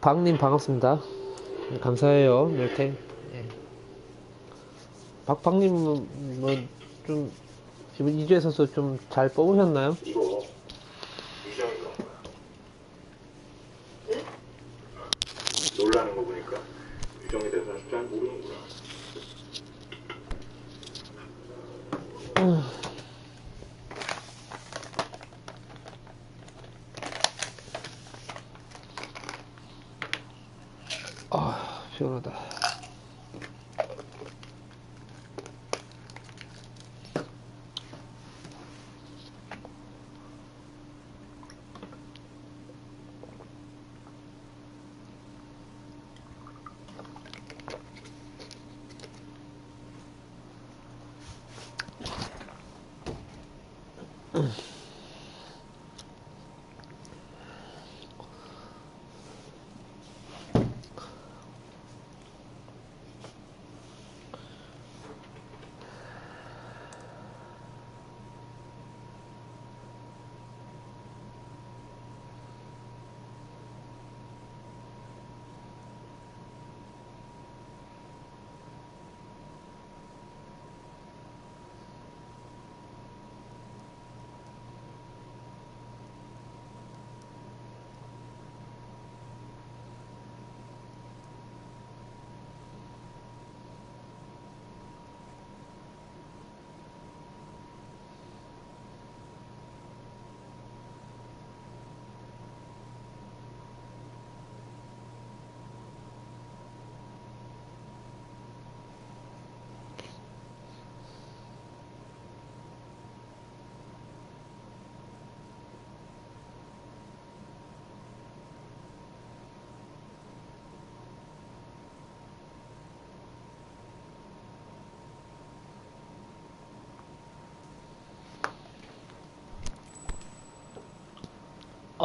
박님 반갑습니다. 감사해요. 멜탱. 예. 박님은 뭐 좀 이번 2주에 서서 좀 잘 뽑으셨나요? 이거 유정이가 놀라는 거 보니까 유정에 대해서 잘 모르는구나. 아, 피곤하다.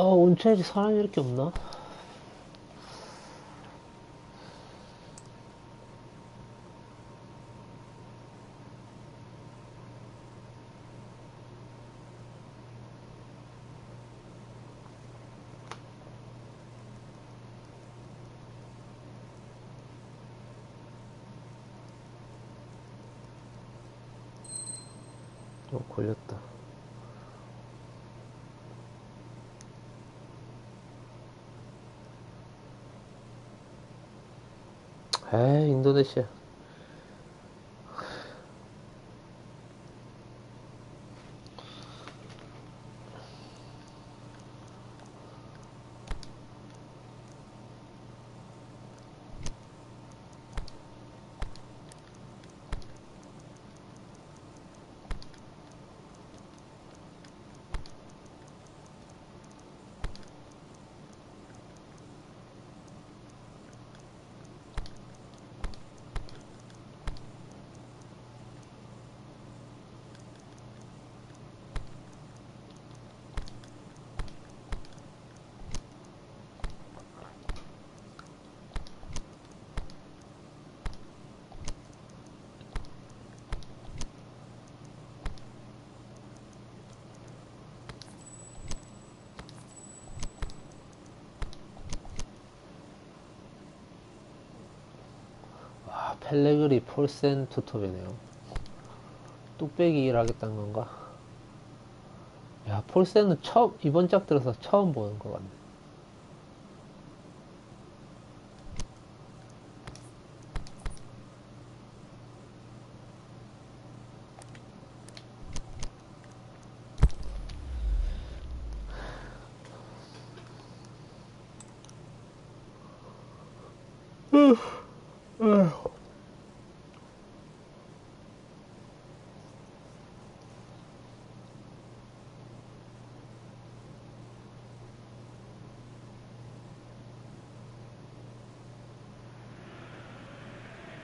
온천에 사람이 이렇게 없나? 걸렸다. 에이, 인도네시아. 펠레그리 폴센 투톱이네요. 뚝배기 일 하겠다는 건가? 야, 폴센은 처음, 이번 작 들어서 처음 보는 것 같네.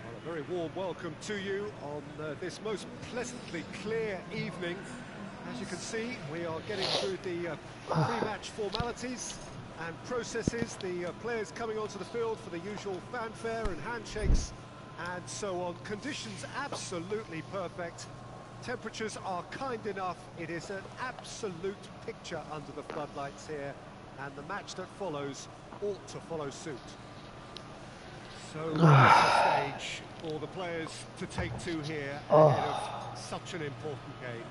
A very warm welcome to you on this most pleasantly clear evening. As you can see, we are getting through the pre-match formalities and processes, the players coming onto the field for the usual fanfare and handshakes and so on. Conditions absolutely perfect. Temperatures are kind enough. It is an absolute picture under the floodlights here and the match that follows ought to follow suit. So it's a stage for the players to take to here ahead of such an important game.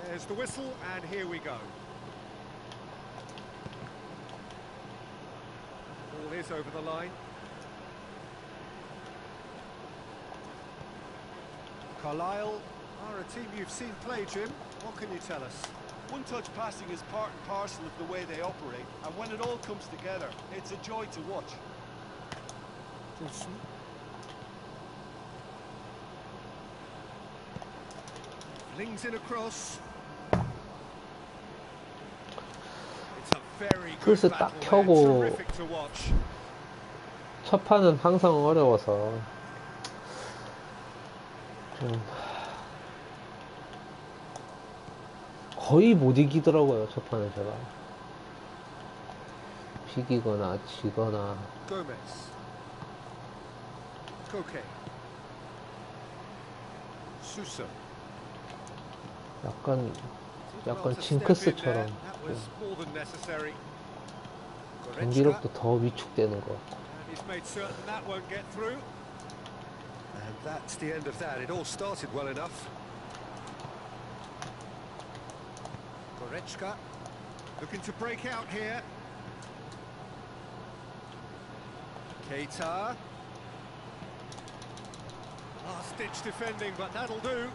There's the whistle, and here we go. Ball is over the line. Carlisle are a team you've seen play, Jim. What can you tell us? One-touch passing is part and parcel of the way they operate, and when it all comes together, it's a joy to watch. Flings in across. It's a very good 플스 battle 딱 there. 켜고 Terrific to watch. 첫 판은 항상 어려워서 좀 거의 못 이기더라고요. 첫 판은 제가 비기거나 지거나. Gomez. Koke. Suso. 약간 Well, to 징크스처럼 step in there, that was more than necessary. Goretzka. 경기력도 더 위축되는 것 같고. And he's made certain that won't get through. And that's the end of that. It all started well enough. Goretzka looking to break out here. Keita. Last-ditch defending, but that'll do.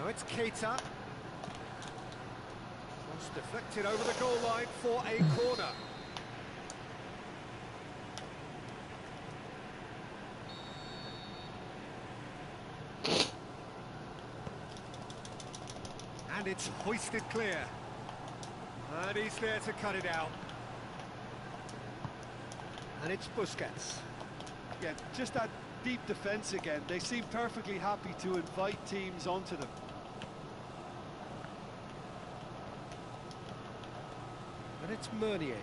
Now it's Keita. Cross deflected over the goal line for a corner. And it's hoisted clear. And he's there to cut it out. And it's Busquets. Yeah, just that deep defence again. They seem perfectly happy to invite teams onto them. And it's Meunier.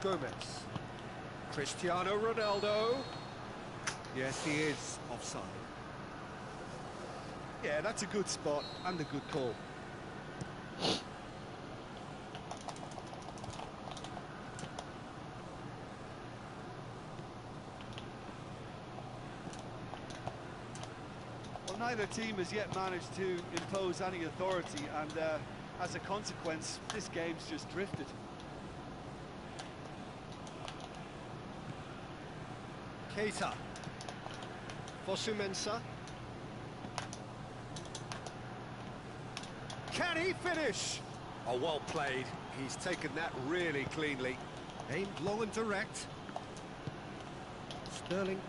Gomez. Cristiano Ronaldo. Yes, he is offside. Yeah, that's a good spot and a good call. Well, neither team has yet managed to impose any authority, and as a consequence, this game's just drifted. Keita. Fosu-Mensah. Can he finish? Oh, well played. He's taken that really cleanly. Aimed long and direct. Sterling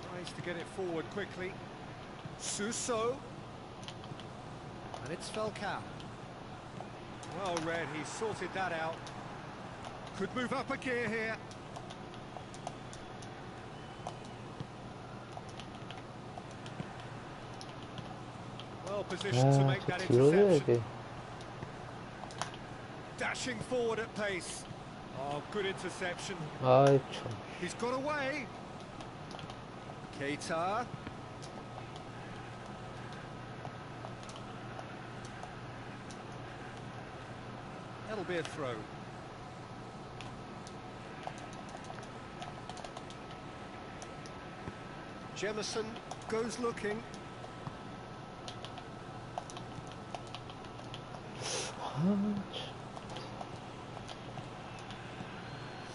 tries to get it forward quickly. Suso. And it's Falcao. Well read, he sorted that out. Could move up a gear here. Well positioned to make that 뒤로 interception. 해야지. Dashing forward at pace. Oh, good interception. 아이 참. He's got away. Keita. That'll be a throw. Jemison goes looking.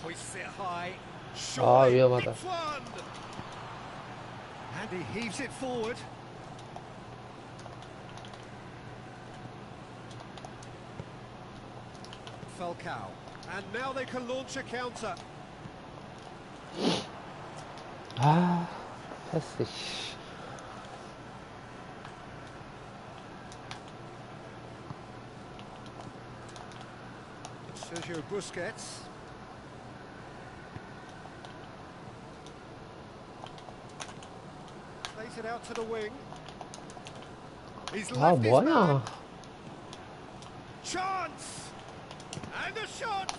Hoists it high. Surely 위험하다. it's one. And he heaves it forward. Falcao. And now they can launch a counter. 아, 패스, 씨. Sergio Busquets. Plays it out to the wing. He's 아, left his man. 뭐하냐. Chance! And a shot!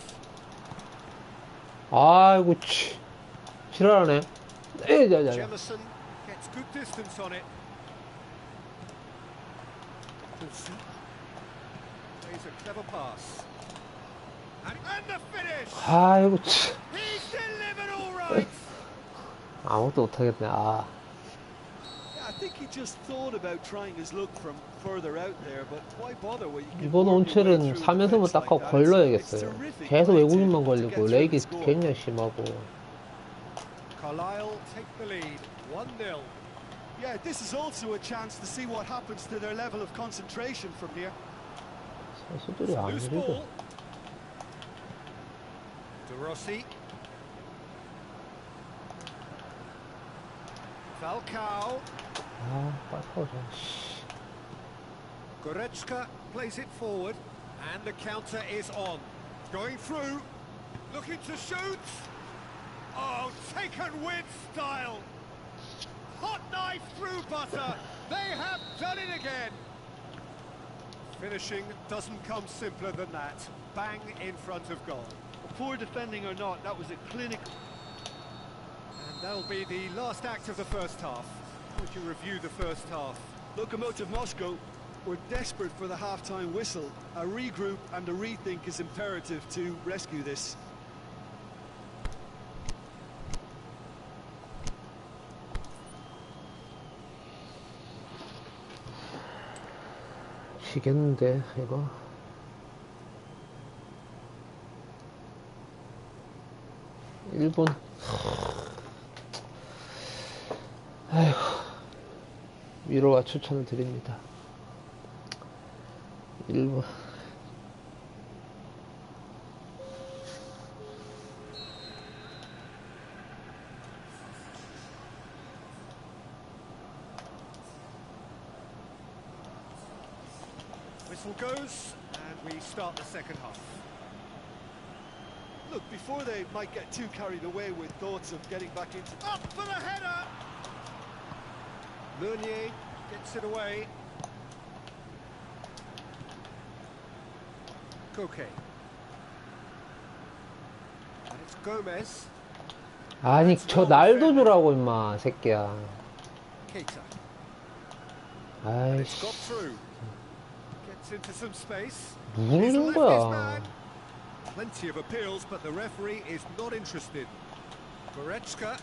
아이고, 치. 지랄하네. 에이, 야. Jemison gets good distance on it. Plays a clever pass. And the finish! 아이고, 치. He's delivered all right! 아무것도 못하겠네, 아. Yeah, I think he just thought about trying his luck from further out there, but why bother when you can 이번 work your way 온첼은 through 3연승을 defense 딱 하고 like that? 걸러야겠어요. It's terrific 계속 way 외국인만 to 걸리고, get through 렉이 and score. 굉장히 심하고. Carlisle take the lead, 1-0. Yeah, this is also a chance to see what happens to their level of concentration from here. 선수들이 안 Loose 그리고. ball. De Rossi. Falcao. 아, 빨리 파워줘. Goretzka plays it forward, and the counter is on. Going through, looking to shoot. Oh, taken with style. Hot knife through butter. They have done it again. Finishing doesn't come simpler than that. Bang in front of goal. Poor defending or not, that was a clinical. And that'll be the last act of the first half. How would you review the first half? Lokomotiv Moscow were desperate for the half-time whistle. A regroup and a rethink is imperative to rescue this. 지겠는데, 이거. 일본. 아이고. 위로와 추천을 드립니다. 일본. Whistle goes, and we start the second half. Look, before they might get too carried away with thoughts of getting back into... Up for the header! Meunier gets it away. Koke. And it's Gomez. 아니, 저 날도 주라고, 임마, 새끼야. Keita. It's 아이씨. got through. Gets into some space. 누구를 He's 준 left his 거야? man. Plenty of appeals, but the referee is not interested. Goretzka.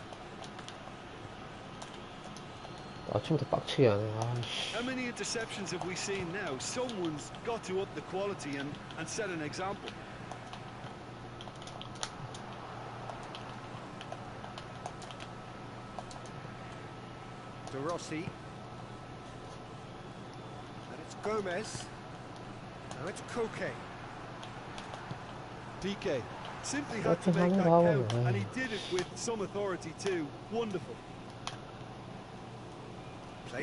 아침부터 빡치게 하네. 아이씨. How many interceptions have we seen now? Someone's got to up the quality and set an example. De Rossi. And it's Gomez. Now it's Koke. PK simply had to make that count, and he did it with some authority too. Wonderful.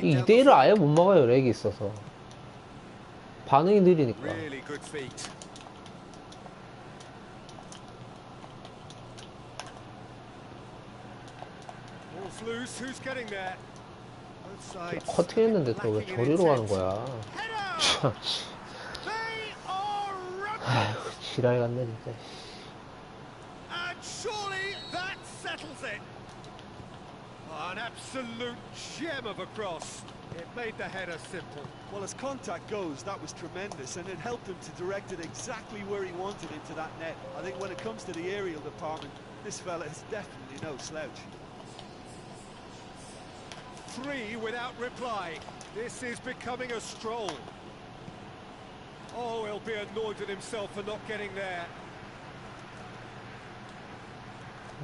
이 2대1을 아예 못 막아요, 렉이 있어서. 반응이 느리니까. Really good feet. Ball's loose. Who's getting there? Both sides. 커팅했는데 또 왜 lacking in 저리로 가는 intent. 거야? Header! 참, 씨. They are 아휴, ruthless. 지랄 같네, 진짜. And surely that settles it. An absolute gem of a cross. It made the header simple. Well, as contact goes, that was tremendous, and it helped him to direct it exactly where he wanted into that net. I think when it comes to the aerial department, this fella is definitely no slouch. 3 without reply. This is becoming a stroll. Oh, he'll be annoyed with himself for not getting there.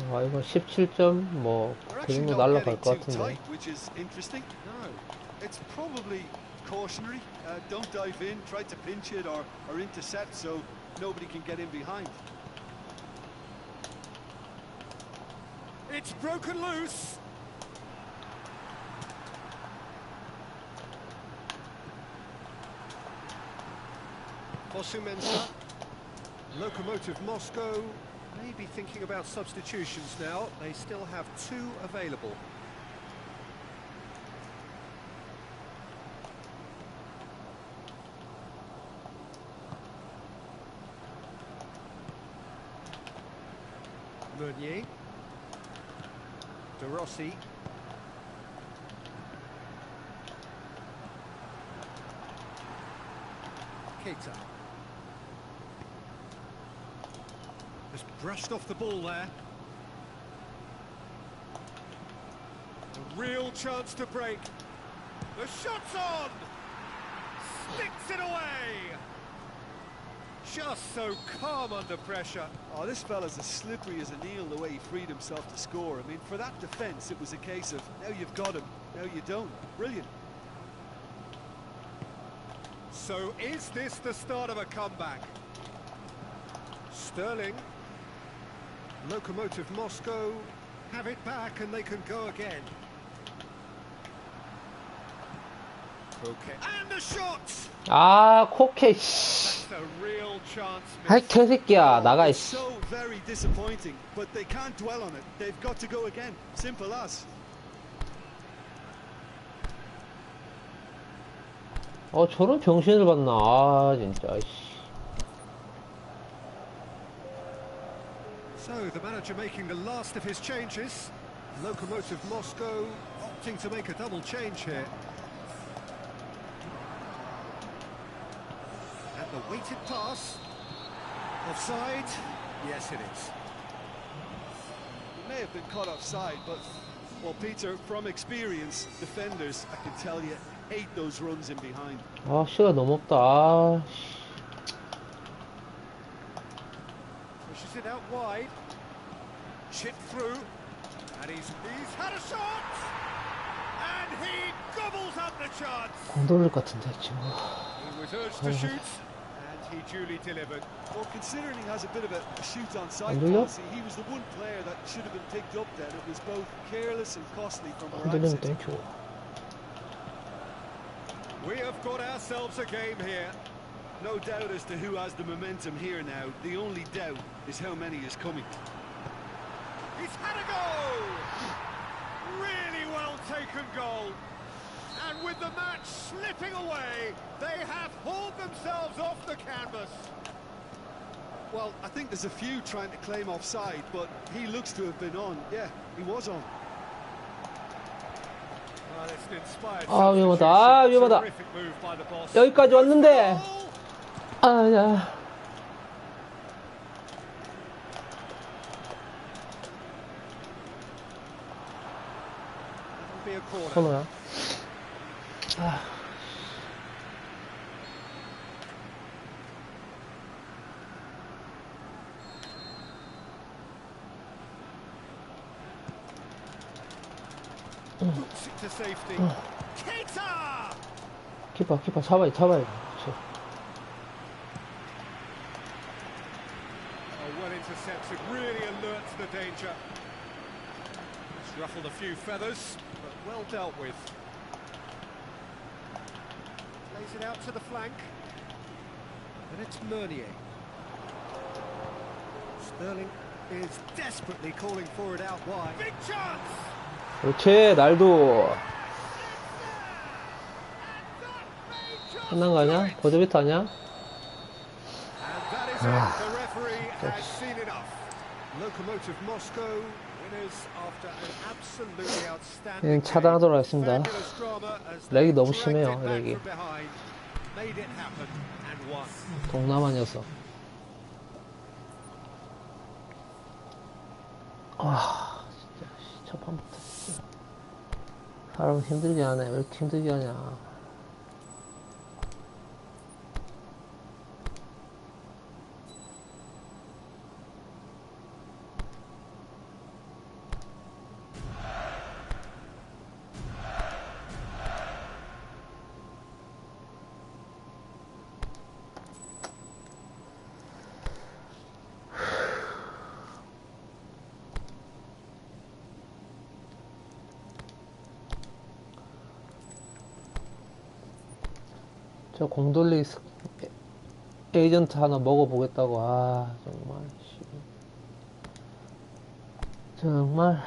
아, 이거 17점, 뭐, They're 그 actually 정도 not 날라갈 getting 것 too 같은데. tight, which is interesting. No. It's probably cautionary. Don't dive in, try to pinch it or intercept, so nobody can get in behind. It's broken loose. Bosumensa. Lokomotiv Moscow may be thinking about substitutions now. They still have 2 available. Meunier. De Rossi. Keita. Just brushed off the ball there. A real chance to break. The shot's on! Sticks it away! Just so calm under pressure. Oh, this fella's as slippery as an eel the way he freed himself to score. I mean, for that defence, it was a case of, now you've got him, now you don't. Brilliant. So is this the start of a comeback? Sterling. Lokomotiv Moscow have it back and they can go again. Okay. And the shot! 아, 코케, 씨. That's a real chance 아이, missed. 개새끼야, 나가, It's 씨. so very disappointing, but they can't dwell on it. They've got to go again. Simple as. 저런 병신을 봤나, 아, 진짜, 씨. So the manager making the last of his changes. Lokomotiv Moscow opting to make a double change here. And the weighted pass. Offside? Yes, it is. He may have been caught offside, but, well, Peter, from experience, defenders, I can tell you, hate those runs in behind. 아, 시간 너무 없다, 아, 씨. Pushes it out wide. Chip through. And he's had a shot! And he gobbles up the chance! 공 돌릴 것 같은데, 지금. He was urged to shoot, and he duly delivered. Well, considering he has a bit of a shoot on sight 흔들려? policy, he was the one player that should have been picked up then. It was both careless and costly from where I'm 흔들리면 sitting. 땡큐. We have got ourselves a game here. No doubt as to who has the momentum here now. The only doubt is how many is coming. He's had a goal! Really well taken goal. And with the match slipping away, they have hauled themselves off the canvas. Well, I think there's a few trying to claim offside, but he looks to have been on. Yeah, he was on. Well, it's an inspired 아, 위험하다. substitution. 아, 위험하다. Terrific move by the boss. 여기까지 왔는데. Goal! 아, 야. It'll be a corner. 코너야. 아. Boots it to safety. Keita! 키퍼 잡아야 그렇지. Oh, well intercepted, really alert to the danger. It's ruffled a few feathers, but well dealt with. Plays it out to the flank. And it's Meunier. Sterling is desperately calling for it out wide. Big chance! 그렇지, 날도. 끝난 거 아니야? 버저비트 아니야? And that is it. The referee has seen enough. Lokomotiv Moscow winners after an absolutely outstanding 차단하도록 하겠습니다. fabulous drama as 렉이 they 너무 dragged 심해요, it back 렉이. from behind, made it happen and won. 동남아 녀석. 와, 진짜, 첫 판부터. 진짜. 사람은 힘들게 하네. 왜 이렇게 힘들게 하냐. 저 공돌리 에이전트 하나 먹어보겠다고. 아, 정말. 정말.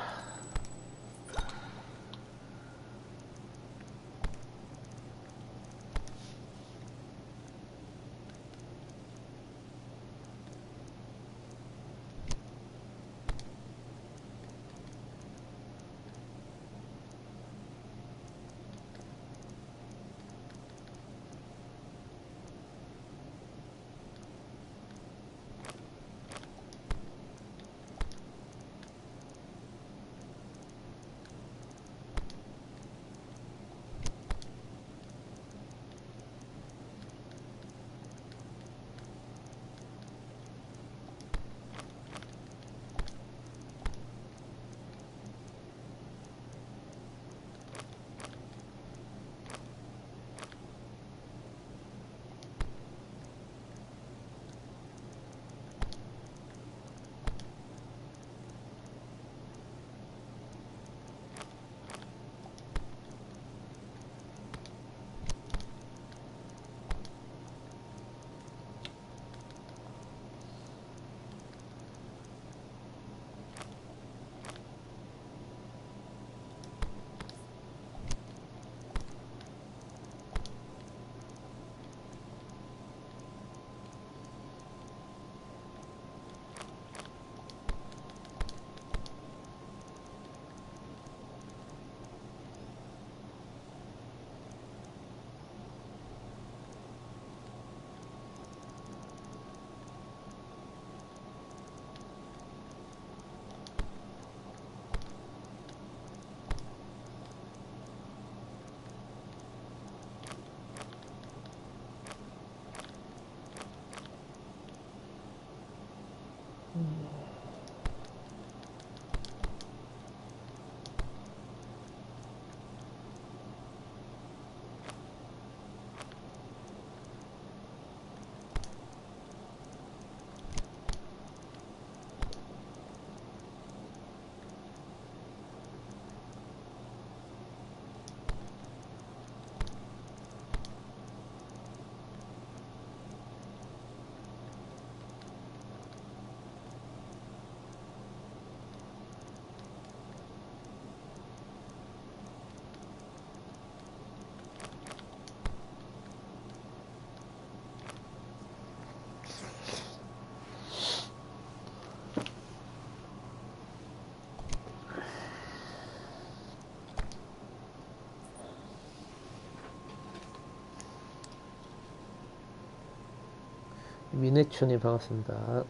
미네춘이 반갑습니다.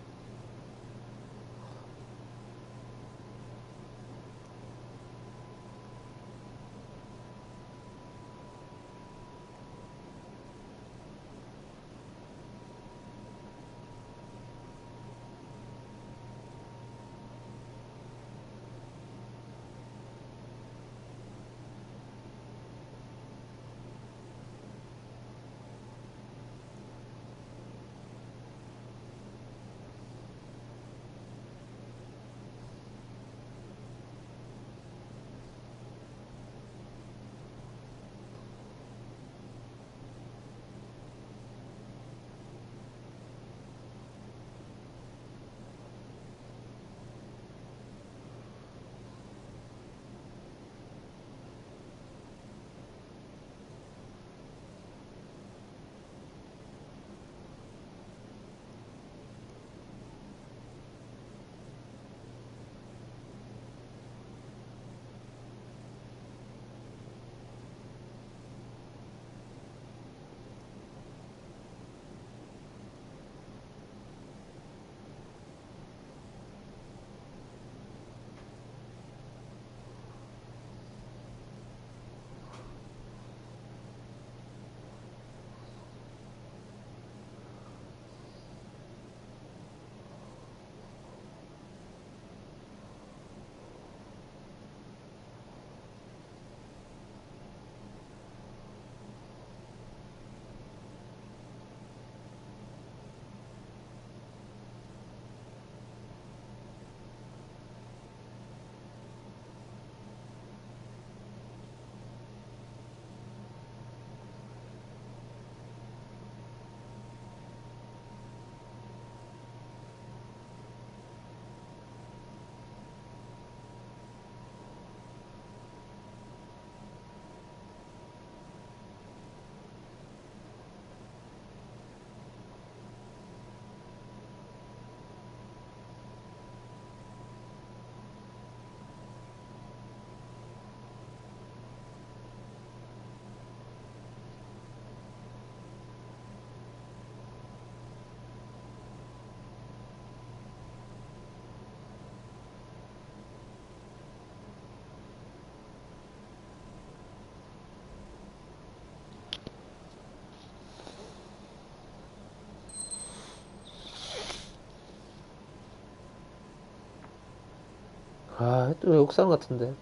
아, 또 외국산 같은데.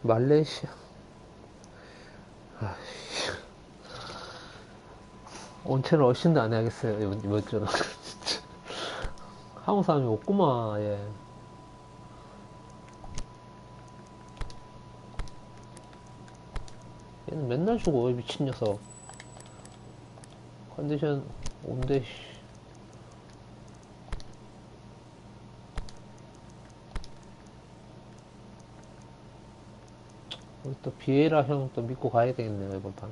말레이시아. 아, 온체는 얼씬도 안 해야겠어요, 이번 주는. 진짜. 한국 사람이 없구만, 예. 얘는 맨날 죽어, 미친 녀석. 컨디션 온데, 씨. 우리 또 비에라 형 또 믿고 가야 되겠네요, 이번 판.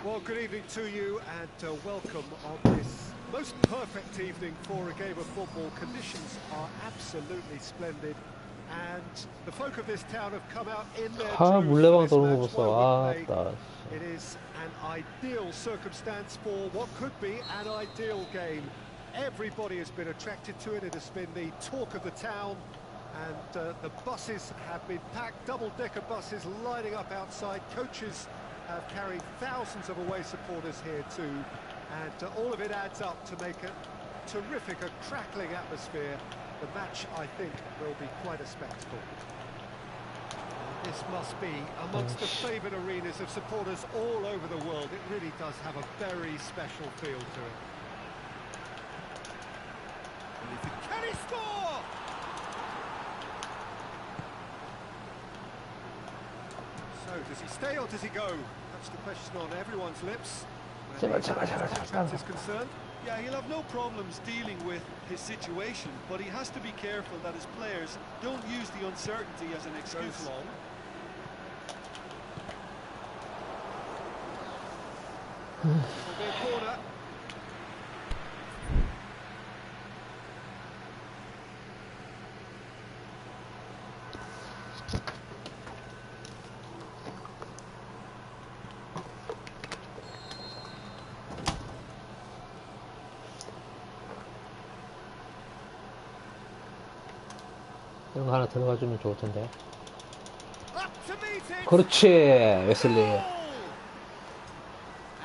Well, good evening to you and welcome on this most perfect evening for a game of football. Conditions are absolutely splendid and the folk of this town have come out in their 아, droves 물레방 for 도는 거 this match. 봤어. Why wouldn't 아, they? It is an ideal circumstance for what could be an ideal game. Everybody has been attracted to it. It has been the talk of the town and the buses have been packed, double-decker buses lining up outside. Coaches have carried thousands of away supporters here too, and all of it adds up to make a terrific, a crackling atmosphere. The match, I think, will be quite a spectacle. This must be amongst the favoured arenas of supporters all over the world. It really does have a very special feel to it. Can he score? So, does he stay or does he go? That's the question on everyone's lips. 제발, 제발, 제발, Contract 제발. is concerned. Yeah, he'll have no problems dealing with his situation, but he has to be careful that his players don't use the uncertainty as an excuse. Goes long. It'll be a corner. 이런 거 하나 들어가주면 좋을 텐데. Up to meet it. 그렇지, 웨슬리. Goal!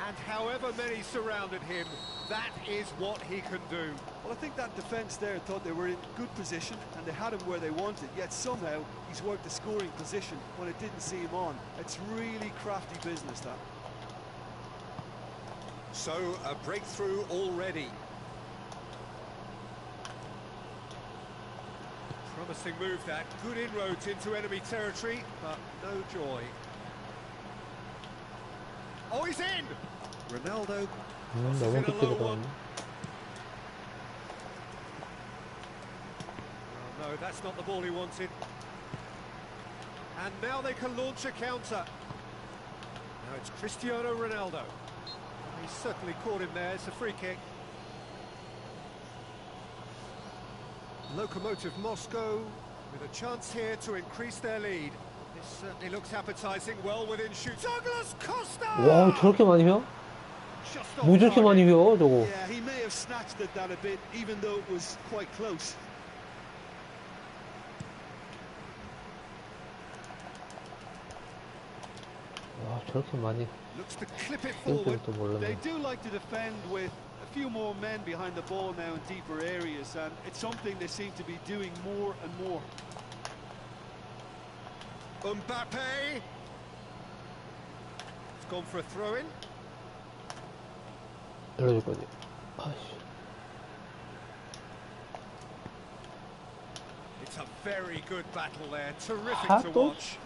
And however many surrounded him, that is what he can do. Well, I think that defence there thought they were in good position and they had him where they wanted, yet somehow he's worked the scoring position when it didn't see him on. It's really crafty business, that. So, a breakthrough already. Promising move that. Good inroads into enemy territory, but no joy. Oh, he's in! Ronaldo. 너무 깊게 들어갔네. Oh, no, that's not the ball he wanted. And now they can launch a counter. Now it's Cristiano Ronaldo. He's certainly caught him there. It's a free kick. Lokomotiv Moscow with a chance here to increase their lead. This certainly looks appetizing, well within shoot. Douglas Costa! 와, 저렇게 많이 휘어? Just 뭐 off 저렇게 많이 target. 휘어, 저거? Yeah, he may have snatched at that a bit, even though it was quite close. 와, 저렇게 많이 Looks to clip it 뛸 forward. 줄도 몰랐네. They do like to defend with a few more men behind the ball now in deeper areas, and it's something they seem to be doing more and more. Mbappe. It's gone for a throw-in. 열어줄 거지. 아이씨. It's a very good battle there. Terrific 아, to 또? watch.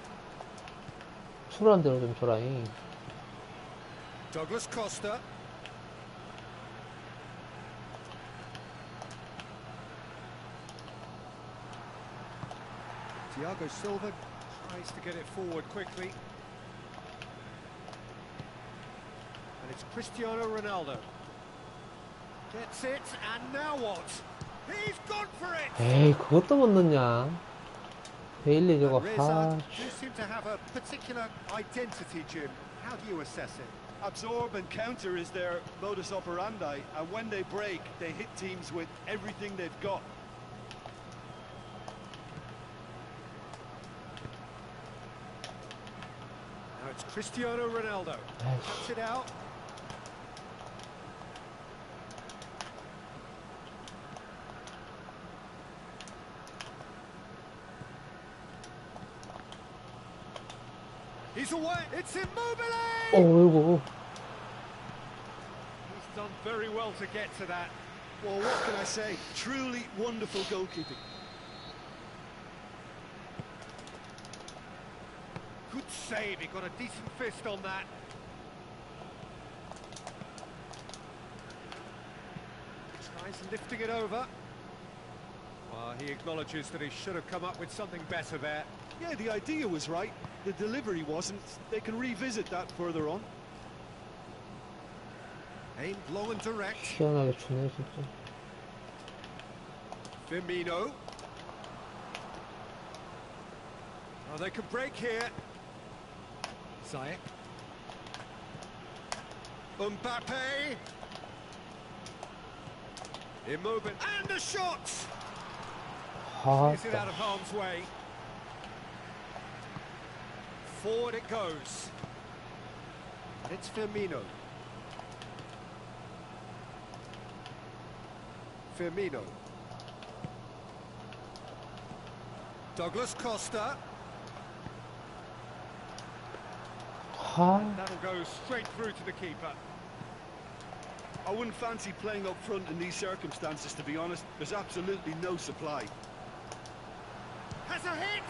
출한 대로 좀 줘라잉. Douglas Costa. Thiago Silva tries to get it forward quickly. And it's Cristiano Ronaldo. Gets it, and now what? He's gone for it! 에이, 그것도 못 넣냐? 베일리 저거, And Reza 아, do seem to have a particular identity, Jim. How do you assess it? Absorb and counter is their modus operandi, and when they break, they hit teams with everything they've got. Now it's Cristiano Ronaldo. Cuts it out. He's away. It's Immobile. 어이구. He's done very well to get to that. Well, what can I say? Truly wonderful goalkeeping. Good save. He got a decent fist on that. Tries lifting it over. He acknowledges that he should have come up with something better there. Yeah, the idea was right. The delivery wasn't. They can revisit that further on. Aimed long and direct. 희한하게 추네, 진짜. Firmino. Oh, they can break here. Ziyech. Mbappe. Immobile. And a shot! 아, Gets it out of harm's way. Forward it goes. And it's Firmino. Firmino. Douglas Costa. 아, That'll go straight through to the keeper. I wouldn't fancy playing up front in these circumstances, to be honest. There's absolutely no supply. Has a hit!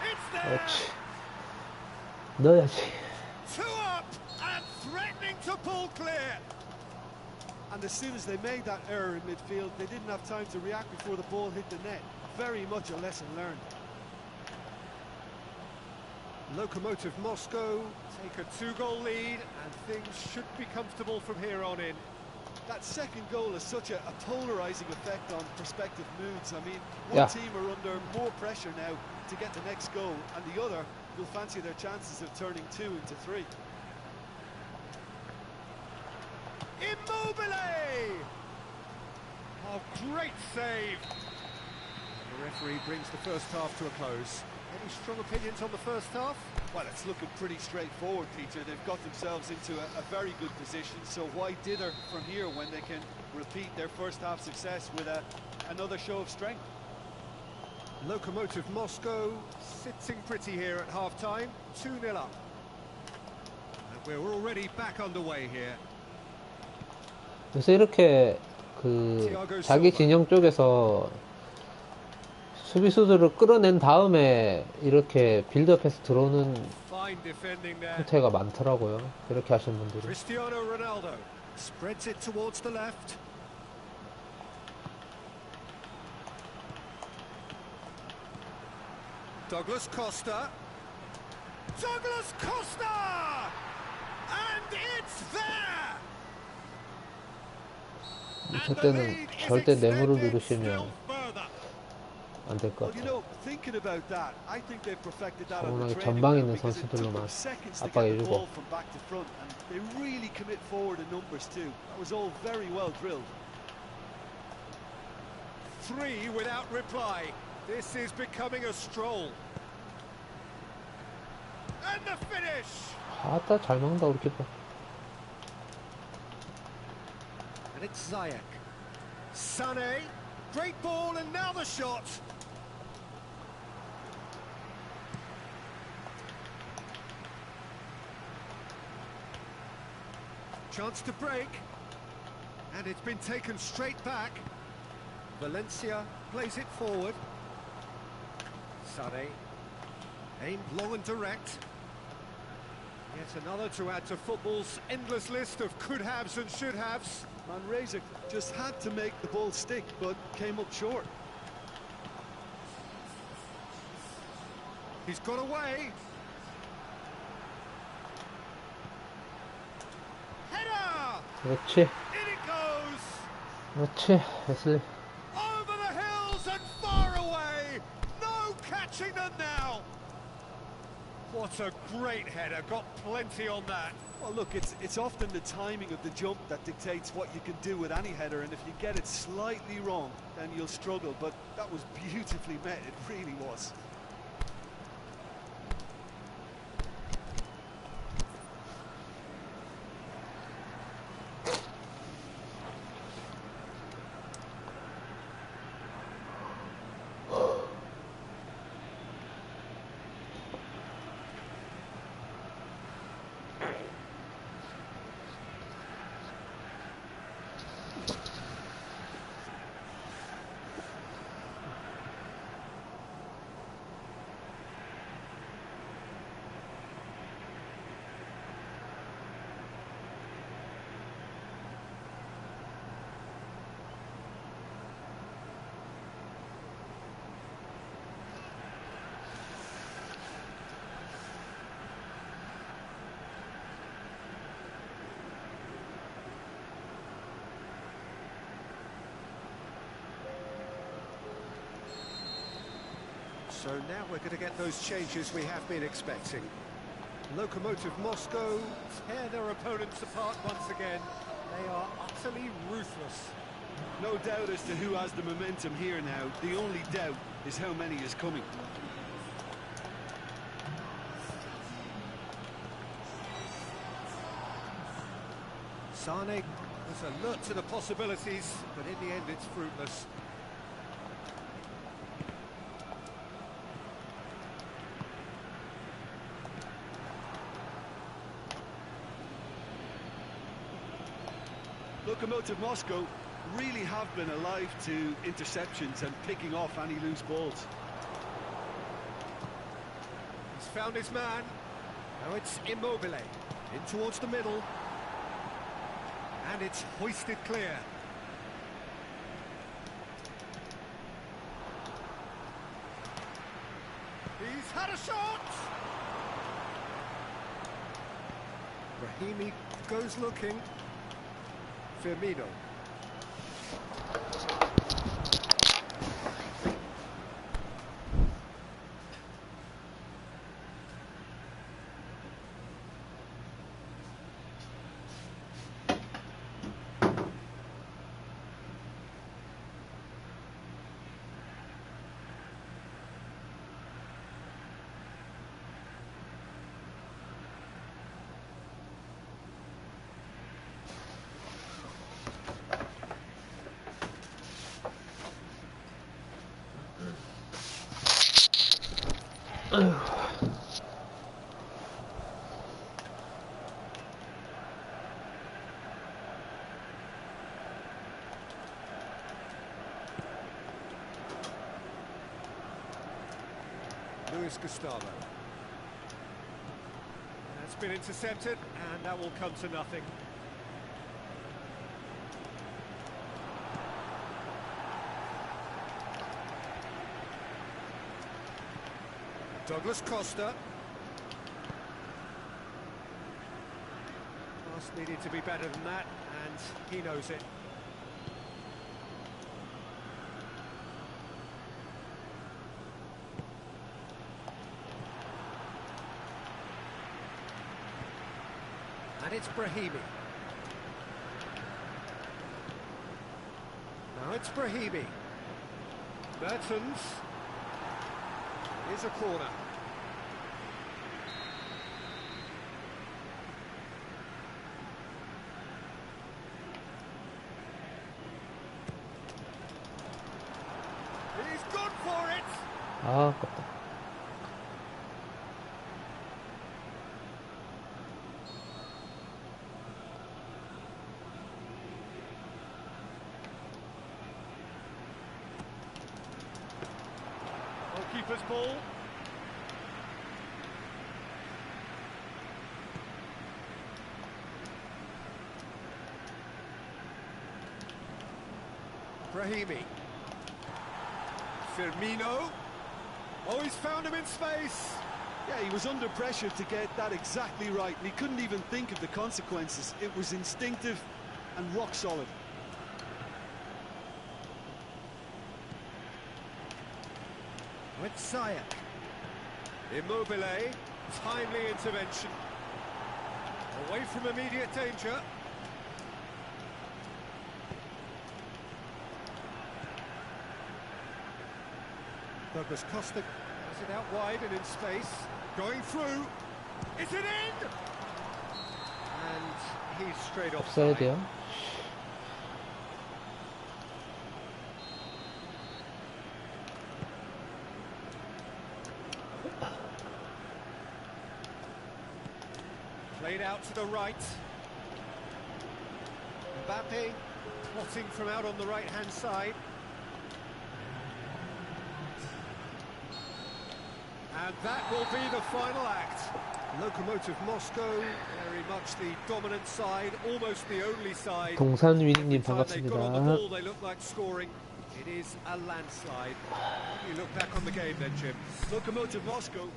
It's there! 그렇지. 넣어야지. 2 up and threatening to pull clear. And as soon as they made that error in midfield, they didn't have time to react before the ball hit the net. Very much a lesson learned. Lokomotiv Moscow take a 2-goal lead and things should be comfortable from here on in. That second goal has such a polarising effect on prospective moods. I mean, Yeah. one team are under more pressure now to get the next goal, and the other will fancy their chances of turning 2 into 3. Immobile! Oh, great save! The referee brings the first half to a close. Any strong opinions on the first half? Well, it's looking pretty straightforward, Peter. They've got themselves into a very good position, so why dither from here when they can repeat their first half success with another show of strength? Lokomotiv Moscow sitting pretty here at half-time, 2-0 up. And we're already back underway here. 요새 이렇게 그 자기 진영 쪽에서 수비수들을 끌어낸 다음에 이렇게 빌드업해서 들어오는 Fine defending there. 형태가 많더라고요. 그렇게 하시는 분들이. Cristiano Ronaldo spreads it towards the left. Douglas Costa. Douglas Costa! And it's there! 저 때는 절대 네모를 누르시면 안 될 것 Well, you 같아요. know, thinking about that, I think they've perfected that on the 워낙에 training 전방에 ground 있는 because it took 선수들로만 them seconds to get the 압박해주고. ball from back to front, and they really commit forward in numbers too. That was all very well drilled. 3 without reply. This is becoming a stroll. And the finish! 아따 잘 막는다 우리 키퍼. And it's Ziyech. Sané. Great ball, and now the shot. Chance to break. And it's been taken straight back. Valencia plays it forward. Sané. Aimed low and direct. Yet another to add to football's endless list of could-haves and should-haves. Manresa just had to make the ball stick, but came up short. He's got away. Header! 그렇지. In it goes! 그렇지. 웨슬리. Over the hills and far away! No catching them now! What a great header, got plenty on that. Well, look, it's often the timing of the jump that dictates what you can do with any header, and if you get it slightly wrong, then you'll struggle. But that was beautifully met, it really was. So now we're going to get those changes we have been expecting. Lokomotiv Moscow tear their opponents apart once again. They are utterly ruthless. No doubt as to who has the momentum here now. The only doubt is how many is coming. Sané was alert to the possibilities, but in the end it's fruitless. Lokomotiv Moscow really have been alive to interceptions and picking off any loose balls. He's found his man. Now it's Immobile. In towards the middle. And it's hoisted clear. He's had a shot! Brahimi goes looking. Firmino. Luis Gustavo. That's been intercepted, and that will come to nothing. Douglas Costa. Pass needed to be better than that, and he knows it. And it's Brahimi. Now it's Brahimi. Mertens. Here's a corner. He's gone for it. 아, 아깝다. Goalkeeper's ball. Brahimi. Firmino. Oh, he's found him in space. Yeah, he was under pressure to get that exactly right, and he couldn't even think of the consequences. It was instinctive and rock solid. With Sayak. Immobile. Timely intervention. Away from immediate danger. Douglas Costa has it out wide and in space. Going through. Is it in? And he's straight offside. offside야? Played out to the right. Mbappe plotting from out on the right-hand side. And that will be the final act. Lokomotiv Moscow, very much the dominant side, almost the only side. 동산 위닝님 Every time they got on the 반갑습니다. ball, they look like scoring. It is a landslide. You look back on the game then, Jim. Lokomotiv Moscow.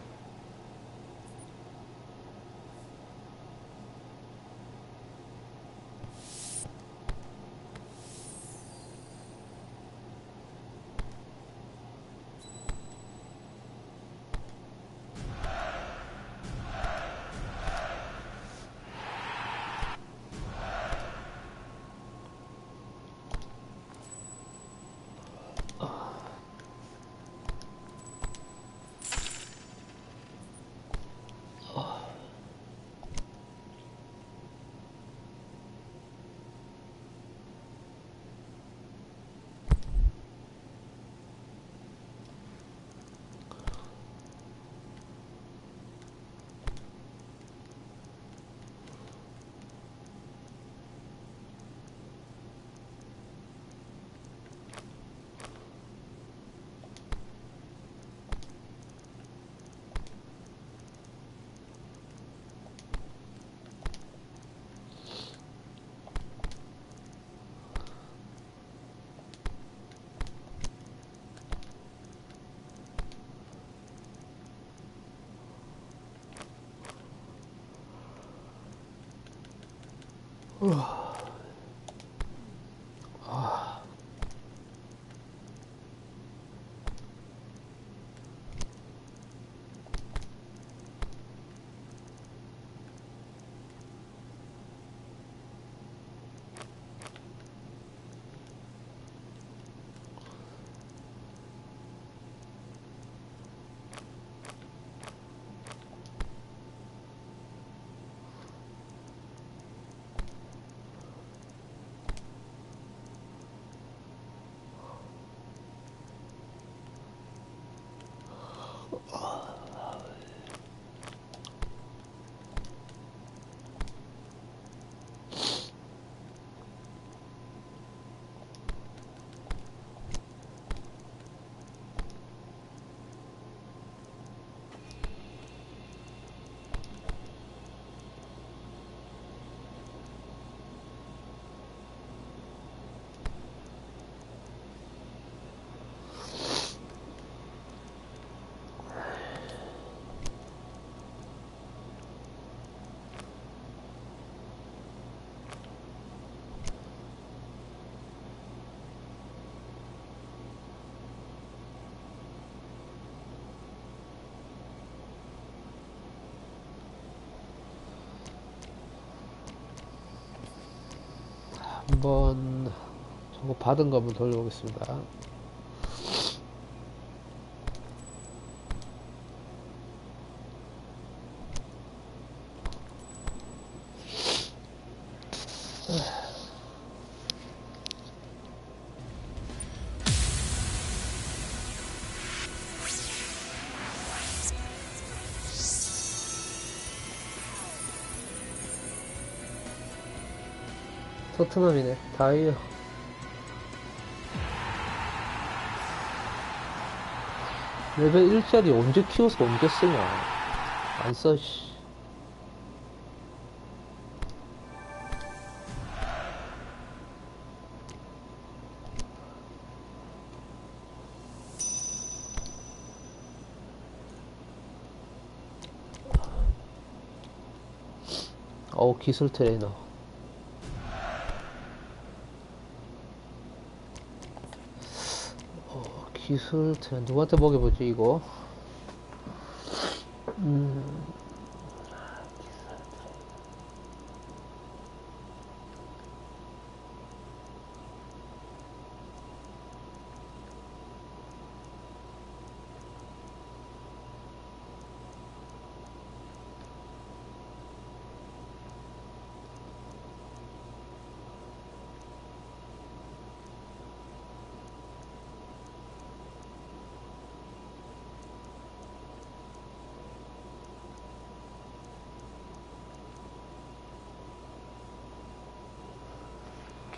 한번 저거 받은 거 한번 돌려보겠습니다. 토트넘이네. 다이어. 레벨 1짜리 언제 키워서 언제 쓰냐. 안 써, 씨. 기술 트레이너. 기술 트레이너. 누구한테 먹여보지, 이거?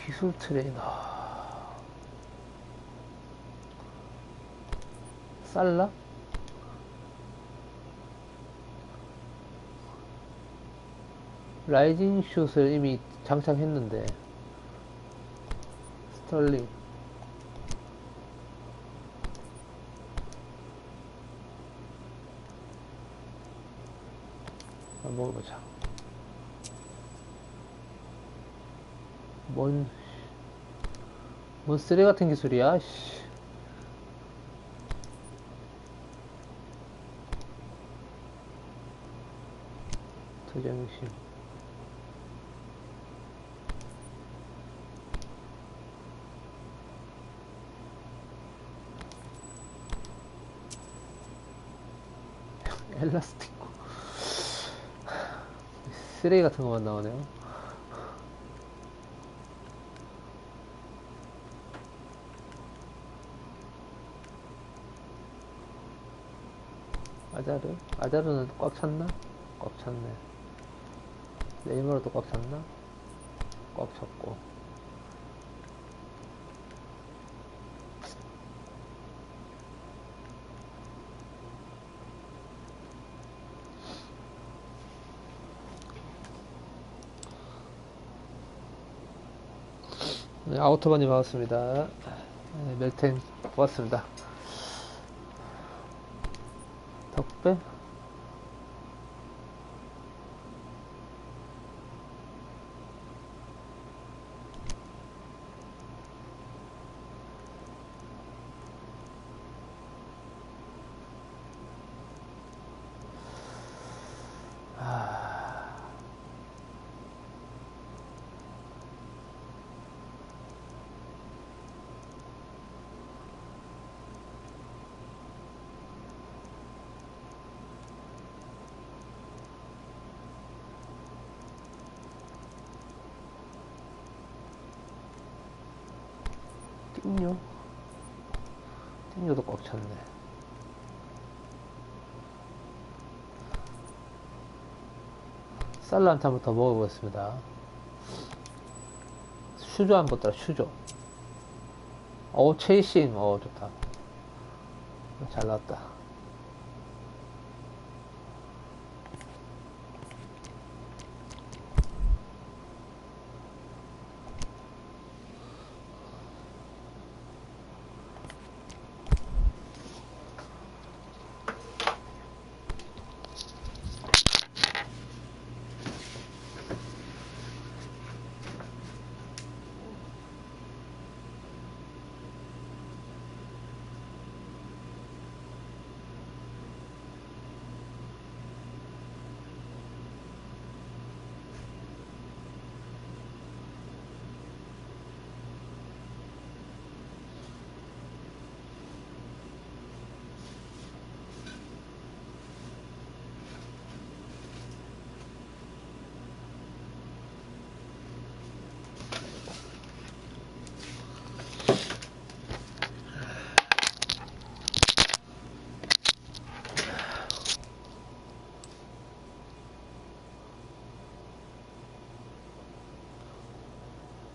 기술 트레이너. 살라? 라이징 슛을 이미 장착했는데. 스털링. 한번 먹어보자. 뭔 쓰레 같은 기술이야, 씨. 도정심. 엘라스티코. 쓰레기 같은 것만 나오네요. 아자르는 꽉 찼나? 꽉 찼네. 네이마르도 꽉 찼나? 꽉 찼고. 네, 아우터반이 반갑습니다. 네, 멜텐 고맙습니다. 덕배? 띵요도 꽉 찼네. 살라한테 한번 더 먹어보겠습니다. 슈조 한번 따라. 슈조. 체이싱. 좋다. 잘 나왔다.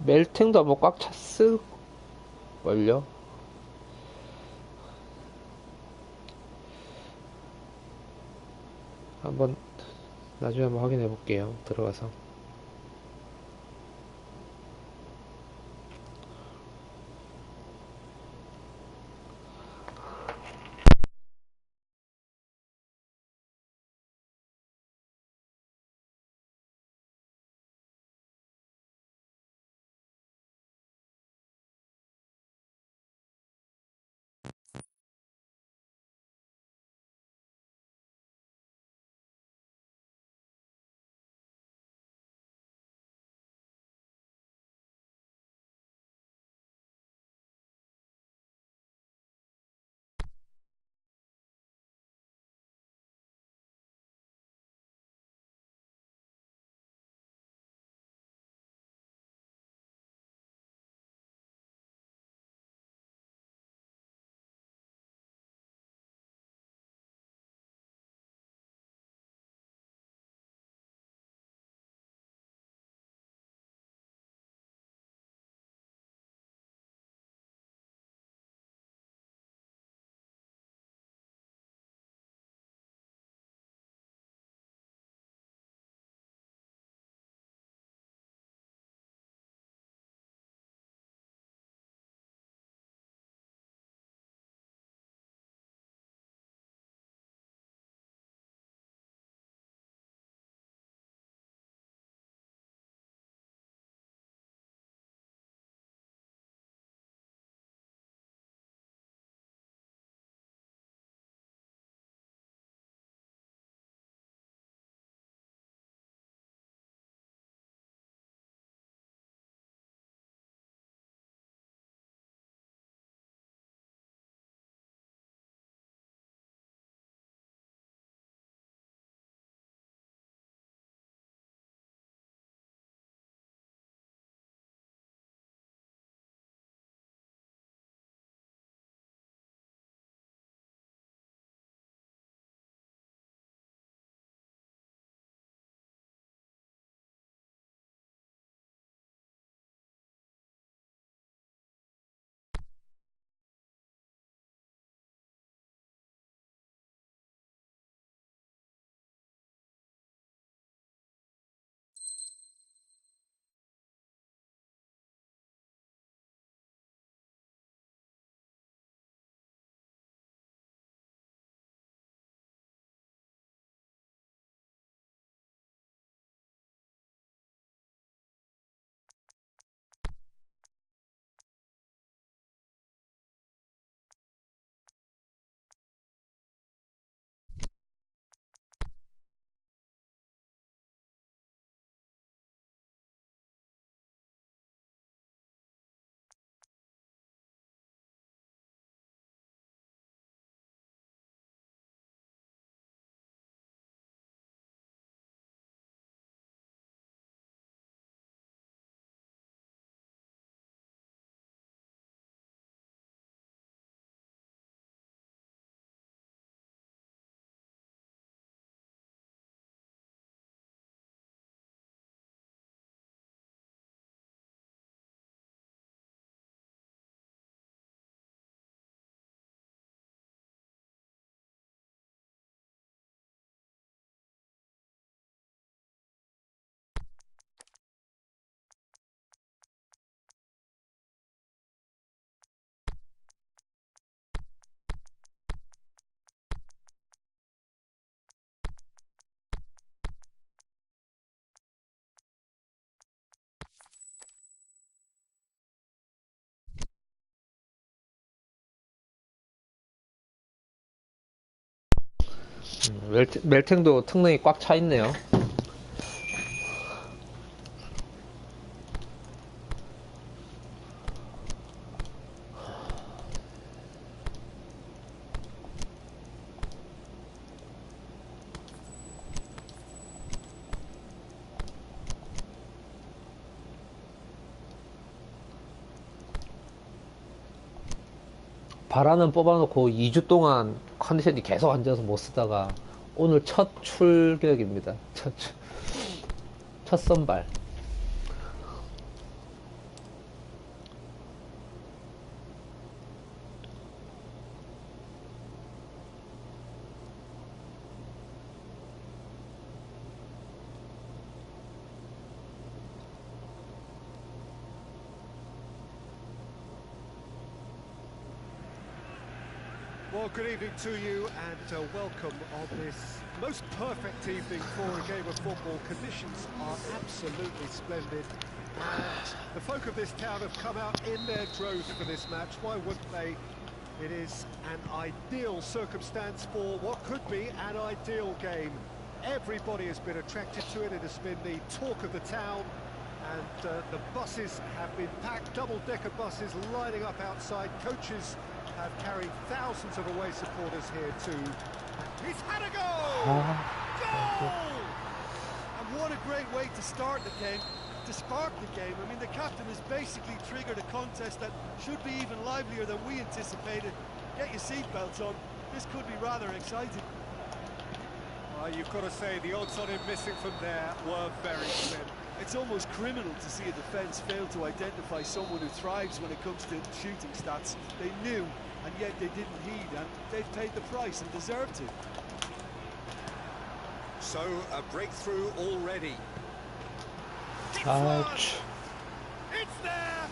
멜탱도 아마 꽉 찼을걸요? 한번 나중에 한번 확인해 볼게요. 들어가서. 멜탱도 특능이 꽉 차 있네요. 바라는 뽑아놓고 2주 동안 컨디션이 계속 안 좋아서 못 쓰다가 오늘 첫 출격입니다. 첫 선발. Well, good evening to you and welcome on this most perfect evening for a game of football. Conditions are absolutely splendid and the folk of this town have come out in their droves for this match. Why wouldn't they? It is an ideal circumstance for what could be an ideal game. Everybody has been attracted to it. It has been the talk of the town and the buses have been packed, double-decker buses lining up outside. Coaches have carried thousands of away supporters here too. He's had a goal! Goal! And what a great way to start the game, to spark the game. I mean, the captain has basically triggered a contest that should be even livelier than we anticipated. Get your seatbelts on. This could be rather exciting. Well, you've got to say the odds on him missing from there were very slim. It's almost criminal to see a defence fail to identify someone who thrives when it comes to shooting stats. They knew, and yet they didn't heed, and they've paid the price and deserve to. So, a breakthrough already. Ouch. It's there!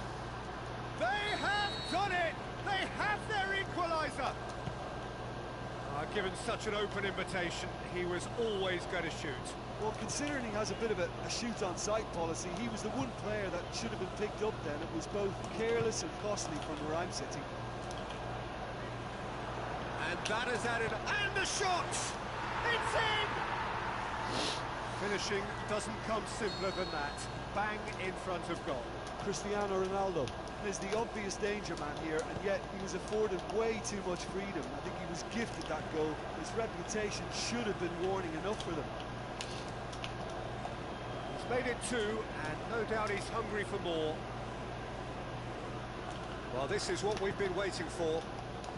They have done it! They have their equaliser! Given such an open invitation, he was always going to shoot. Well, considering he has a bit of a shoot-on-sight policy, he was the one player that should have been picked up then. It was both careless and costly from where I'm sitting. And that has added... And the shot! It's in! Finishing doesn't come simpler than that. Bang in front of goal. Cristiano Ronaldo is the obvious danger man here, and yet he was afforded way too much freedom. I think he was gifted that goal. His reputation should have been warning enough for them. He's made it 2, and no doubt he's hungry for more. Well, this is what we've been waiting for.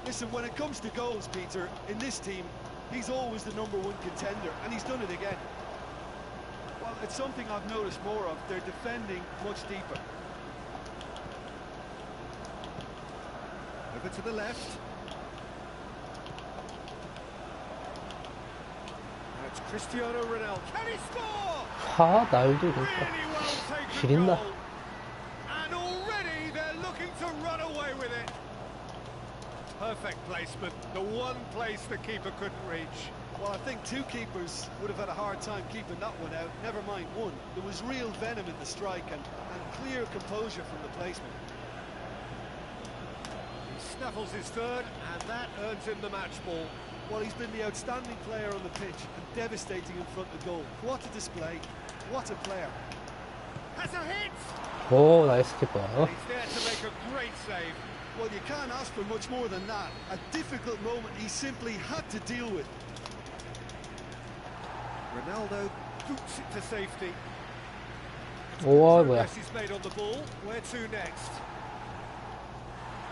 Listen, when it comes to goals, Peter, in this team, he's always the #1 contender, and he's done it again. Well, it's something I've noticed more of. They're defending much deeper. Over to the left. That's Cristiano Ronaldo. Can he score? 날도 Really 그러니까 well taken 지린다. goal. And already they're looking to run away with it. Perfect placement. The one place the keeper couldn't reach. Well, I think 2 keepers would have had a hard time keeping that one out, never mind 1. There was real venom in the strike and clear composure from the placement. He snaffles his third, and that earns him the match ball. Well, he's been the outstanding player on the pitch and devastating in front of goal. What a display, what a player. Has a hit! 오 나이스 키퍼. He's there to make a great save. Well, you can't ask for much more than that. A difficult moment he simply had to deal with. Ronaldo boots it to safety. 오 뭐야. Progress is made on the ball. Where to next?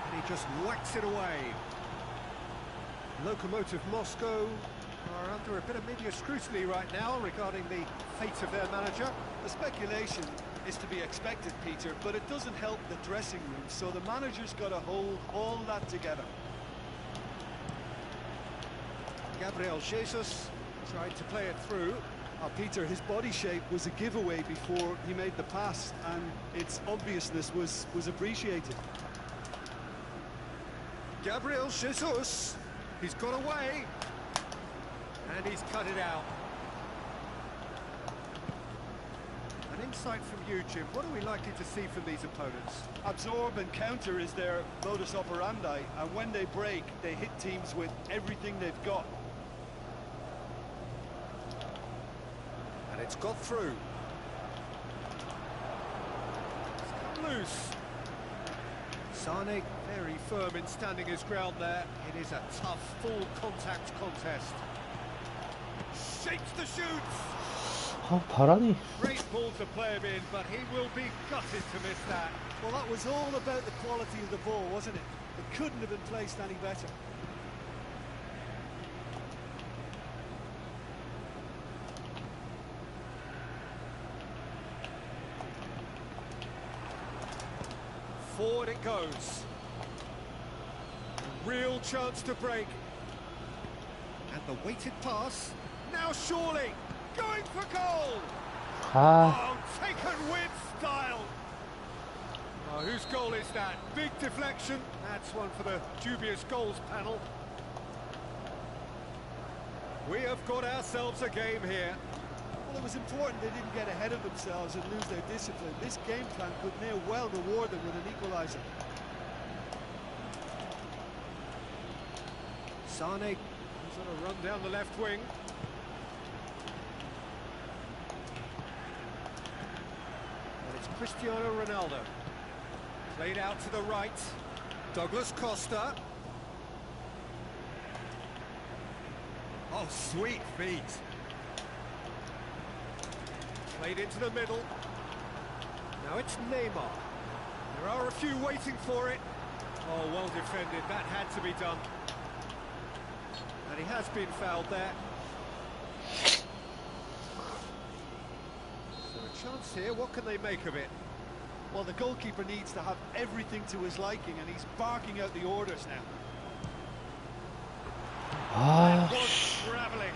And he just whacks it away. Lokomotiv Moscow are under a bit of media scrutiny right now regarding the fate of their manager. The speculation is to be expected, Peter, but it doesn't help the dressing room, so the manager's got to hold all that together. Gabriel Jesus tried to play it through. Peter, his body shape was a giveaway before he made the pass, and its obviousness was appreciated. Gabriel Jesus, he's got away, and he's cut it out. An insight from you, Jim. What are we likely to see from these opponents? Absorb and counter is their modus operandi, and when they break, they hit teams with everything they've got. And it's got through. It's come loose. Sane very firm in standing his ground there. It is a tough, full contact contest. Shapes the shoots. 바람이. Great ball to play him in, but he will be gutted to miss that. Well, that was all about the quality of the ball, wasn't it? It couldn't have been placed any better. Forward it goes. A real chance to break. And the weighted pass. Now surely going for goal. Oh, taken with style. Oh, whose goal is that? Big deflection. That's one for the dubious goals panel. We have got ourselves a game here. Well, it was important they didn't get ahead of themselves and lose their discipline. This game plan could near well reward them with an equaliser. Sane is on a run down the left wing. And it's Cristiano Ronaldo. Played out to the right. Douglas Costa. Oh, sweet feet. Played into the middle. Now it's Neymar. There are a few waiting for it. Oh, well defended. That had to be done. And he has been fouled there. So a chance here. What can they make of it? Well, the goalkeeper needs to have everything to his liking, and he's barking out the orders now. 아, Was travelling.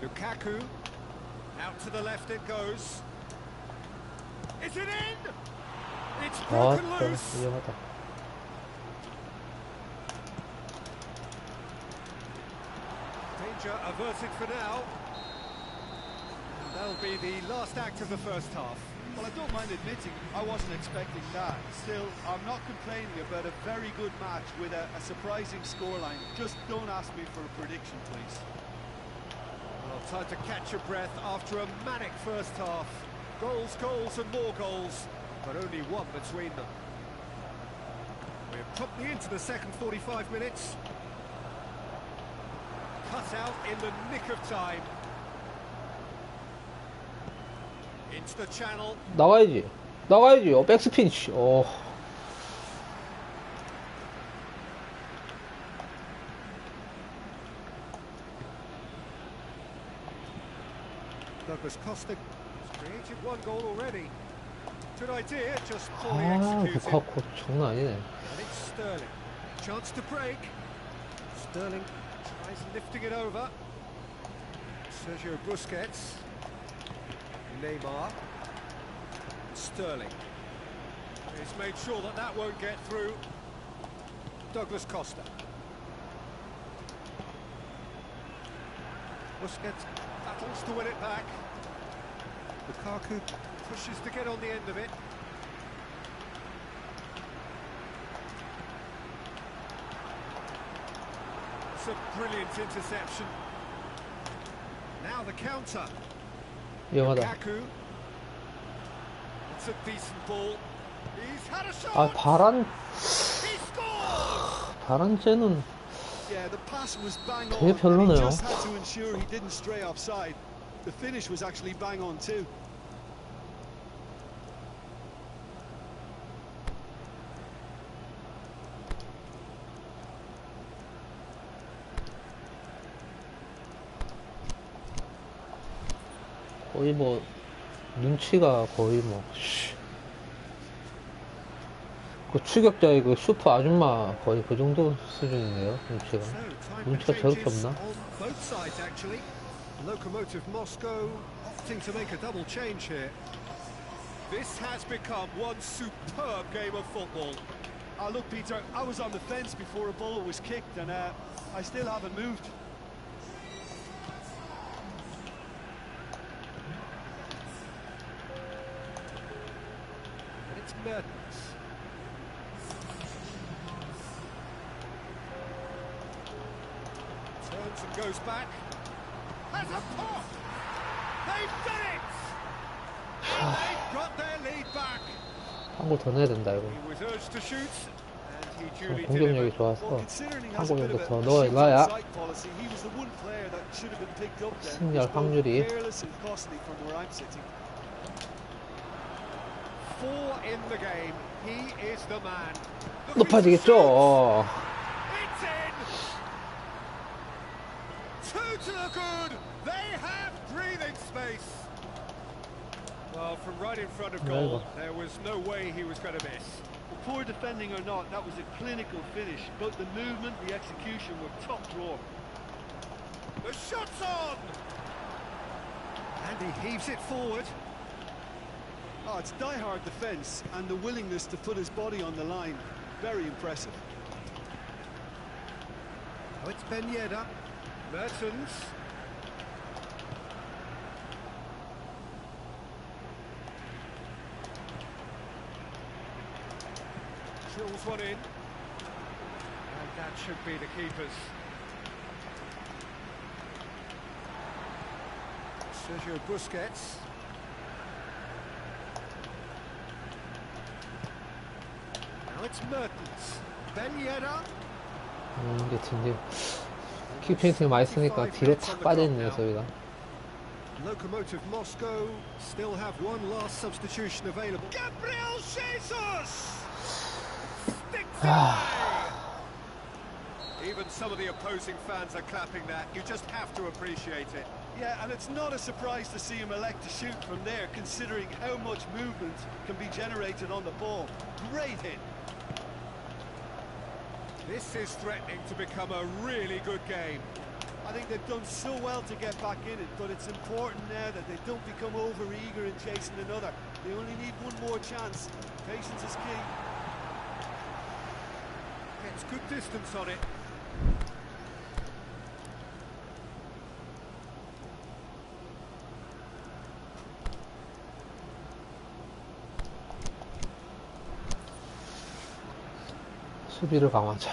Lukaku, out to the left it goes. Is it in? It's broken 아, loose. 위험하다. Danger averted for now. And that'll be the last act of the first half. Well, I don't mind admitting I wasn't expecting that. Still, I'm not complaining about a very good match with a surprising scoreline. Just don't ask me for a prediction, please. Well, time to catch your breath after a manic first half. Goals, goals and more goals, but only one between them. We're promptly into the second 45 minutes. Cut out in the nick of time. Into the channel. 나가야지. 나가야지. 백스핀. 씨. Douglas Costa has created one goal already. Good idea, just poorly 아, executed. 루카쿠 장난 아니네. And it's Sterling. Chance to break. Sterling tries lifting it over. Sergio Busquets. Neymar. Sterling. He's made sure that that won't get through. Douglas Costa. Busquets battles to win it back. Lukaku pushes to get on the end of it. It's a brilliant interception. Now the counter. 위험하다. Lukaku. It's a decent ball. He's had a shot. 아, 바란, He scored. 바란제는 Yeah, the pass was bang on. 되게 And he 별로네요. just had to ensure he didn't stray offside. The finish was actually bang on too. 거의 뭐, 눈치가 거의 뭐, 씨. 그 추격자의 그 슈퍼 아줌마 거의 그 정도 수준이네요, 눈치가. So, time 눈치가 for 저렇게 changes 없나? on both sides actually. Locomotive Moscow opting to make a double change here. This has become one superb game of football. Look, Peter, I was on the fence before a ball was kicked, and I still haven't moved. And it's Mertens. Turns and goes back. Has a pop! They've done it! And they've got their lead back. 한 골 더 넣어야 된다, 이거. He was urged to shoot, and he duly 공격력이 delivered. 좋아서 Well, considering he 한 has a bit 골 of 정도 더 a 넣어놔야 shoot-on-sight policy, he was the one player that should have been picked up then. 승리할 It's both 확률이 careless and costly from where I'm sitting. 4 in the game. He is the man. 높아지겠죠? It's in! 2 to the good. They have breathing space. Well, from right in front of goal, there was no way he was going to miss. Well, poor defending or not, that was a clinical finish. Both the movement, the execution were top drawer. The shot's on! And he heaves it forward. Oh, it's die-hard defence and the willingness to put his body on the line. Very impressive. Oh, it's Ben Yedder. Mertens. Drills one in. And that should be the keeper's. Sergio Busquets. Now it's Mertens. Ben Yedder. 이게 팀들 킥페이팅 많이 쓰니까 뒤로 탁 빠져있네요 저희가. Lokomotiv Moscow still have one last substitution available. Gabriel Jesus! Sticks it away! Even some of the opposing fans are clapping that. You just have to appreciate it. Yeah, and it's not a surprise to see him elect to shoot from there, considering how much movement can be generated on the ball. Great hit. This is threatening to become a really good game. I think they've done so well to get back in it, but it's important now that they don't become over-eager in chasing another. They only need one more chance. Patience is key. Gets good distance on it. 수비를 강화하자.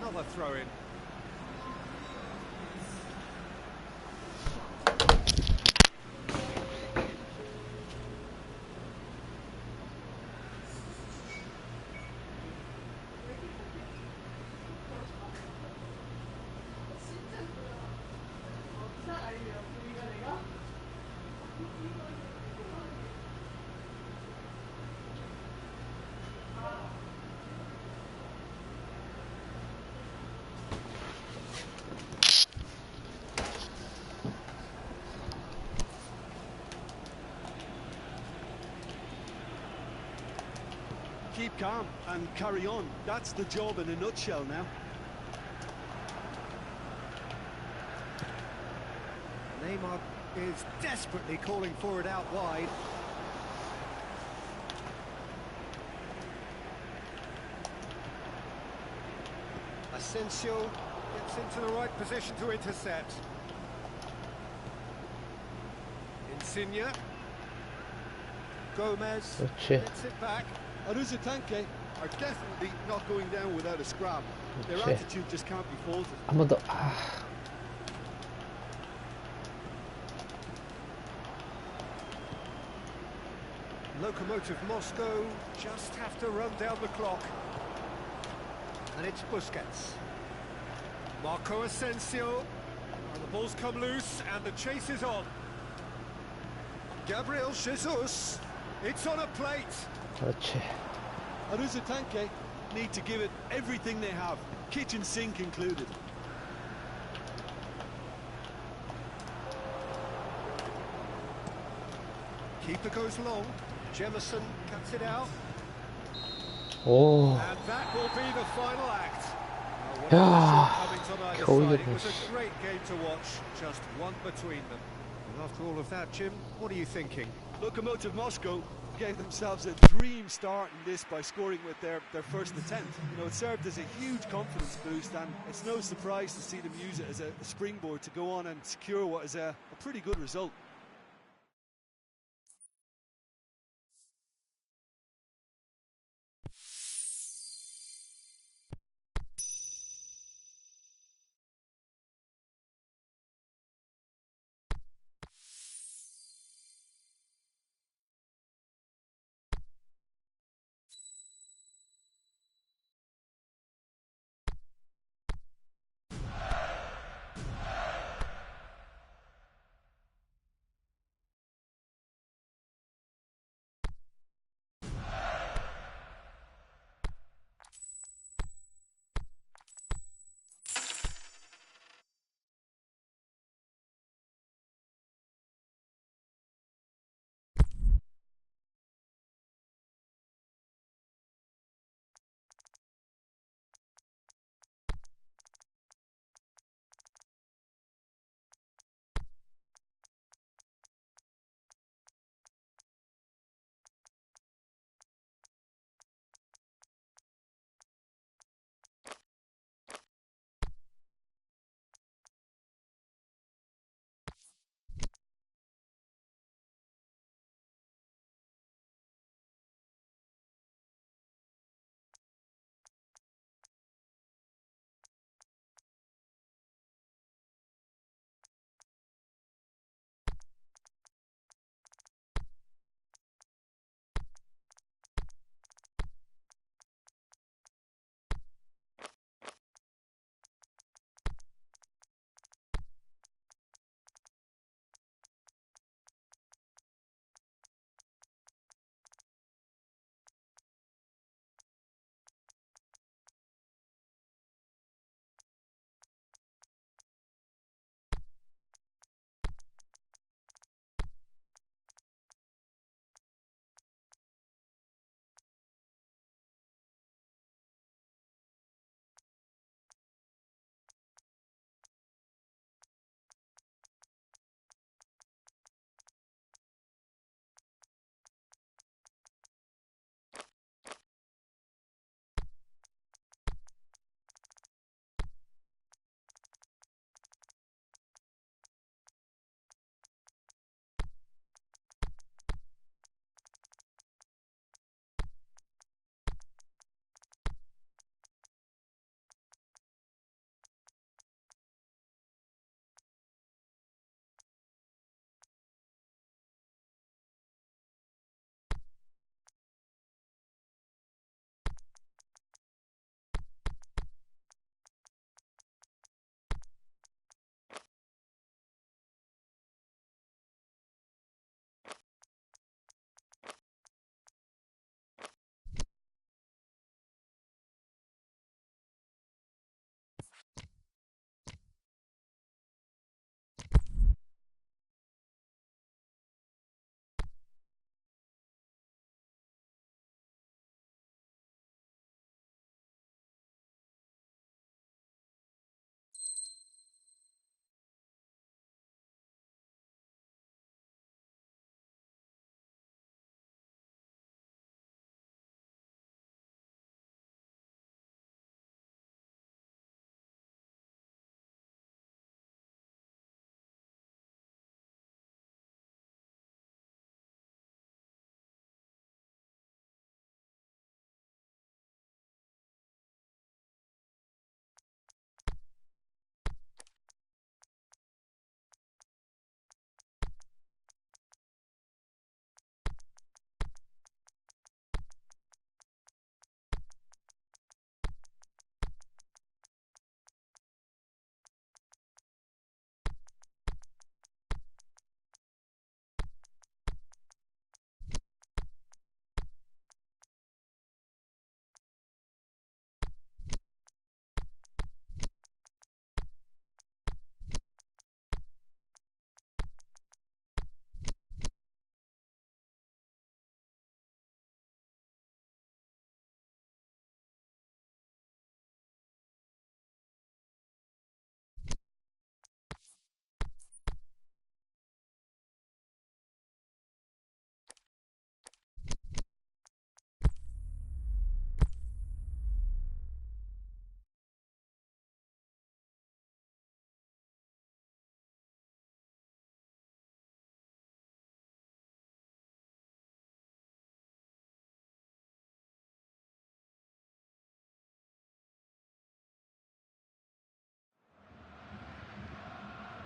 Another throw in. Keep calm and carry on. That's the job in a nutshell now. Neymar is desperately calling for it out wide. Asensio gets into the right position to intercept. Insigne. Gomez 그렇지. gets it back. Aruzatanke are definitely not going down without a scrap. Their Okay. attitude just can't be faulted. 한 번 더. Lokomotiv Moscow just have to run down the clock. And it's Busquets. Marco Asensio. And the ball's come loose and the chase is on. Gabriel Jesus. It's on a plate. 그렇지. Aruzatanke need to give it everything they have, kitchen sink included. Keeper goes long. Jemison cuts it out. 오. And that will be the final act. 야, Coming on either 겨우 side. It 이겼네. was a great game to watch, just one between them. And after all of that, Jim, what are you thinking? Lokomotiv Moscow gave themselves a dream start in this by scoring with their first attempt. You know, it served as a huge confidence boost, and it's no surprise to see them use it as a springboard to go on and secure what is a pretty good result.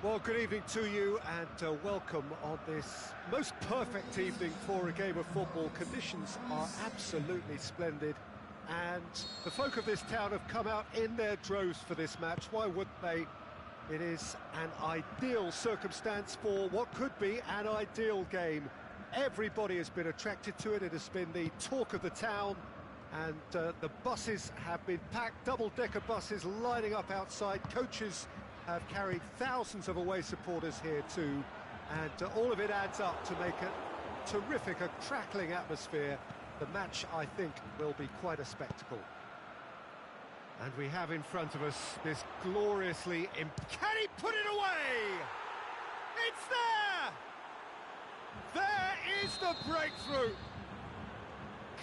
Well, good evening to you and welcome on this most perfect evening for a game of football. Conditions are absolutely splendid and the folk of this town have come out in their droves for this match. Why wouldn't they? It is an ideal circumstance for what could be an ideal game. Everybody has been attracted to it. It has been the talk of the town, and the buses have been packed, double-decker buses lining up outside. Coaches have carried thousands of away supporters here too, and all of it adds up to make a terrific, a crackling atmosphere. The match, I think, will be quite a spectacle. And we have in front of us this gloriously... Can he put it away? It's there! There is the breakthrough!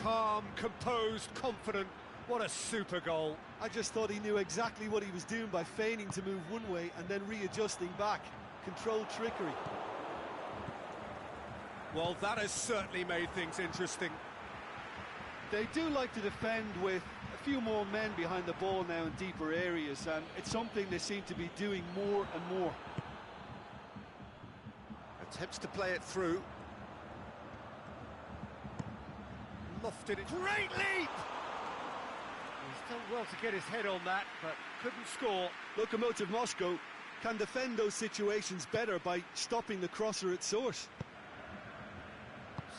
Calm, composed, confident. What a super goal. I just thought he knew exactly what he was doing by feigning to move one way and then readjusting back. Controlled trickery. Well, that has certainly made things interesting. They do like to defend with a few more men behind the ball now in deeper areas, and it's something they seem to be doing more and more. Attempts to play it through. Lofted it. Great leap! He's done well to get his head on that, but couldn't score. Lokomotiv Moscow can defend those situations better by stopping the crosser at source.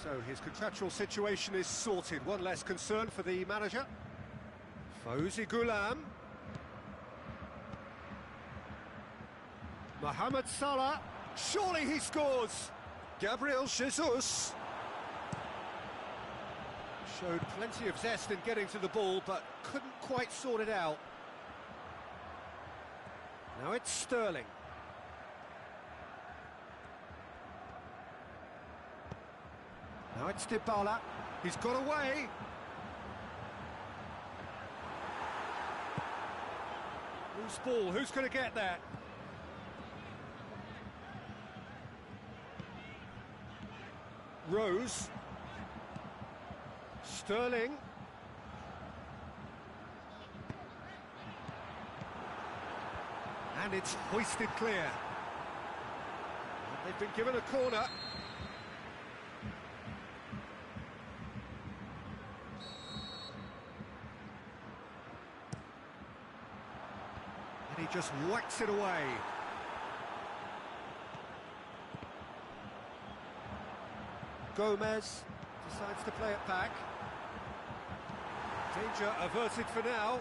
So his contractual situation is sorted. One less concern for the manager. Fauzi Ghulam. Mohamed Salah. Surely he scores. Gabriel Jesus. Showed plenty of zest in getting to the ball, but couldn't quite sort it out. Now it's Sterling. Now it's Dybala. He's got away. Loose ball. Who's going to get that? Rose. Sterling. And it's hoisted clear. They've been given a corner. And he just whacks it away. Gomez decides to play it back. Danger averted for now.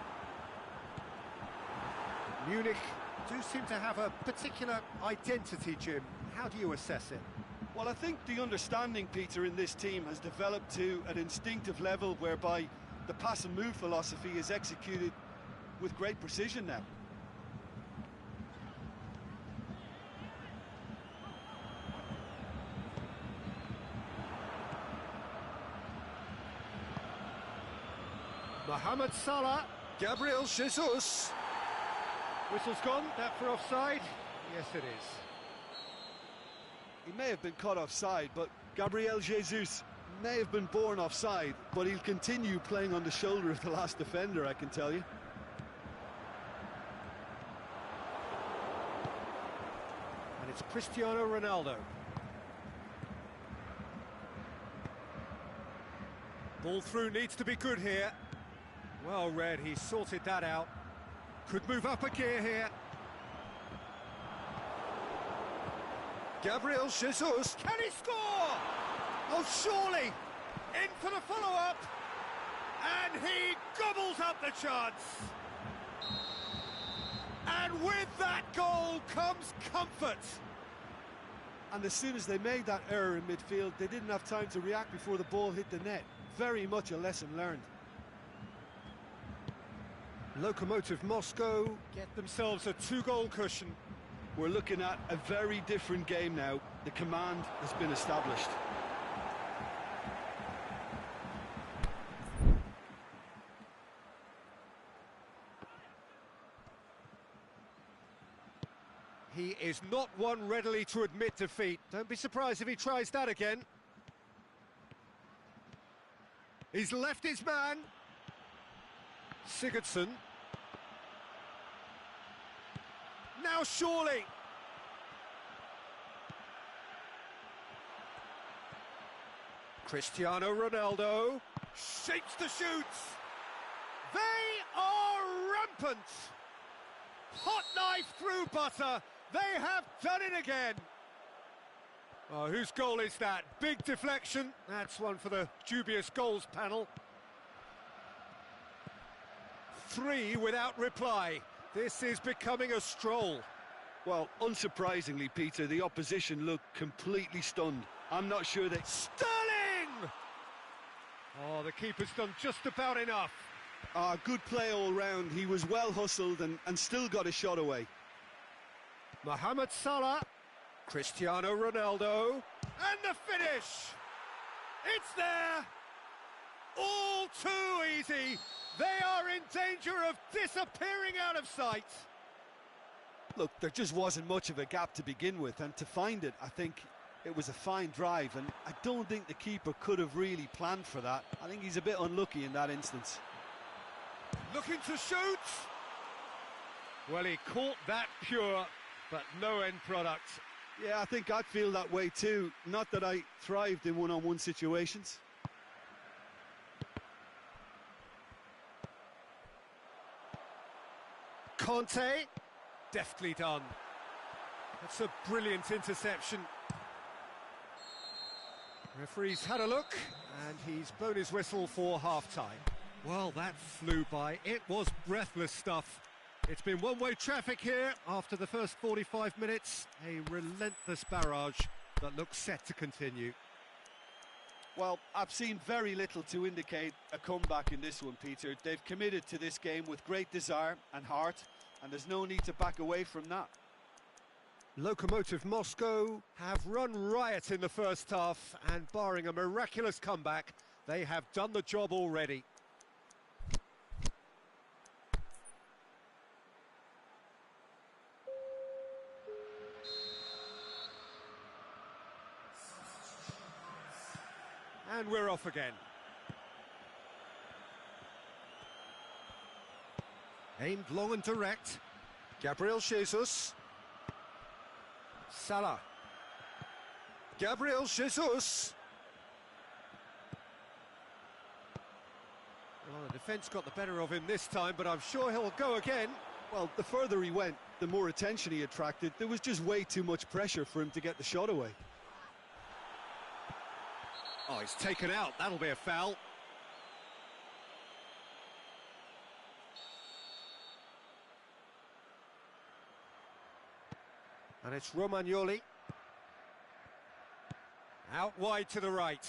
Munich do seem to have a particular identity, Jim. How do you assess it? Well, I think the understanding, Peter, in this team has developed to an instinctive level whereby the pass and move philosophy is executed with great precision now. Mohamed Salah, Gabriel Jesus. Whistle's gone, that for offside? Yes, it is. He may have been caught offside, but Gabriel Jesus may have been born offside, but he'll continue playing on the shoulder of the last defender, I can tell you. And it's Cristiano Ronaldo. Ball through needs to be good here. Well read, he sorted that out. Could move up a gear here. Gabriel Jesus. Can he score? Oh, surely. In for the follow-up. And he gobbles up the chance. And with that goal comes comfort. And as soon as they made that error in midfield, they didn't have time to react before the ball hit the net. Very much a lesson learned. Lokomotiv Moscow get themselves a two-goal cushion. We're looking at a very different game now. The command has been established. He is not one readily to admit defeat. Don't be surprised if he tries that again. He's left his man. Sigurdsson. Now surely. Cristiano Ronaldo shapes the shoots. They are rampant. Hot knife through butter. They have done it again. Oh, whose goal is that? Big deflection. That's one for the dubious goals panel. 3 without reply. This is becoming a stroll. Well, unsurprisingly, Peter, the opposition looked completely stunned. I'm not sure they... Sterling! Oh, the keeper's done just about enough. Good play all round. He was well hustled and still got a shot away. Mohamed Salah, Cristiano Ronaldo, and the finish! It's there! All too easy! They are in danger of disappearing out of sight! Look, there just wasn't much of a gap to begin with, and to find it, I think it was a fine drive, and I don't think the keeper could have really planned for that. I think he's a bit unlucky in that instance. Looking to shoot! Well, he caught that pure, but no end product. Yeah, I think I'd feel that way too. Not that I thrived in one-on-one situations. Conte, deftly done. That's a brilliant interception. Referee's had a look, and he's blown his whistle for half-time. Well, that flew by. It was breathless stuff. It's been one-way traffic here after the first 45 minutes. A relentless barrage that looks set to continue. Well, I've seen very little to indicate a comeback in this one, Peter. They've committed to this game with great desire and heart, and there's no need to back away from that. Lokomotiv Moscow have run riot in the first half, and barring a miraculous comeback, they have done the job already. And we're off again. Aimed long and direct. Gabriel Jesus. Salah. Gabriel Jesus. Well, the defence got the better of him this time, but I'm sure he'll go again. Well, the further he went, the more attention he attracted. There was just way too much pressure for him to get the shot away. Oh, he's taken out. That'll be a foul. And it's Romagnoli. Out wide to the right.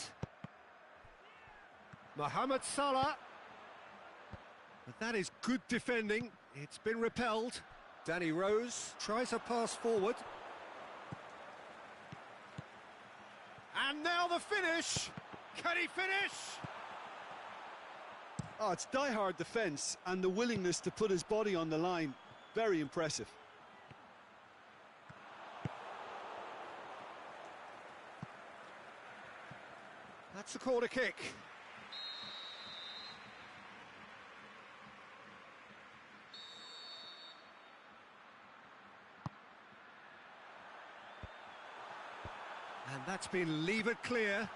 Mohamed Salah. But that is good defending. It's been repelled. Danny Rose tries a pass forward. And now the finish! Can he finish? Oh, it's die-hard defence and the willingness to put his body on the line. Very impressive. That's a corner kick. And that's been levered clear.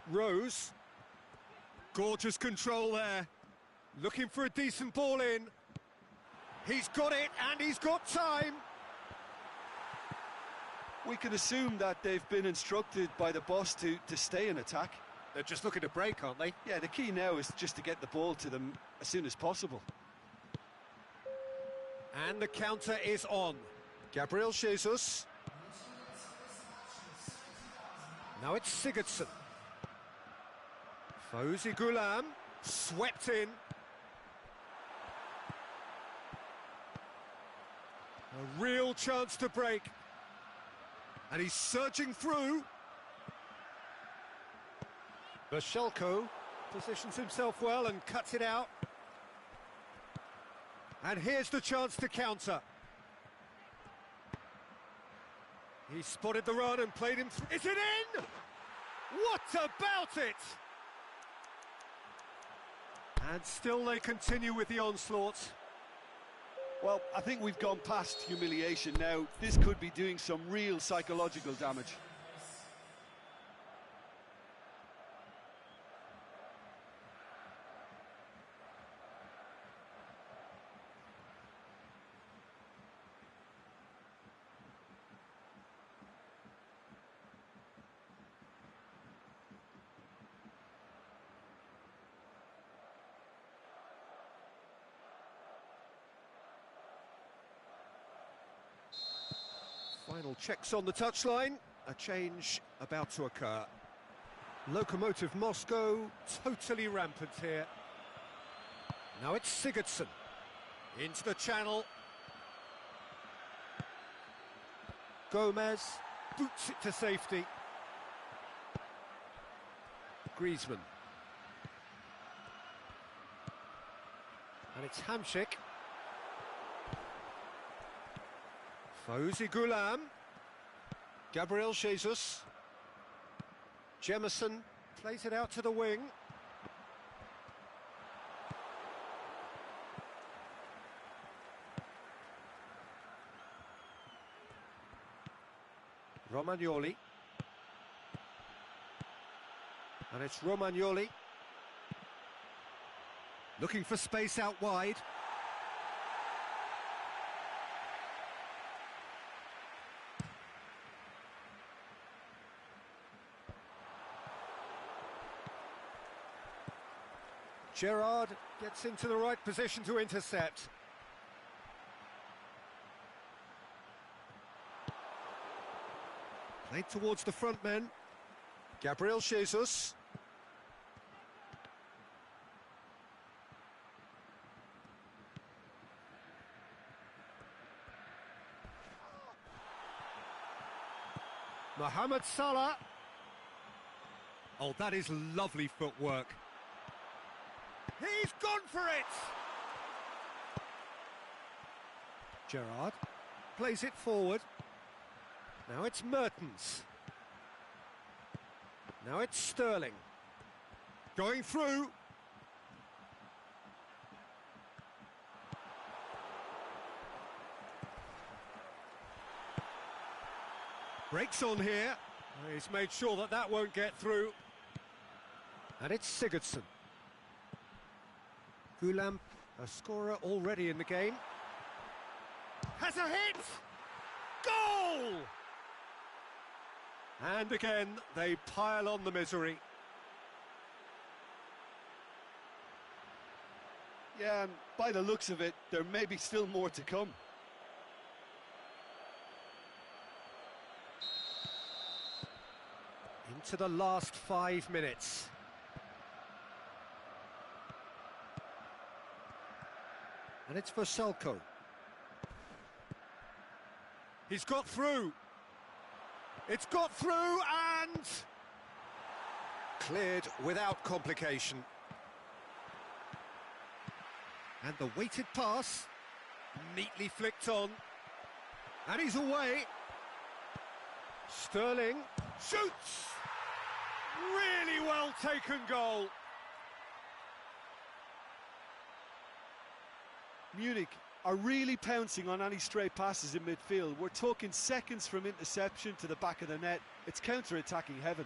Rose. Gorgeous control there. Looking for a decent ball in. He's got it, and he's got time. We can assume that they've been instructed by the boss to stay in attack. They're just looking to break, aren't they? Yeah, the key now is just to get the ball to them as soon as possible. And the counter is on. Gabriel Jesus. Now it's Sigurdsson. Fawzi Ghulam swept in. A real chance to break. And he's surging through. Bashelko positions himself well and cuts it out. And here's the chance to counter. He spotted the run and played him. Is it in? What about it? And still they continue with the onslaught. Well, I think we've gone past humiliation now. This could be doing some real psychological damage. Final checks on the touchline. A change about to occur. Lokomotiv Moscow totally rampant here. Now it's Sigurdsson. Into the channel. Gomez boots it to safety. Griezmann. And it's Hamšík. Fauzi Gulam, Gabriel Jesus, Jemison plays it out to the wing. Romagnoli, and it's Romagnoli looking for space out wide. Gerrard gets into the right position to intercept. Played towards the front men. Gabriel Jesus. Mohamed Salah. Oh, that is lovely footwork. He's gone for it! Gerrard plays it forward. Now it's Mertens. Now it's Sterling. Going through. Breaks on here. He's made sure that that won't get through. And it's Sigurdsson. Gulam, a scorer already in the game. Has a hit! Goal! And again, they pile on the misery. Yeah, and by the looks of it, there may be still more to come. Into the last 5 minutes. And it's for Salko. He's got through. It's got through and cleared without complication. And the weighted pass, neatly flicked on. And he's away. Sterling shoots! Really well taken goal. Munich are really pouncing on any stray passes in midfield. We're talking seconds from interception to the back of the net. It's counter-attacking heaven.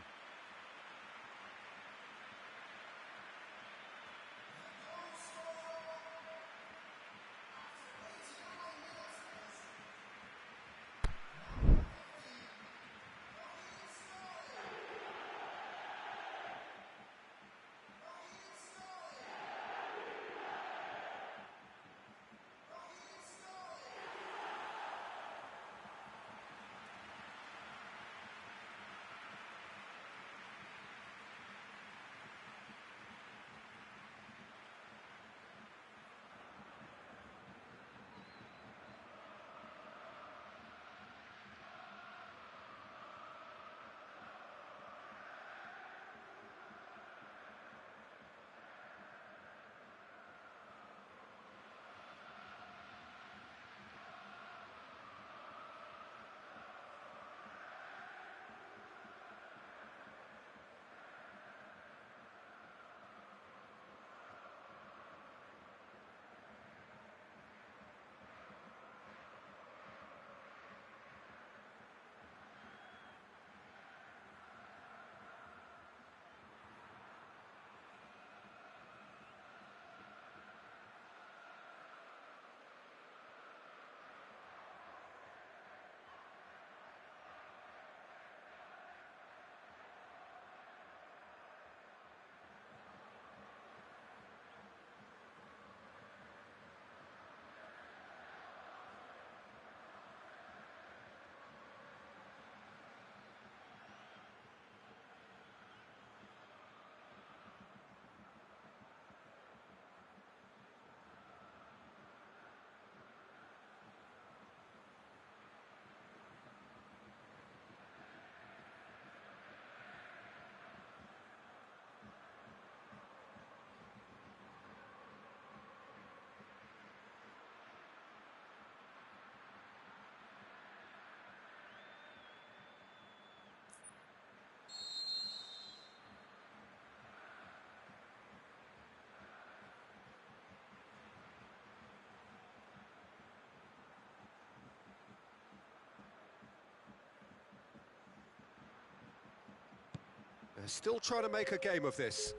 They're still trying to make a game of this.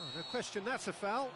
Oh, no question, that's a foul.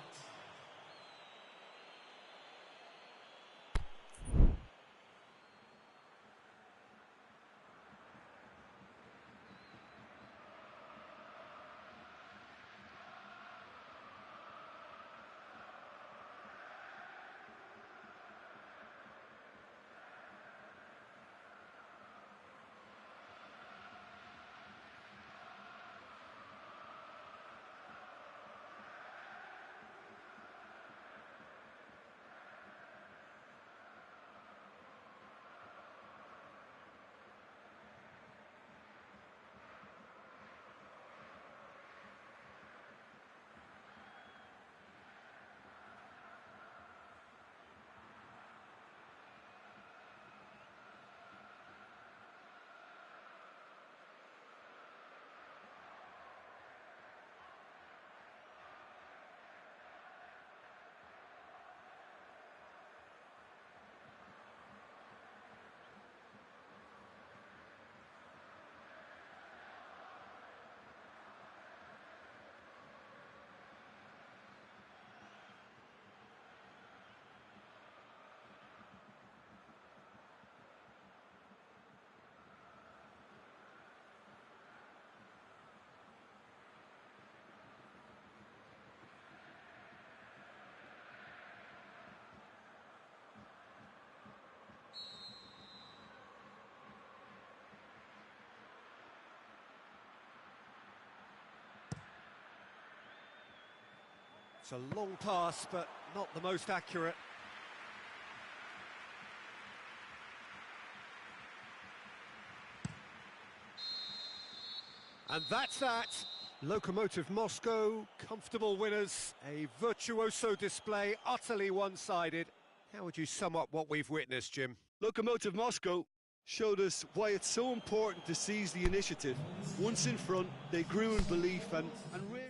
It's a long pass, but not the most accurate. And that's that. Lokomotiv Moscow, comfortable winners, a virtuoso display, utterly one-sided. How would you sum up what we've witnessed, Jim? Lokomotiv Moscow showed us why it's so important to seize the initiative. Once in front, they grew in belief and rarely...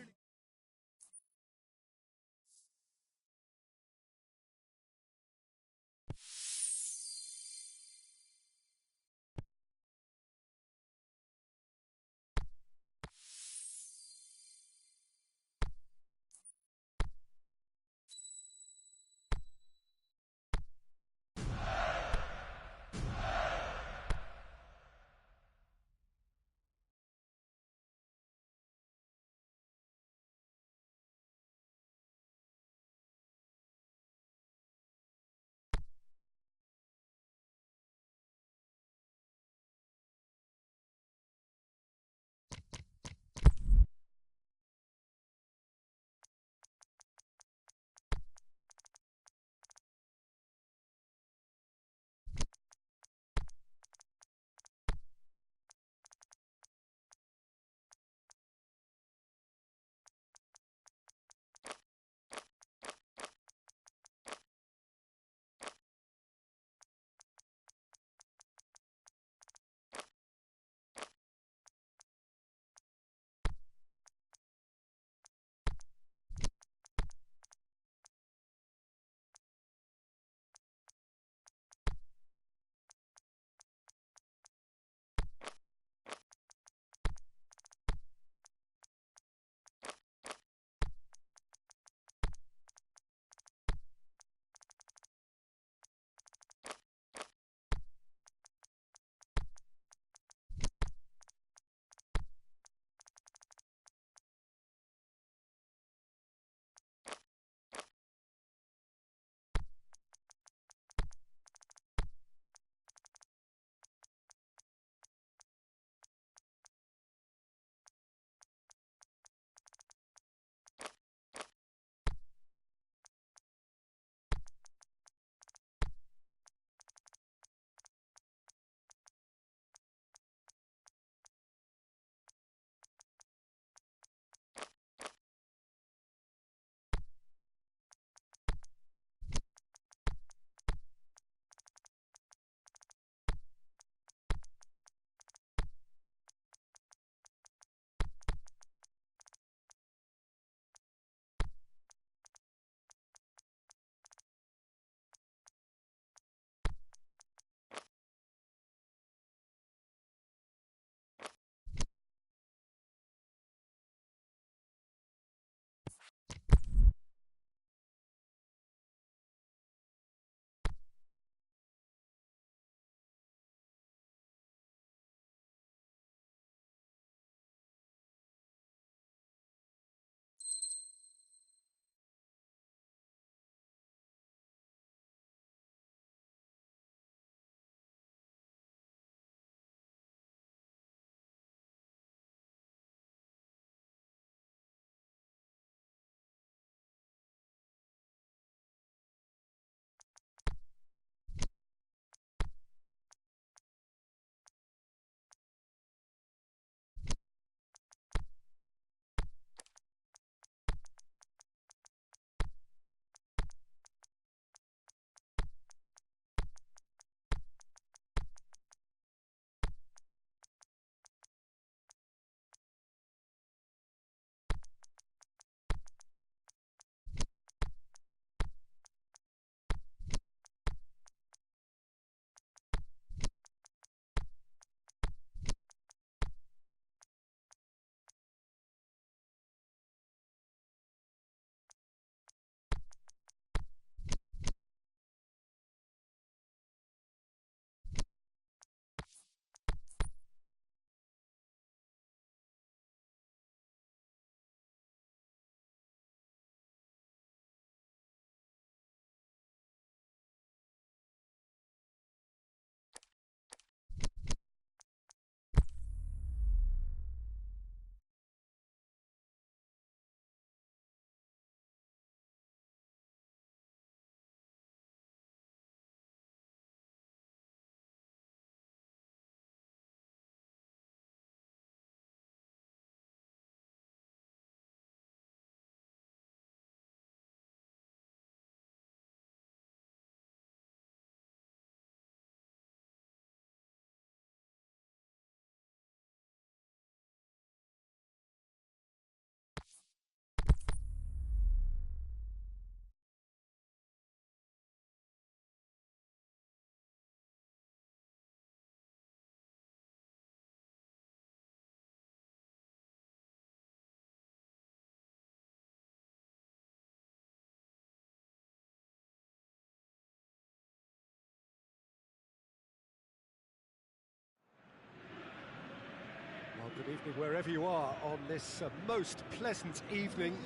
evening wherever you are on this most pleasant evening.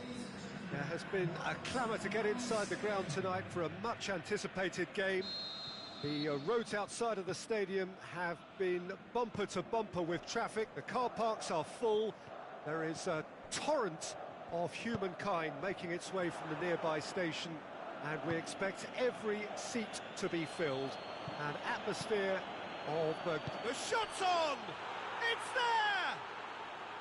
There has been a clamour to get inside the ground tonight for a much-anticipated game. The roads outside of the stadium have been bumper to bumper with traffic. The car parks are full. There is a torrent of humankind making its way from the nearby station, and we expect every seat to be filled. An atmosphere of the shot's on! It's there!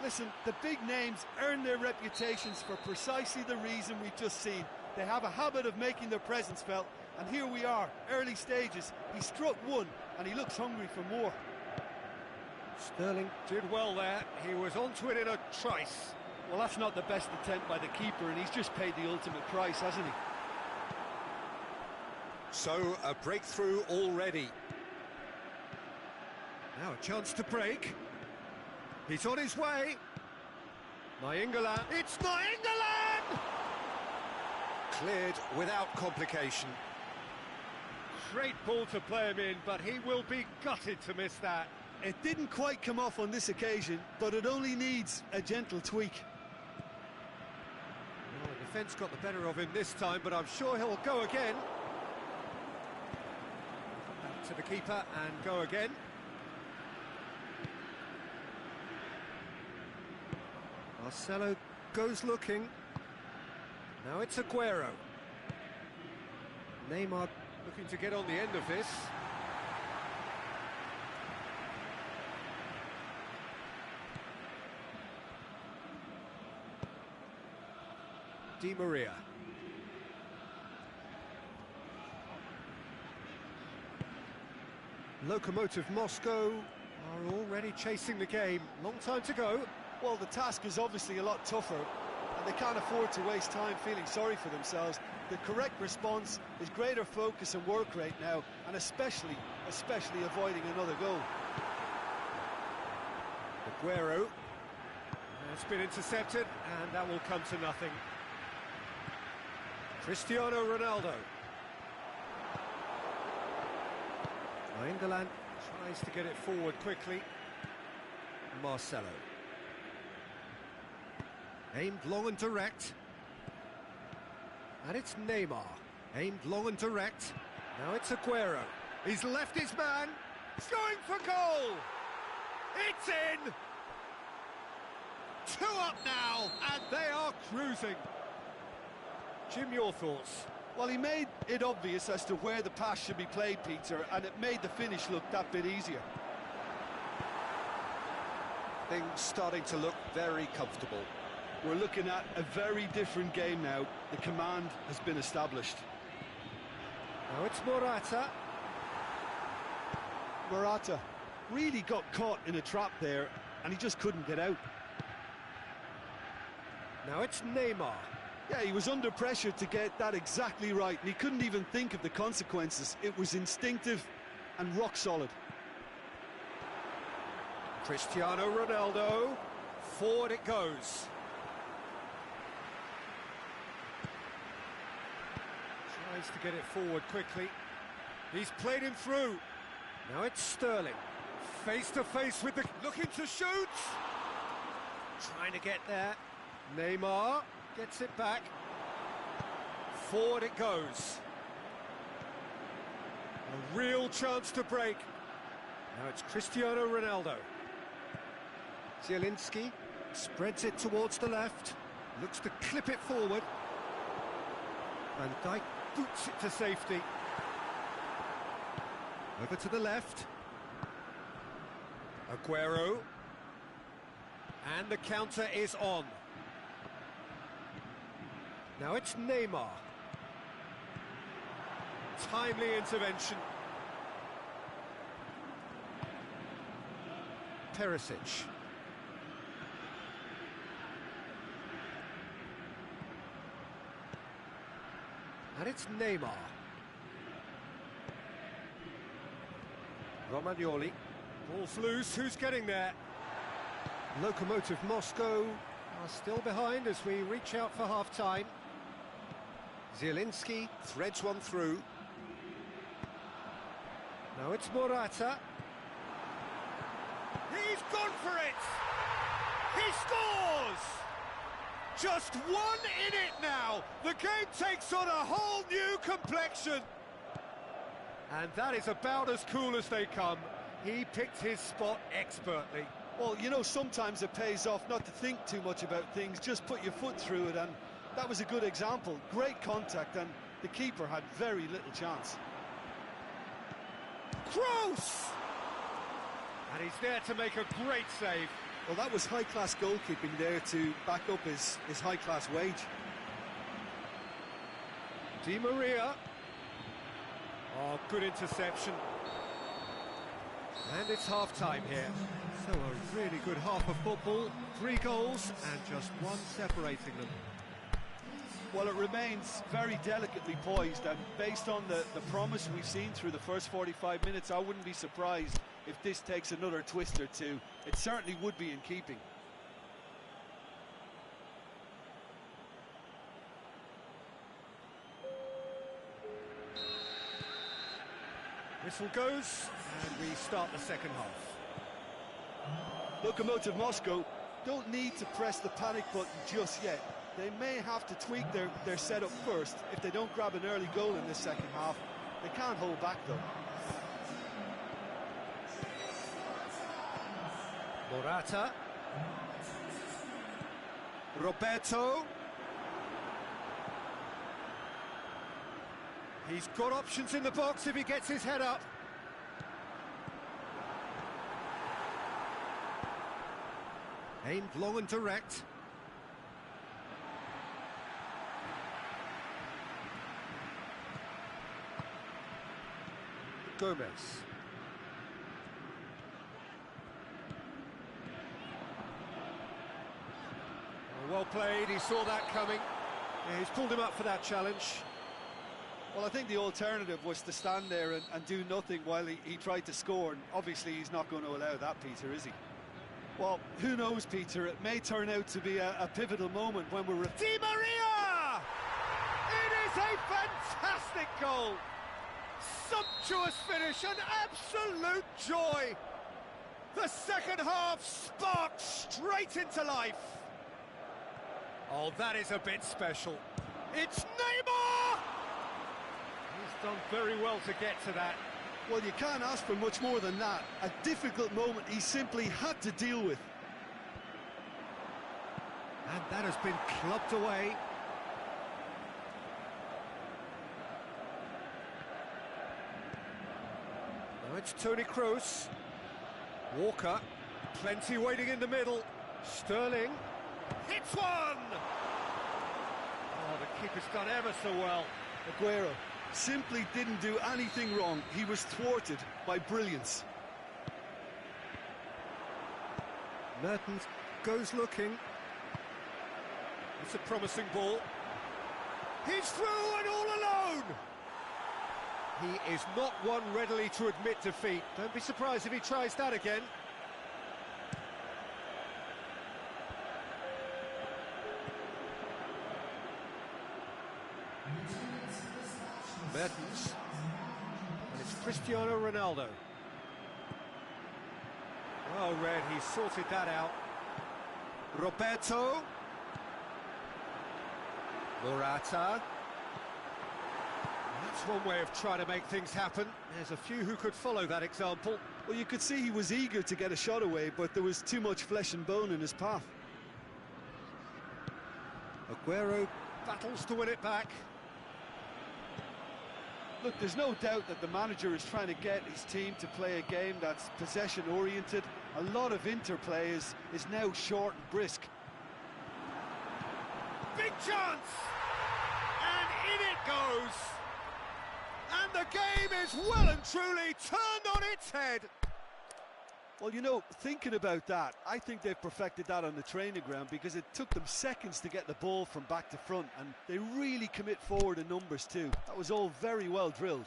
Listen, the big names earn their reputations for precisely the reason we've just seen. They have a habit of making their presence felt, and here we are, early stages. He struck one, and he looks hungry for more. Sterling did well there. He was onto it in a trice. Well, that's not the best attempt by the keeper, and he's just paid the ultimate price, hasn't he? So, a breakthrough already. Now a chance to break. He's on his way. Nainggolan. It's Nainggolan! Cleared without complication. Great ball to play him in, but he will be gutted to miss that. It didn't quite come off on this occasion, but it only needs a gentle tweak. Well, the defence got the better of him this time, but I'm sure he'll go again. Back to the keeper and go again. Marcelo goes looking. Now it's Aguero. Neymar looking to get on the end of this. Di Maria. Lokomotiv Moscow are already chasing the game. Long time to go. Well, the task is obviously a lot tougher, and they can't afford to waste time feeling sorry for themselves. The correct response is greater focus and work rate now, and especially avoiding another goal. Aguero has been intercepted, and that will come to nothing. Cristiano Ronaldo. Nainggolan tries to get it forward quickly. Marcelo. Aimed long and direct. And it's Neymar. Aimed long and direct. Now it's Aguero. He's left his man. He's going for goal! It's in! 2 up now, and they are cruising. Jim, your thoughts? Well, he made it obvious as to where the pass should be played, Peter, and it made the finish look that bit easier. Things starting to look very comfortable. We're looking at a very different game now. The command has been established. Now it's Morata. Morata really got caught in a trap there, and he just couldn't get out. Now it's Neymar. Yeah, he was under pressure to get that exactly right, and he couldn't even think of the consequences. It was instinctive and rock solid. Cristiano Ronaldo. Forward it goes. Tries to get it forward quickly. He's played him through. Now it's Sterling. Face to face with the... looking to shoot! Trying to get there. Neymar gets it back. Forward it goes. A real chance to break. Now it's Cristiano Ronaldo. Zielinski spreads it towards the left. Looks to clip it forward. Van Dijk boots it to safety. Over to the left. Aguero. And the counter is on. Now it's Neymar. Timely intervention. Perisic. And it's Neymar. Romagnoli. Ball's loose, who's getting there? Lokomotiv Moscow are still behind as we reach out for half-time. Zielinski threads one through. Now it's Morata. He's gone for it! He scores! Just one in it now. The game takes on a whole new complexion. And that is about as cool as they come. He picked his spot expertly. Well, you know, sometimes it pays off not to think too much about things, just put your foot through it, and that was a good example. Great contact, and the keeper had very little chance. Kroos! And he's there to make a great save. Well, that was high-class goalkeeping there to back up his high-class wage. Di Maria. Oh, good interception. And it's half-time here. So a really good half of football. 3 goals and just one separating them. Well, it remains very delicately poised, and based on the promise we've seen through the first 45 minutes, I wouldn't be surprised if this takes another twist or two. It certainly would be in keeping. Whistle goes, and we start the second half. Lokomotiv Moscow don't need to press the panic button just yet. They may have to tweak their setup first. If they don't grab an early goal in this second half, they can't hold back though. Morata. Roberto. He's got options in the box if he gets his head up. Aimed long and direct. Gomez. Well played, he saw that coming. Yeah, he's pulled him up for that challenge. Well, I think the alternative was to stand there and do nothing while he tried to score, and obviously he's not going to allow that, Peter, is he? Well, who knows, Peter, it may turn out to be a pivotal moment when we're... Di Maria! It is a fantastic goal! Sumptuous finish, an absolute joy! The second half sparks straight into life! Oh, that is a bit special. It's Neymar! He's done very well to get to that. Well, you can't ask for much more than that. A difficult moment he simply had to deal with. And that has been clubbed away. Now it's Toni Kroos. Walker. Plenty waiting in the middle. Sterling. Hits one! Oh, the keeper's done ever so well. Aguero simply didn't do anything wrong. He was thwarted by brilliance. Mertens goes looking. It's a promising ball. He's through and all alone! He is not one readily to admit defeat. Don't be surprised if he tries that again. Mertens, and it's Cristiano Ronaldo. Well read, he sorted that out. Roberto. Morata. That's one way of trying to make things happen. There's a few who could follow that example. Well, you could see he was eager to get a shot away, but there was too much flesh and bone in his path. Aguero battles to win it back. Look, there's no doubt that the manager is trying to get his team to play a game that's possession-oriented. A lot of interplay is now short and brisk. Big chance! And in it goes! And the game is well and truly turned on its head! Well, you know, thinking about that, I think they've perfected that on the training ground because it took them seconds to get the ball from back to front, and they really commit forward in numbers too. That was all very well drilled.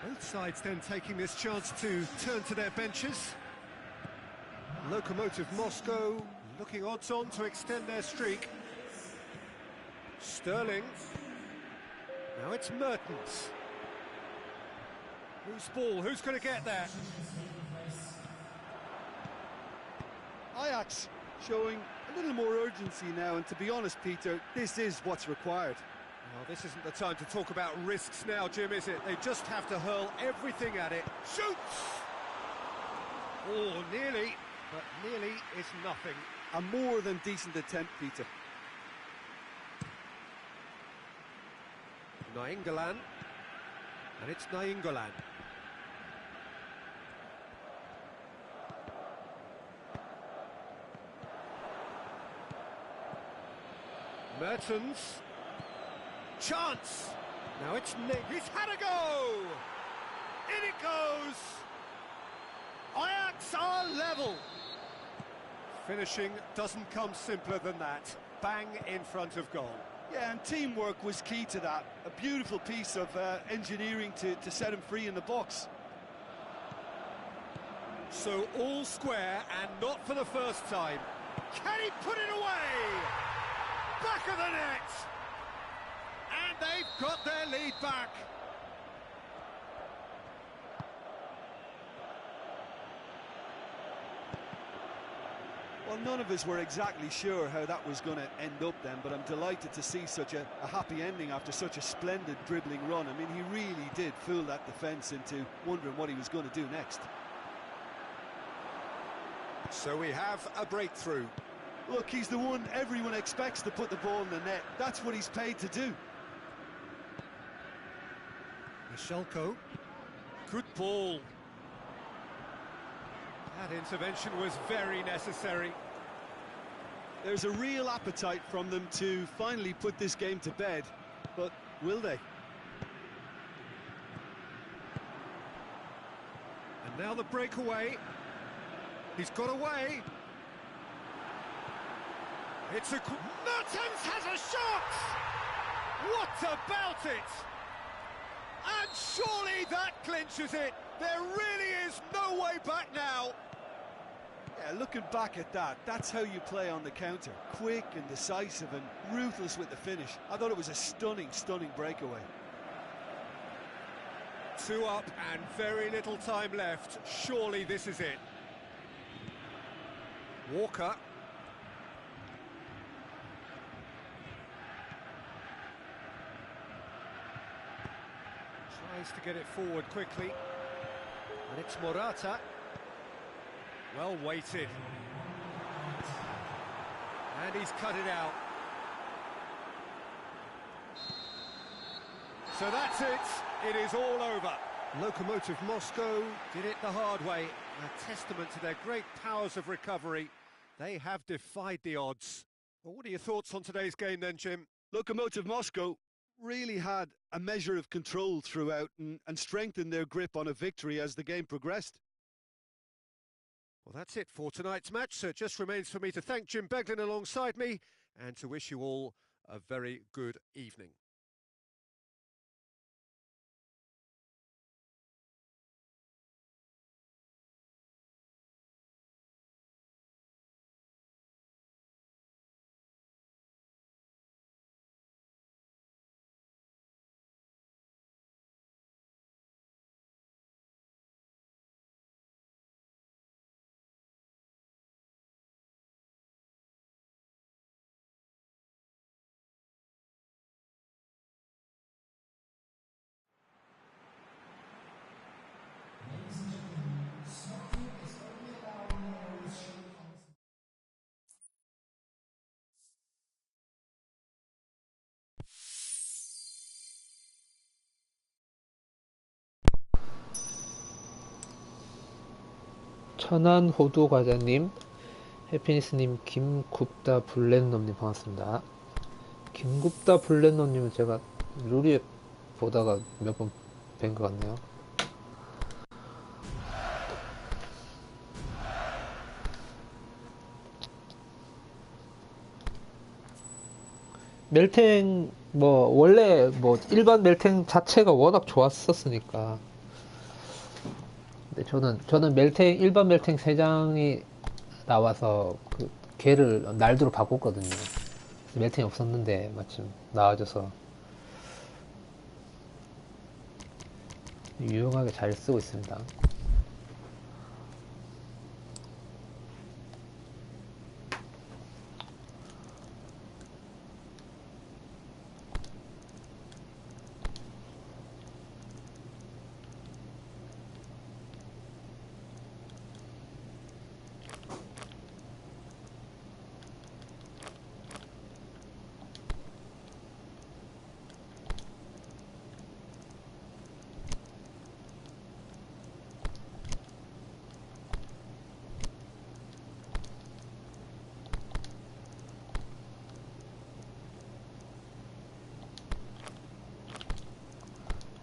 Both sides then taking this chance to turn to their benches. Lokomotiv Moscow looking odds on to extend their streak. Sterling. Now it's Mertens. Whose ball? Who's going to get there? Ajax showing a little more urgency now, and to be honest, Peter, this is what's required. Well, this isn't the time to talk about risks now, Jim, is it? They just have to hurl everything at it. Shoots! Oh, nearly, but nearly is nothing. A more than decent attempt, Peter. Nainggolan, and it's Nainggolan. Mertens. Chance! Now it's Nick. He's had a go! In it goes! Ajax are level! Finishing doesn't come simpler than that. Bang in front of goal. Yeah, and teamwork was key to that. A beautiful piece of engineering to set him free in the box. So all square, and not for the first time. Can he put it away? Back of the net! And they've got their lead back. Well, none of us were exactly sure how that was going to end up then, but I'm delighted to see such a happy ending after such a splendid dribbling run. I mean, he really did fool that defence into wondering what he was going to do next. So we have a breakthrough. Look, he's the one everyone expects to put the ball in the net. That's what he's paid to do. Michelko. Good ball. That intervention was very necessary. There's a real appetite from them to finally put this game to bed, but will they? And now the breakaway. He's got away. It's a... Mertens has a shot! What about it? And surely that clinches it. There really is no way back now. Yeah, looking back at that, that's how you play on the counter. Quick and decisive and ruthless with the finish. I thought it was a stunning, stunning breakaway. 2 up and very little time left. Surely this is it. Walker. Tries to get it forward quickly. And it's Morata. Well weighted. And he's cut it out. So that's it. It is all over. Lokomotiv Moscow did it the hard way. A testament to their great powers of recovery. They have defied the odds. Well, what are your thoughts on today's game then, Jim? Lokomotiv Moscow really had a measure of control throughout and strengthened their grip on a victory as the game progressed. Well, that's it for tonight's match, so it just remains for me to thank Jim Beglin alongside me and to wish you all a very good evening. 천안 호두 과자님, 해피니스님, 김굽다 블랙놈님 반갑습니다. 김굽다 블랙놈님은 제가 루리에 보다가 몇 번 뵌 것 같네요. 멜탱 원래 일반 멜탱 자체가 워낙 좋았었으니까. 근데 저는 일반 멜탱 3장이 나와서 걔를 날드로 바꿨거든요. 멜팅이 없었는데 마침 나와줘서 유용하게 잘 쓰고 있습니다.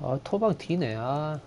아, 토방 뒤네. 아,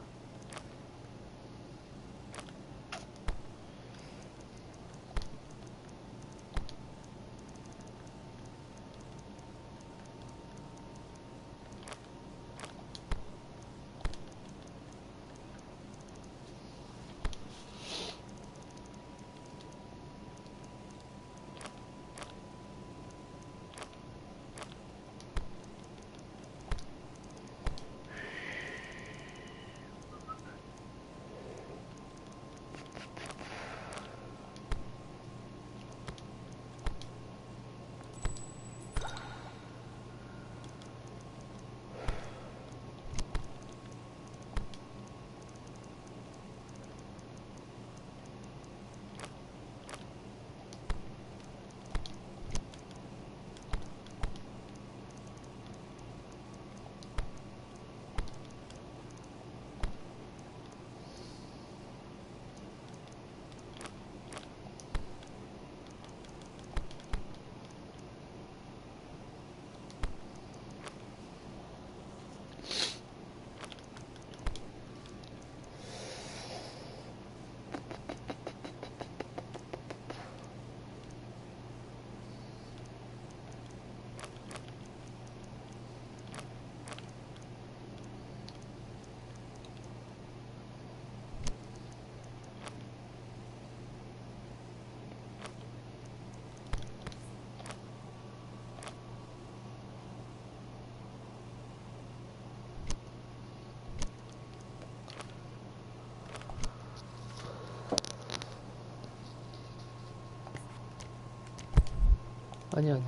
아니야.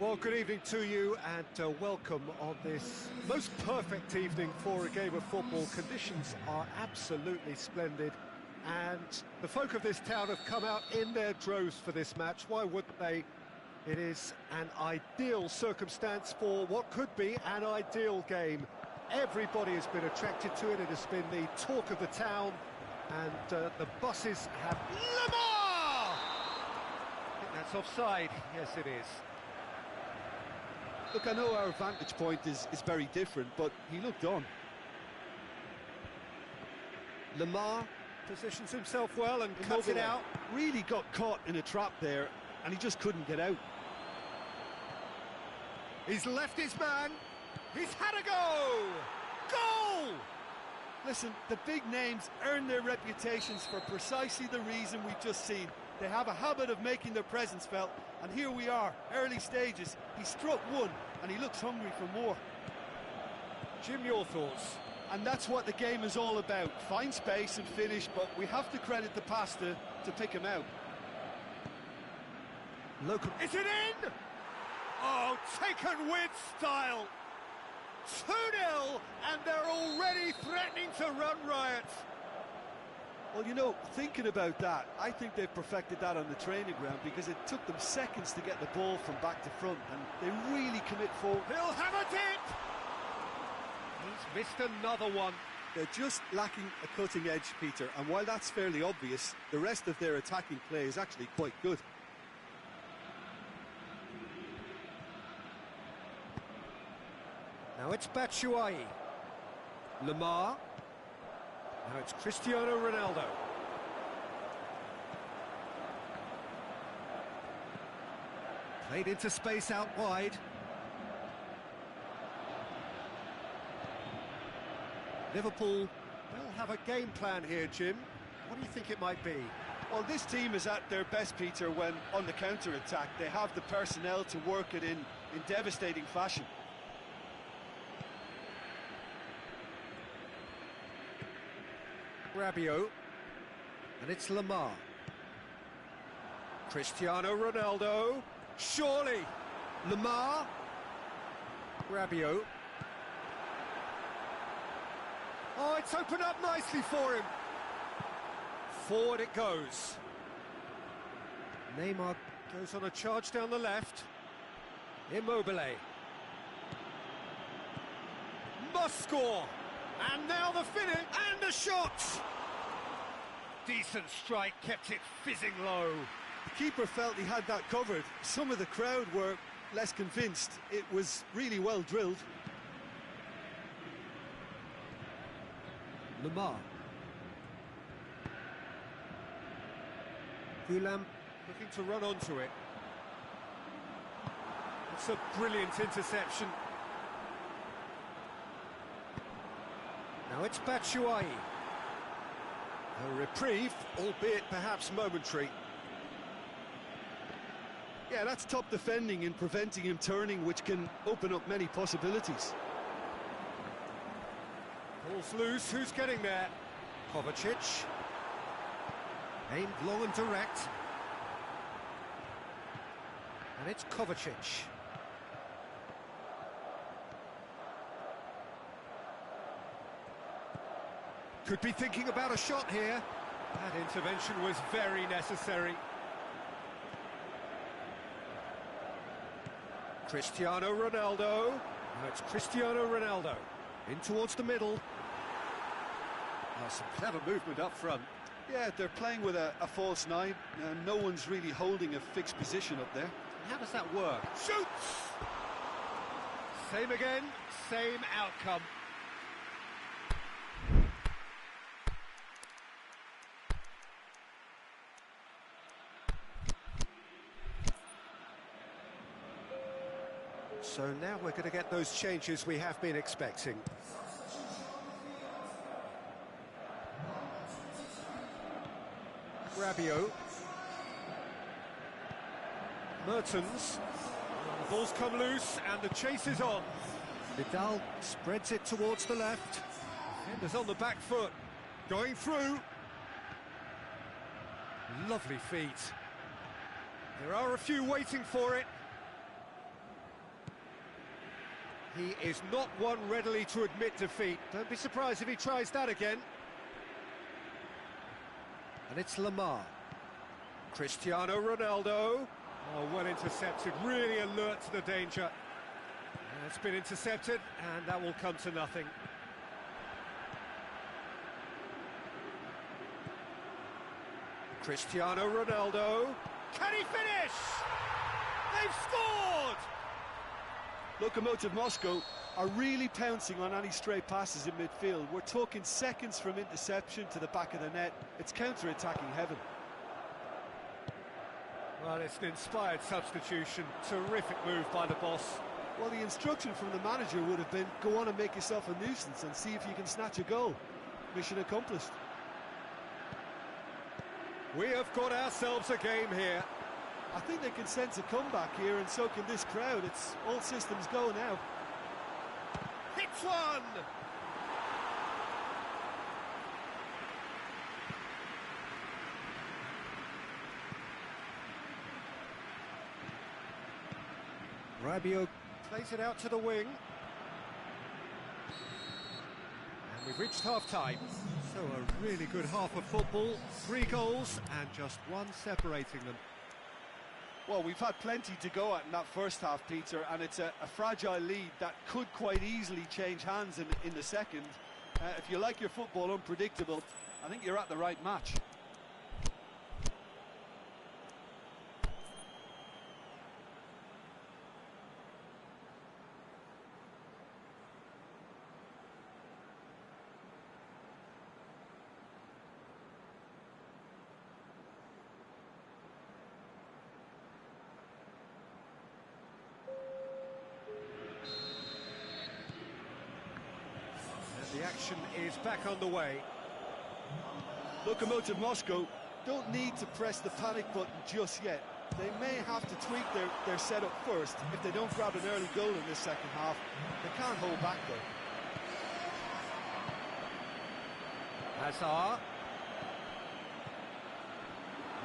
Well, good evening to you and welcome on this most perfect evening for a game of football. Conditions are absolutely splendid and the folk of this town have come out in their droves for this match. Why wouldn't they? It is an ideal circumstance for what could be an ideal game. Everybody has been attracted to it. It has been the talk of the town and the buses have... Lamar! I think that's offside. Yes, it is. Look, I know our vantage point is very different, but he looked on. Lamar positions himself well and cuts it out. Really got caught in a trap there, and he just couldn't get out. He's left his man. He's had a go! Goal! Listen, the big names earn their reputations for precisely the reason we've just seen. They have a habit of making their presence felt, and here we are, early stages. He struck one, and he looks hungry for more. Jim, your thoughts? And that's what the game is all about. Find space and finish, but we have to credit the pass to pick him out. Local. Is it in? Oh, taken with style. 2-0, and they're already threatening to run riot. Well, you know, thinking about that, I think they've perfected that on the training ground because it took them seconds to get the ball from back to front, and they really commit forward. He'll have a dip! He's missed another one. They're just lacking a cutting edge, Peter, and while that's fairly obvious, the rest of their attacking play is actually quite good. Now it's Batshuayi. Lamar. Now it's Cristiano Ronaldo. Played into space out wide. Liverpool, they'll have a game plan here, Jim. What do you think it might be? Well, this team is at their best, Peter, when on the counter-attack. They have the personnel to work it in devastating fashion. Rabiot, and it's Lamar. Cristiano Ronaldo, surely. Lamar, Rabiot. Oh, it's opened up nicely for him. Forward it goes. Neymar goes on a charge down the left. Immobile. Must score. And now the finish, and the shot! Decent strike, kept it fizzing low. The keeper felt he had that covered. Some of the crowd were less convinced. It was really well drilled. Lamar. Gulam looking to run onto it. It's a brilliant interception. Now it's Batshuayi. A reprieve, albeit perhaps momentary. Yeah, that's top defending and preventing him turning, which can open up many possibilities. Ball's loose, who's getting there? Kovacic. Aimed long and direct. And it's Kovacic. Could be thinking about a shot here. That intervention was very necessary. Cristiano Ronaldo. Now it's Cristiano Ronaldo. In towards the middle. Oh, some clever movement up front. Yeah, they're playing with a false nine. No one's really holding a fixed position up there. How does that work? Shoots! Same again, same outcome. So now we're going to get those changes we have been expecting. Rabiot. Mertens. The ball's come loose and the chase is on. Vidal spreads it towards the left. Defender's on the back foot. Going through. Lovely feet. There are a few waiting for it. He is not one readily to admit defeat. Don't be surprised if he tries that again. And it's Lamar. Cristiano Ronaldo. Oh, well intercepted, really alert to the danger. It's been intercepted, and that will come to nothing. Cristiano Ronaldo. Can he finish? They've scored! Lokomotiv Moscow are really pouncing on any stray passes in midfield. We're talking seconds from interception to the back of the net. It's counter-attacking heaven. Well, it's an inspired substitution. Terrific move by the boss. Well, the instruction from the manager would have been, go on and make yourself a nuisance and see if you can snatch a goal. Mission accomplished. We have got ourselves a game here. I think they can sense a comeback here, and so can this crowd. It's all systems go now. Hits one! Rabiot plays it out to the wing. And we've reached half-time. So a really good half of football. 3 goals and just one separating them. Well, we've had plenty to go at in that first half, Peter, and it's a fragile lead that could quite easily change hands in the second. If you like your football unpredictable, I think you're at the right match. The action is back underway. Lokomotiv Moscow don't need to press the panic button just yet. They may have to tweak their setup first if they don't grab an early goal in this second half. They can't hold back though. Hazard.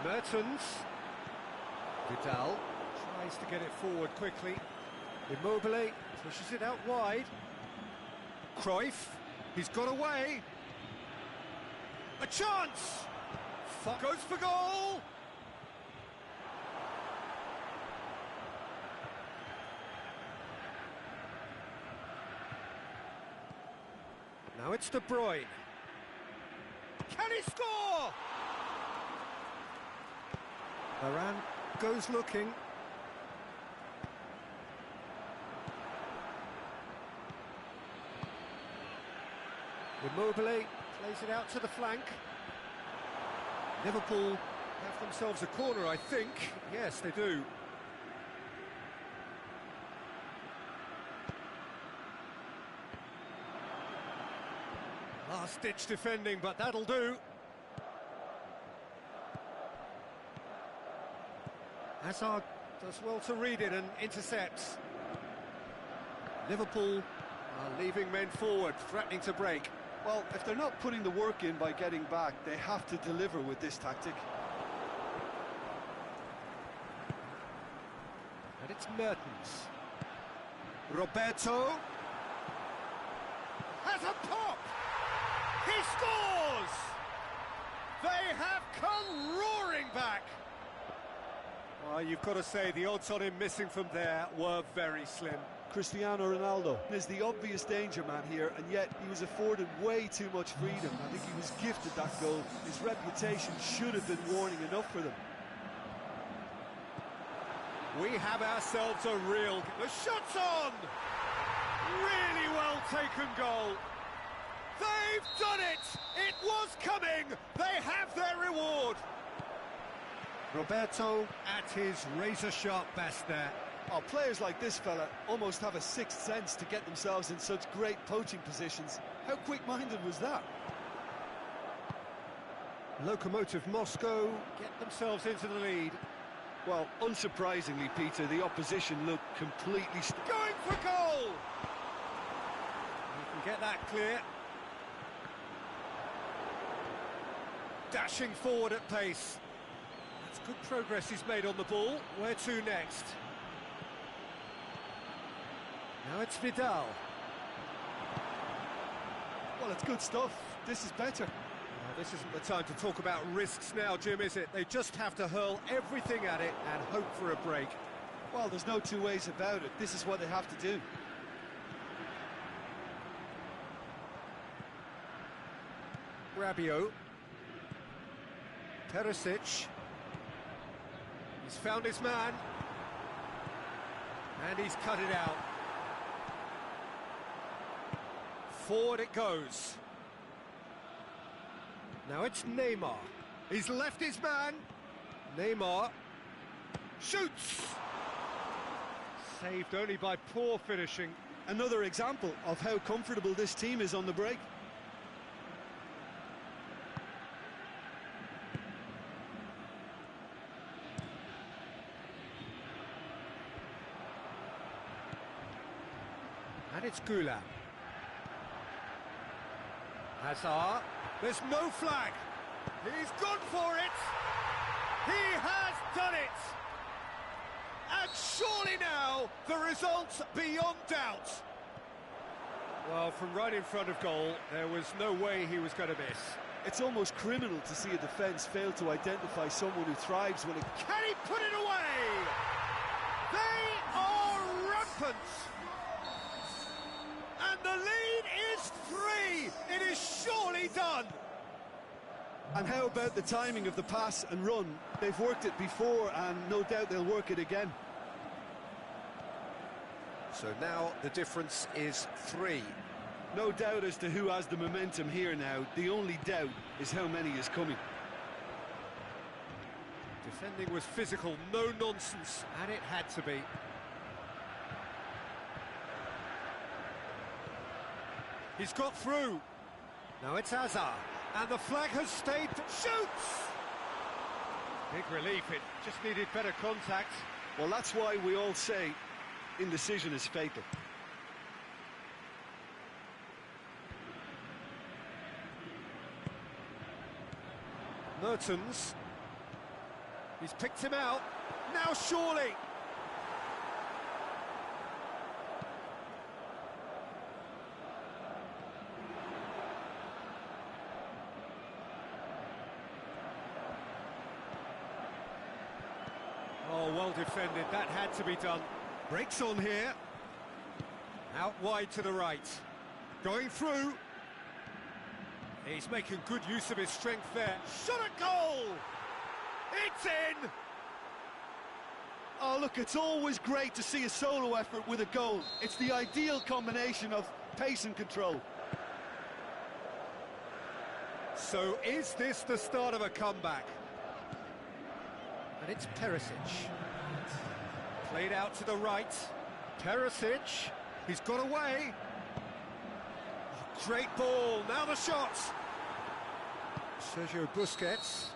Mertens. Vidal tries to get it forward quickly. Immobile pushes it out wide. Cruyff. He's got away. A chance! Goes for goal! Now it's De Bruyne. Can he score? Varane goes looking. Immobile plays it out to the flank. Liverpool have themselves a corner, I think. Yes, they do. Last-ditch defending, but that'll do. Hazard does well to read it and intercepts. Liverpool are leaving men forward, threatening to break. Well, if they're not putting the work in by getting back, they have to deliver with this tactic. And it's Mertens. Roberto has a pop! He scores! They have come roaring back! Well, you've got to say the odds on him missing from there were very slim. Cristiano Ronaldo is the obvious danger man here, and yet he was afforded way too much freedom. I think he was gifted that goal. His reputation should have been warning enough for them. We have ourselves a real... The shot's on! Really well taken goal. They've done it! It was coming! They have their reward! Roberto at his razor-sharp best there. Oh, players like this fella almost have a sixth sense to get themselves in such great poaching positions. How quick-minded was that? Lokomotiv Moscow get themselves into the lead. Well, unsurprisingly, Peter, the opposition looked completely... Going for goal! You can get that clear. Dashing forward at pace. That's good progress he's made on the ball. Where to next? Now it's Vidal. Well, it's good stuff. This is better. Now, this isn't the time to talk about risks now, Jim, is it? They just have to hurl everything at it and hope for a break. Well, there's no two ways about it. This is what they have to do. Rabiot. Perisic. He's found his man. And he's cut it out. Forward it goes. Now it's Neymar. He's left his man. Neymar shoots. Saved only by poor finishing. Another example of how comfortable this team is on the break. And it's Goulam. Hazard. There's no flag. He's gone for it. He has done it. And surely now, the result's beyond doubt. Well, from right in front of goal, there was no way he was going to miss. It's almost criminal to see a defence fail to identify someone who thrives when it... Can he put it away? They are rampant. And the lead is 3. It is surely done. And how about the timing of the pass and run? They've worked it before and no doubt they'll work it again. So now the difference is 3. No doubt as to who has the momentum here now. The only doubt is how many is coming. Defending was physical, no nonsense, and it had to be. He's got through. Now it's Hazard, and the flag has stayed. Shoots! Big relief, it just needed better contact. Well, that's why we all say indecision is fatal. Mertens. He's picked him out. Now surely. Oh, well defended. That had to be done. Breaks on here. Out wide to the right. Going through. He's making good use of his strength there. Shot a goal! It's in! Oh, look, it's always great to see a solo effort with a goal. It's the ideal combination of pace and control. So is this the start of a comeback? And it's Perisic. Played out to the right. Perisic. He's got away. Oh, great ball. Now the shot. Sergio Busquets.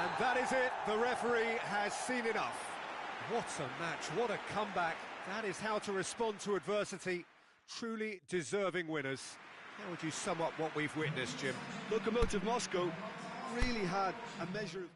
And that is it. The referee has seen enough. What a match. What a comeback. That is how to respond to adversity. Truly deserving winners. How would you sum up what we've witnessed, Jim? Lokomotiv Moscow really had a measure of...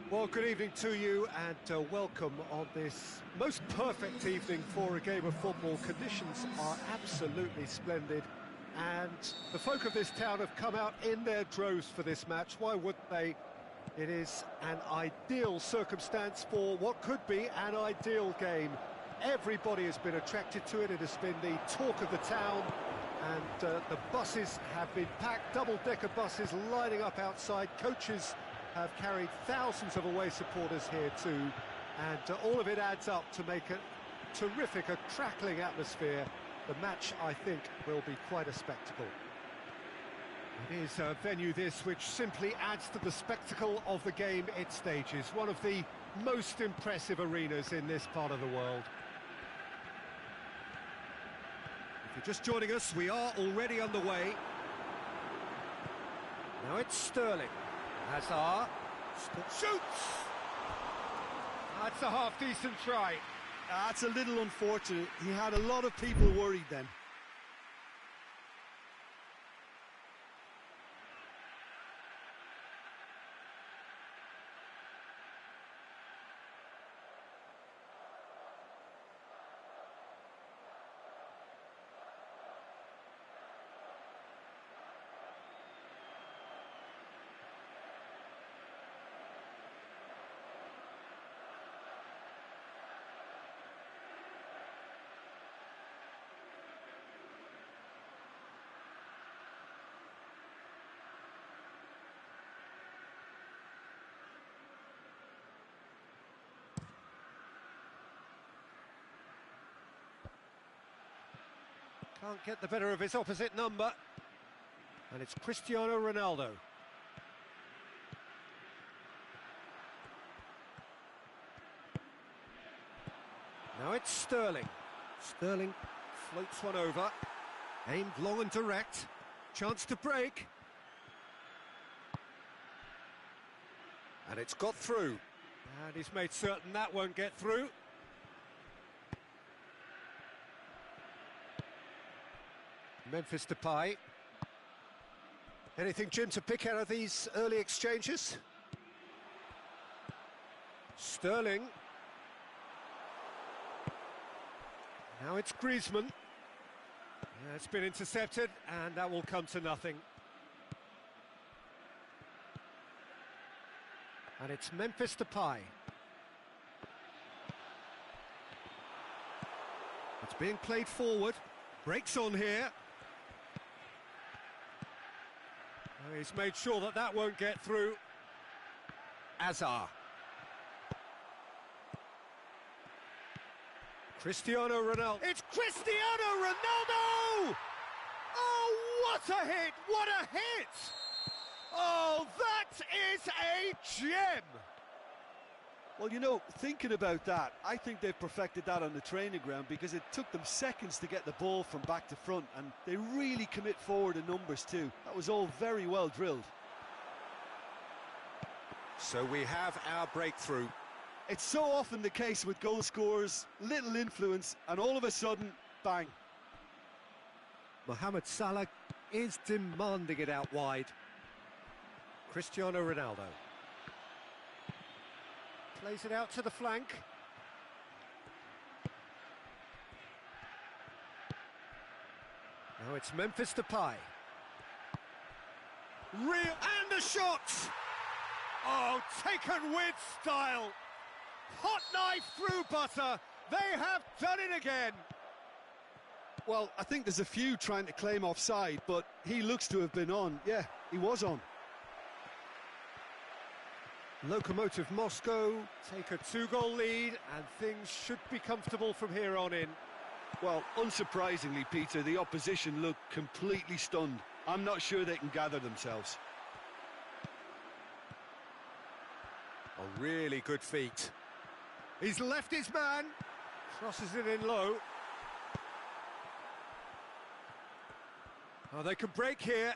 Well, good evening to you and welcome on this most perfect evening for a game of football. Conditions are absolutely splendid and the folk of this town have come out in their droves for this match. Why wouldn't they? It is an ideal circumstance for what could be an ideal game. Everybody has been attracted to it. It has been the talk of the town and the buses have been packed, double-decker buses lining up outside. Coaches have carried thousands of away supporters here too, and all of it adds up to make a terrific, a crackling atmosphere. The match, I think, will be quite a spectacle. It is a venue this which simply adds to the spectacle of the game it stages. One of the most impressive arenas in this part of the world. If you're just joining us, we are already underway. Now it's Sterling. Hazard shoots! That's a half-decent try. That's a little unfortunate. He had a lot of people worried then. Can't get the better of his opposite number. And it's Cristiano Ronaldo. Now it's Sterling. Sterling floats one over. Aimed long and direct. Chance to break. And it's got through. And he's made certain that won't get through. Memphis Depay. Anything, Jim, to pick out of these early exchanges? Sterling. Now it's Griezmann. Yeah, it's been intercepted, and that will come to nothing. And it's Memphis Depay. It's being played forward. Breaks on here. He's made sure that that won't get through. Hazard. Cristiano Ronaldo. It's Cristiano Ronaldo! Oh, what a hit! What a hit! Oh, that is a gem! Well, you know, thinking about that, I think they've perfected that on the training ground because it took them seconds to get the ball from back to front and they really commit forward in numbers too. That was all very well drilled. So we have our breakthrough. It's so often the case with goal scorers, little influence, and all of a sudden, bang. Mohamed Salah is demanding it out wide. Cristiano Ronaldo. Plays it out to the flank. Now it's Memphis Depay. And the shot! Oh, taken with style. Hot knife through butter. They have done it again. Well, I think there's a few trying to claim offside, but he looks to have been on. Yeah, he was on. Lokomotiv Moscow take a 2-goal lead and things should be comfortable from here on in. Well, unsurprisingly, Peter, the opposition look completely stunned. I'm not sure they can gather themselves. A really good feat. He's left his man. Crosses it in low. Oh, they can break here.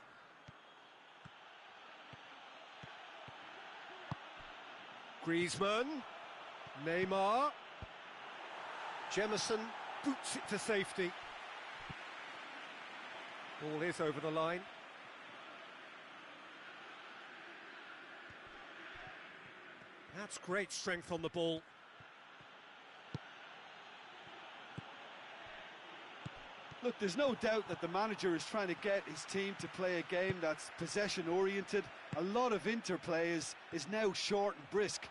Griezmann. Neymar. Jemison boots it to safety. Ball is over the line. That's great strength on the ball. Look, there's no doubt that the manager is trying to get his team to play a game that's possession-oriented. A lot of interplay is now short and brisk.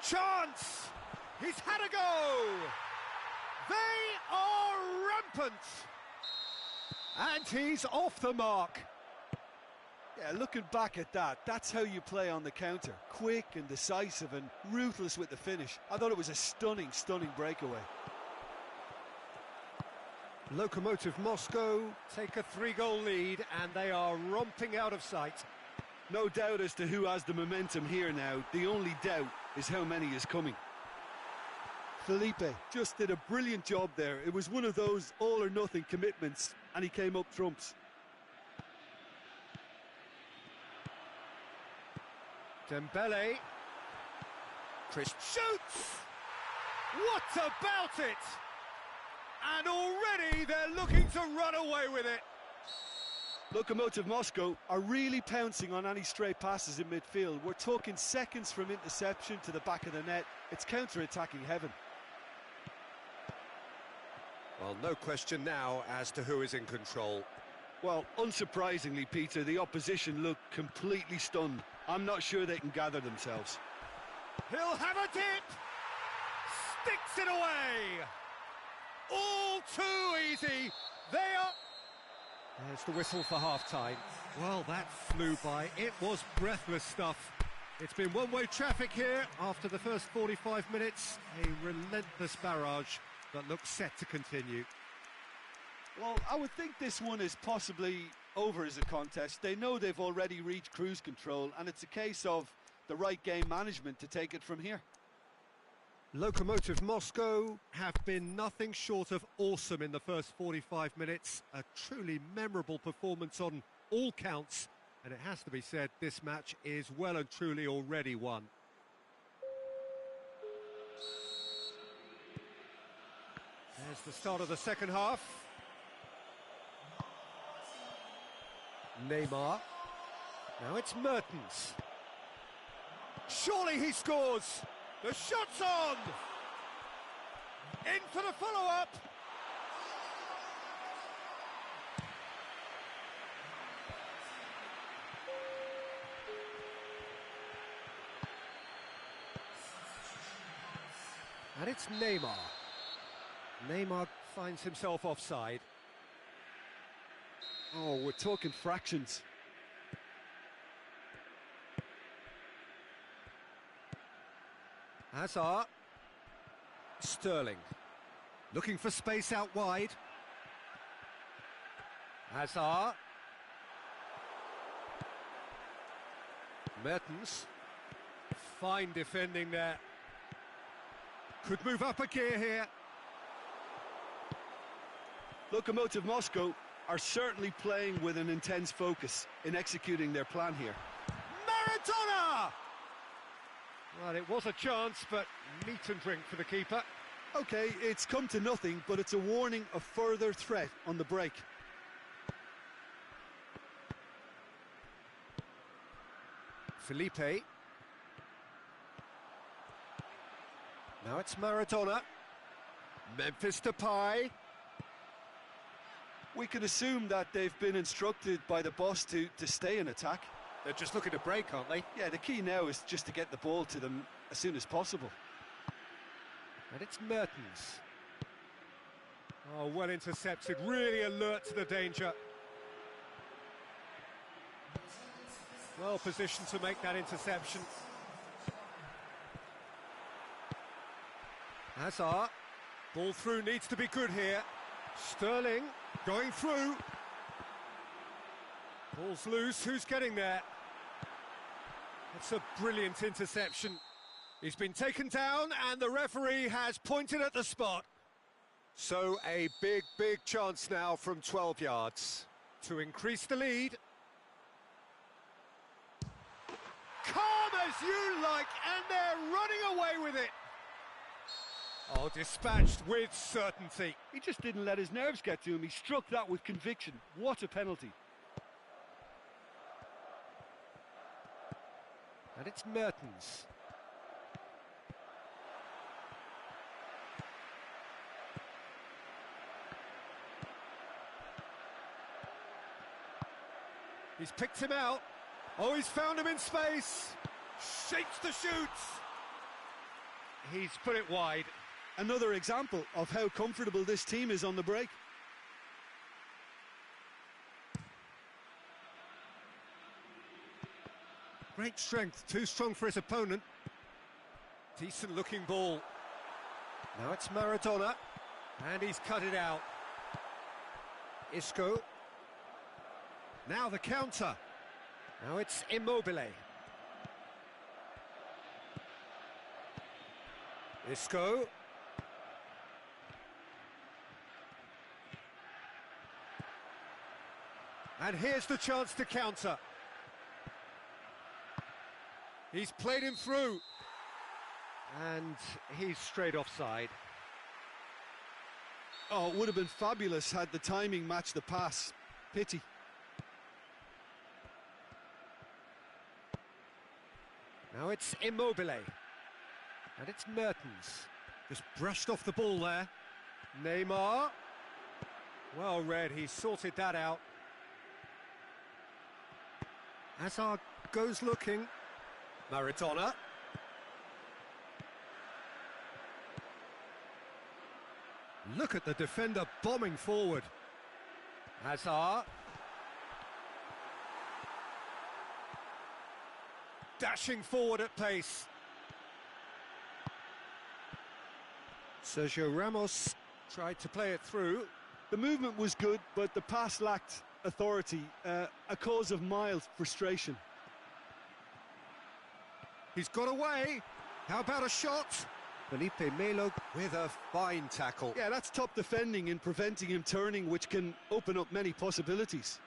Chance! He's had a go! They are rampant! And he's off the mark. Yeah, looking back at that, that's how you play on the counter. Quick and decisive and ruthless with the finish. I thought it was a stunning, stunning breakaway. Lokomotiv Moscow take a 3-goal lead and they are romping out of sight. No doubt as to who has the momentum here now. The only doubt is how many is coming. Felipe just did a brilliant job there. It was one of those all-or-nothing commitments, and he came up trumps. Dembele. Chris shoots! What about it? And already they're looking to run away with it. Lokomotiv Moscow are really pouncing on any stray passes in midfield. We're talking seconds from interception to the back of the net. It's counter-attacking heaven. Well, no question now as to who is in control. Well, unsurprisingly, Peter, the opposition look completely stunned. I'm not sure they can gather themselves. He'll have a dip! Sticks it away! All too easy! They are... There's the whistle for half-time. Well, that flew by. It was breathless stuff. It's been one-way traffic here after the first 45 minutes. A relentless barrage that looks set to continue. Well, I would think this one is possibly over as a contest. They know they've already reached cruise control, and it's a case of the right game management to take it from here. Lokomotiv Moscow have been nothing short of awesome in the first 45 minutes. A truly memorable performance on all counts, and it has to be said this match is well and truly already won. There's the start of the second half. Neymar. Now it's Mertens. Surely he scores! The shot's on! In for the follow-up! And it's Neymar. Neymar finds himself offside. Oh, we're talking fractions. Hazard. Sterling. Looking for space out wide. Hazard. Mertens. Fine defending there. Could move up a gear here. Lokomotiv Moscow are certainly playing with an intense focus in executing their plan here. Maradona! Well, it was a chance, but meat and drink for the keeper. OK, it's come to nothing, but it's a warning of further threat on the break. Felipe. Now it's Maradona. Memphis Depay. We can assume that they've been instructed by the boss to stay in attack. They're just looking to break, aren't they? Yeah, the key now is just to get the ball to them as soon as possible. And it's Mertens. Oh, well intercepted, really alert to the danger. Well positioned to make that interception. Hazard. Ball through needs to be good here. Sterling going through. Ball's loose, who's getting there? It's a brilliant interception. He's been taken down and the referee has pointed at the spot. So a big chance now from 12 yards to increase the lead. Calm as you like, and they're running away with it. Oh, dispatched with certainty. He just didn't let his nerves get to him. He struck that with conviction. What a penalty. And And it's Mertens. He's picked him out. Oh, he's found him in space. Shapes the shoots. He's put it wide. Another example of how comfortable this team is on the break. Great strength, too strong for his opponent. Decent looking ball. Now it's Maradona, and he's cut it out. Isco. Now the counter. Now it's Immobile. Isco. And here's the chance to counter. He's played him through. And he's straight offside. Oh, it would have been fabulous had the timing matched the pass. Pity. Now it's Immobile. And it's Mertens. Just brushed off the ball there. Neymar. Well read, he sorted that out. Hazard goes looking. Maradona. Look at the defender bombing forward. Hazard. Dashing forward at pace. Sergio Ramos tried to play it through. The movement was good, but the pass lacked authority, a cause of mild frustration. He's got away. How about a shot? Felipe Melo with a fine tackle. Yeah, that's top defending in preventing him turning, which can open up many possibilities.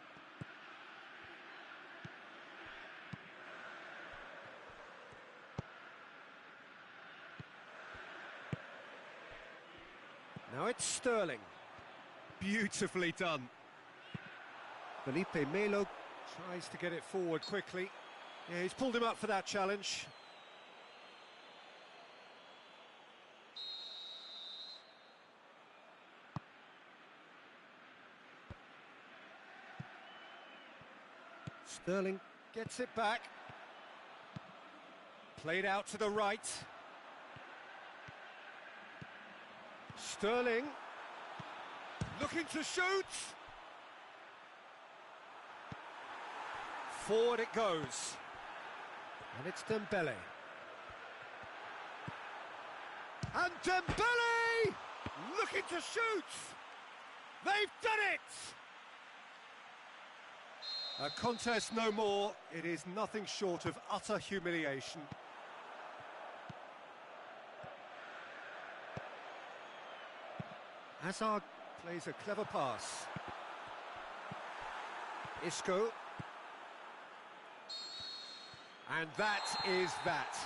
Now it's Sterling. Beautifully done. Felipe Melo tries to get it forward quickly. Yeah, he's pulled him up for that challenge. Sterling gets it back. Played out to the right. Sterling looking to shoot. Forward it goes. And it's Dembele. And Dembele looking to shoot. They've done it. A contest no more. It is nothing short of utter humiliation. Hazard plays a clever pass. Isco. And that is that.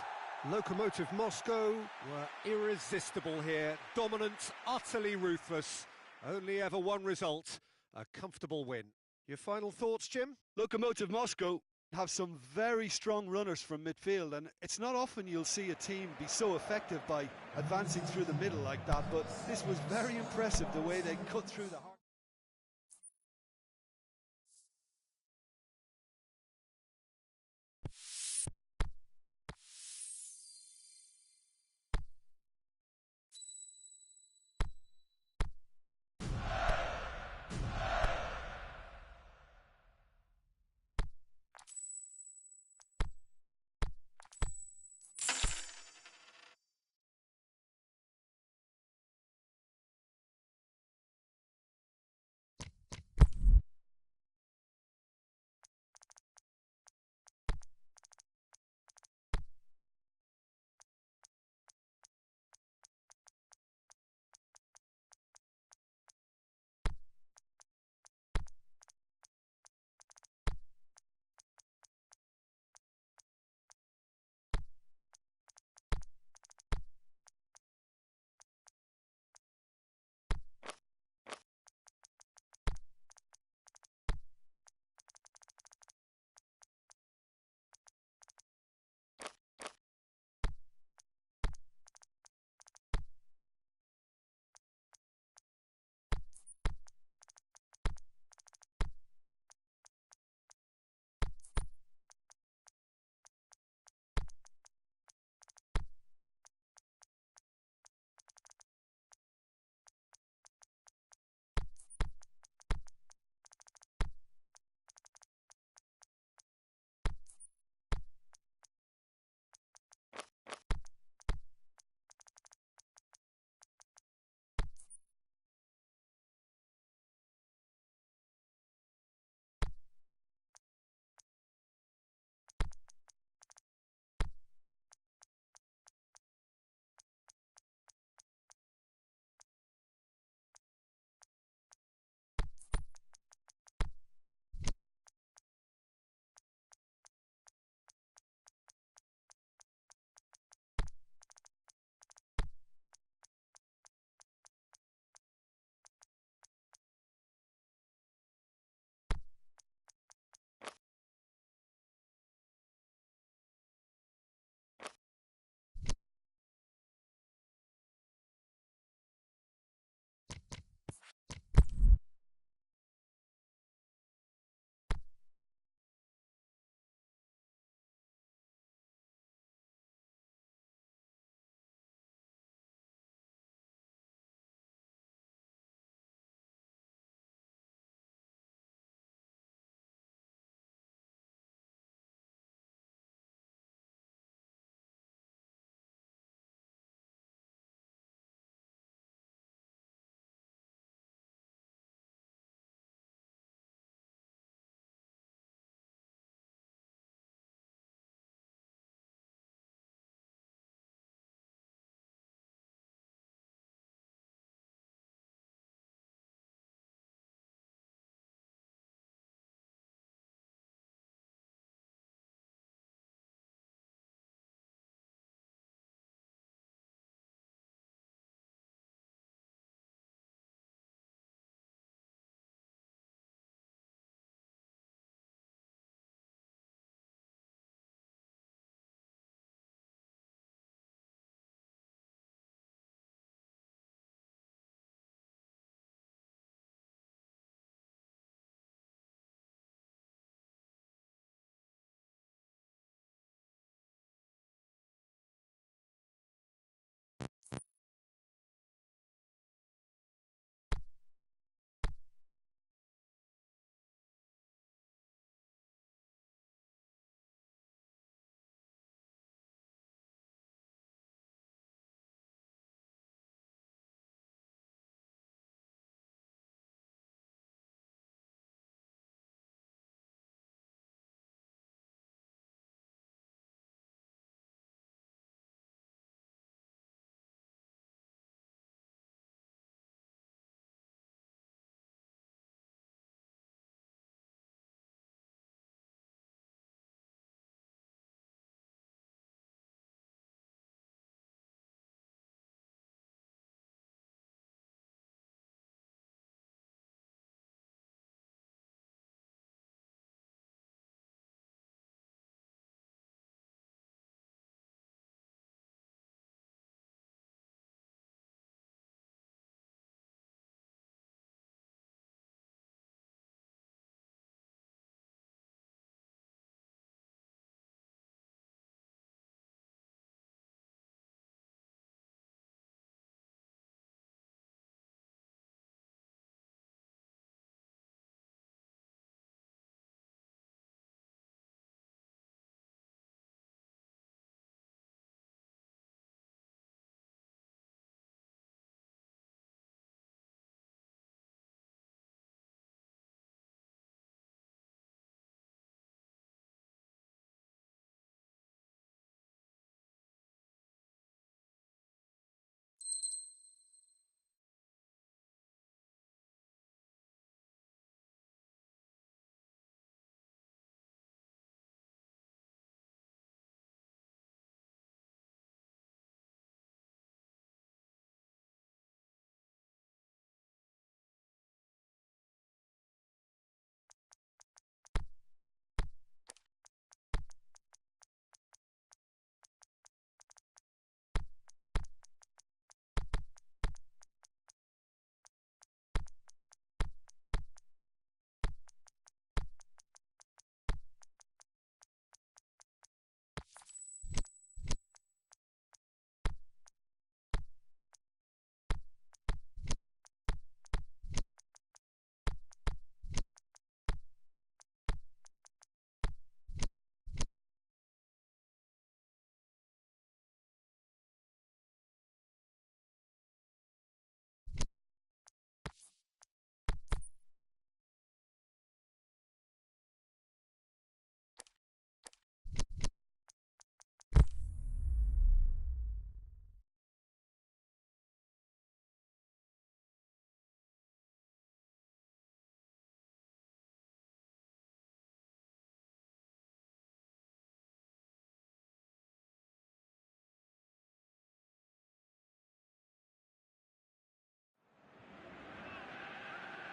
Lokomotiv Moscow were irresistible here. Dominant, utterly ruthless. Only ever one result, a comfortable win. Your final thoughts, Jim? Lokomotiv Moscow have some very strong runners from midfield, and it's not often you'll see a team be so effective by advancing through the middle like that, but this was very impressive, the way they cut through the heart.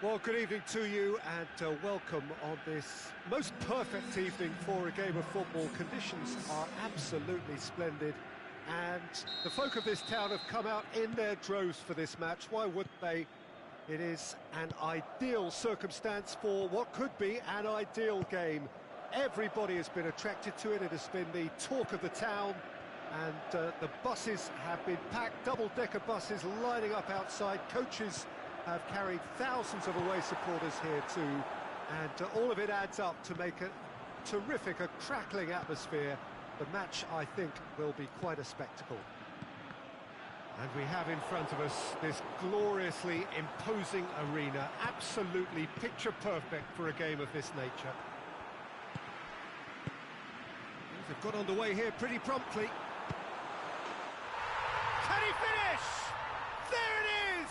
Well, good evening to you and welcome on this most perfect evening for a game of football. Conditions are absolutely splendid and the folk of this town have come out in their droves for this match. Why wouldn't they? It is an ideal circumstance for what could be an ideal game. Everybody has been attracted to it. It has been the talk of the town and the buses have been packed, double-decker buses lining up outside. Coaches have carried thousands of away supporters here too, and all of it adds up to make a terrific, a crackling atmosphere. The match, I think, will be quite a spectacle. And we have in front of us this gloriously imposing arena, absolutely picture perfect for a game of this nature. Things have got underway here pretty promptly. Can he finish? There it is!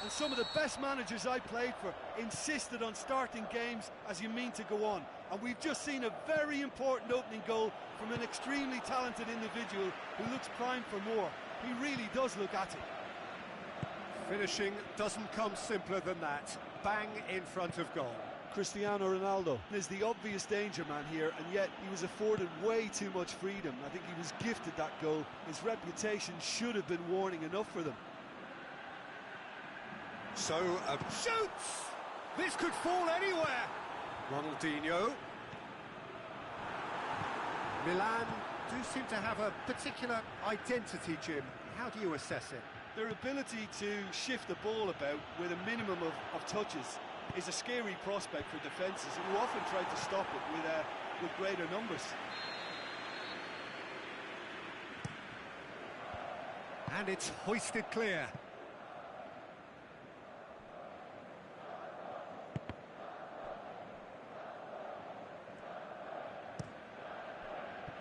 And some of the best managers I played for insisted on starting games as you mean to go on. And we've just seen a very important opening goal from an extremely talented individual who looks primed for more. He really does look at it. Finishing doesn't come simpler than that. Bang in front of goal. Cristiano Ronaldo is the obvious danger man here, and yet he was afforded way too much freedom. I think he was gifted that goal. His reputation should have been warning enough for them. So, shoots! This could fall anywhere. Ronaldinho. Milan do seem to have a particular identity, Jim. How do you assess it? Their ability to shift the ball about with a minimum of touches is a scary prospect for defences who often try to stop it with greater numbers. And it's hoisted clear.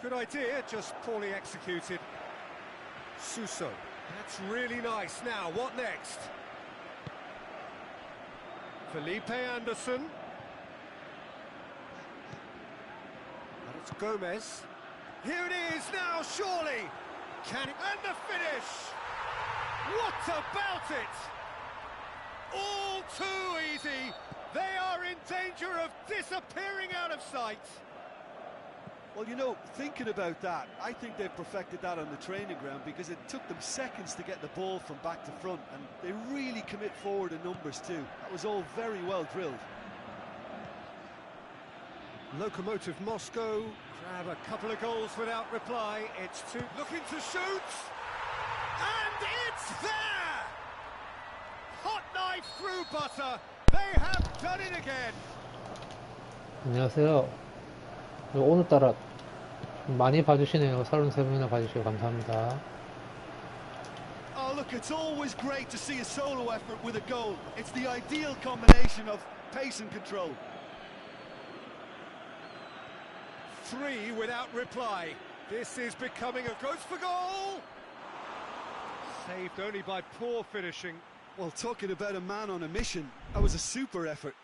Good idea, just poorly executed. Suso. That's really nice. Now, what next? Felipe Anderson. But it's Gomez. Here it is now, surely. Can it? And the finish! What about it? All too easy. They are in danger of disappearing out of sight. Well, you know, thinking about that, I think they've perfected that on the training ground because it took them seconds to get the ball from back to front, and they really commit forward in numbers too. That was all very well drilled. Lokomotiv Moscow grab a couple of goals without reply. It's two looking to shoot, and it's there! Hot knife through butter. They have done it again. 안녕하세요. 오늘따라 많이 봐주시네요. 33분이나 봐주시고 감사합니다. Oh, look, it's always great to see a solo effort with a goal. It's the ideal combination of pace and control. 3 without reply. This is becoming a goes for goal. Saved only by poor finishing. Well, talking about a man on a mission, that was a super effort.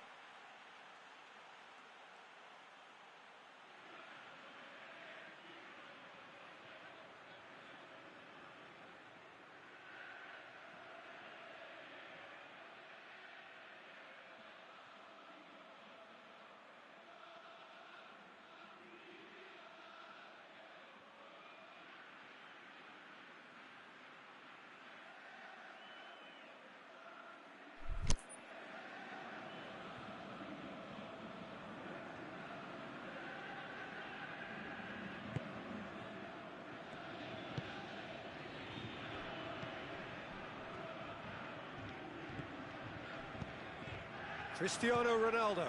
Cristiano Ronaldo.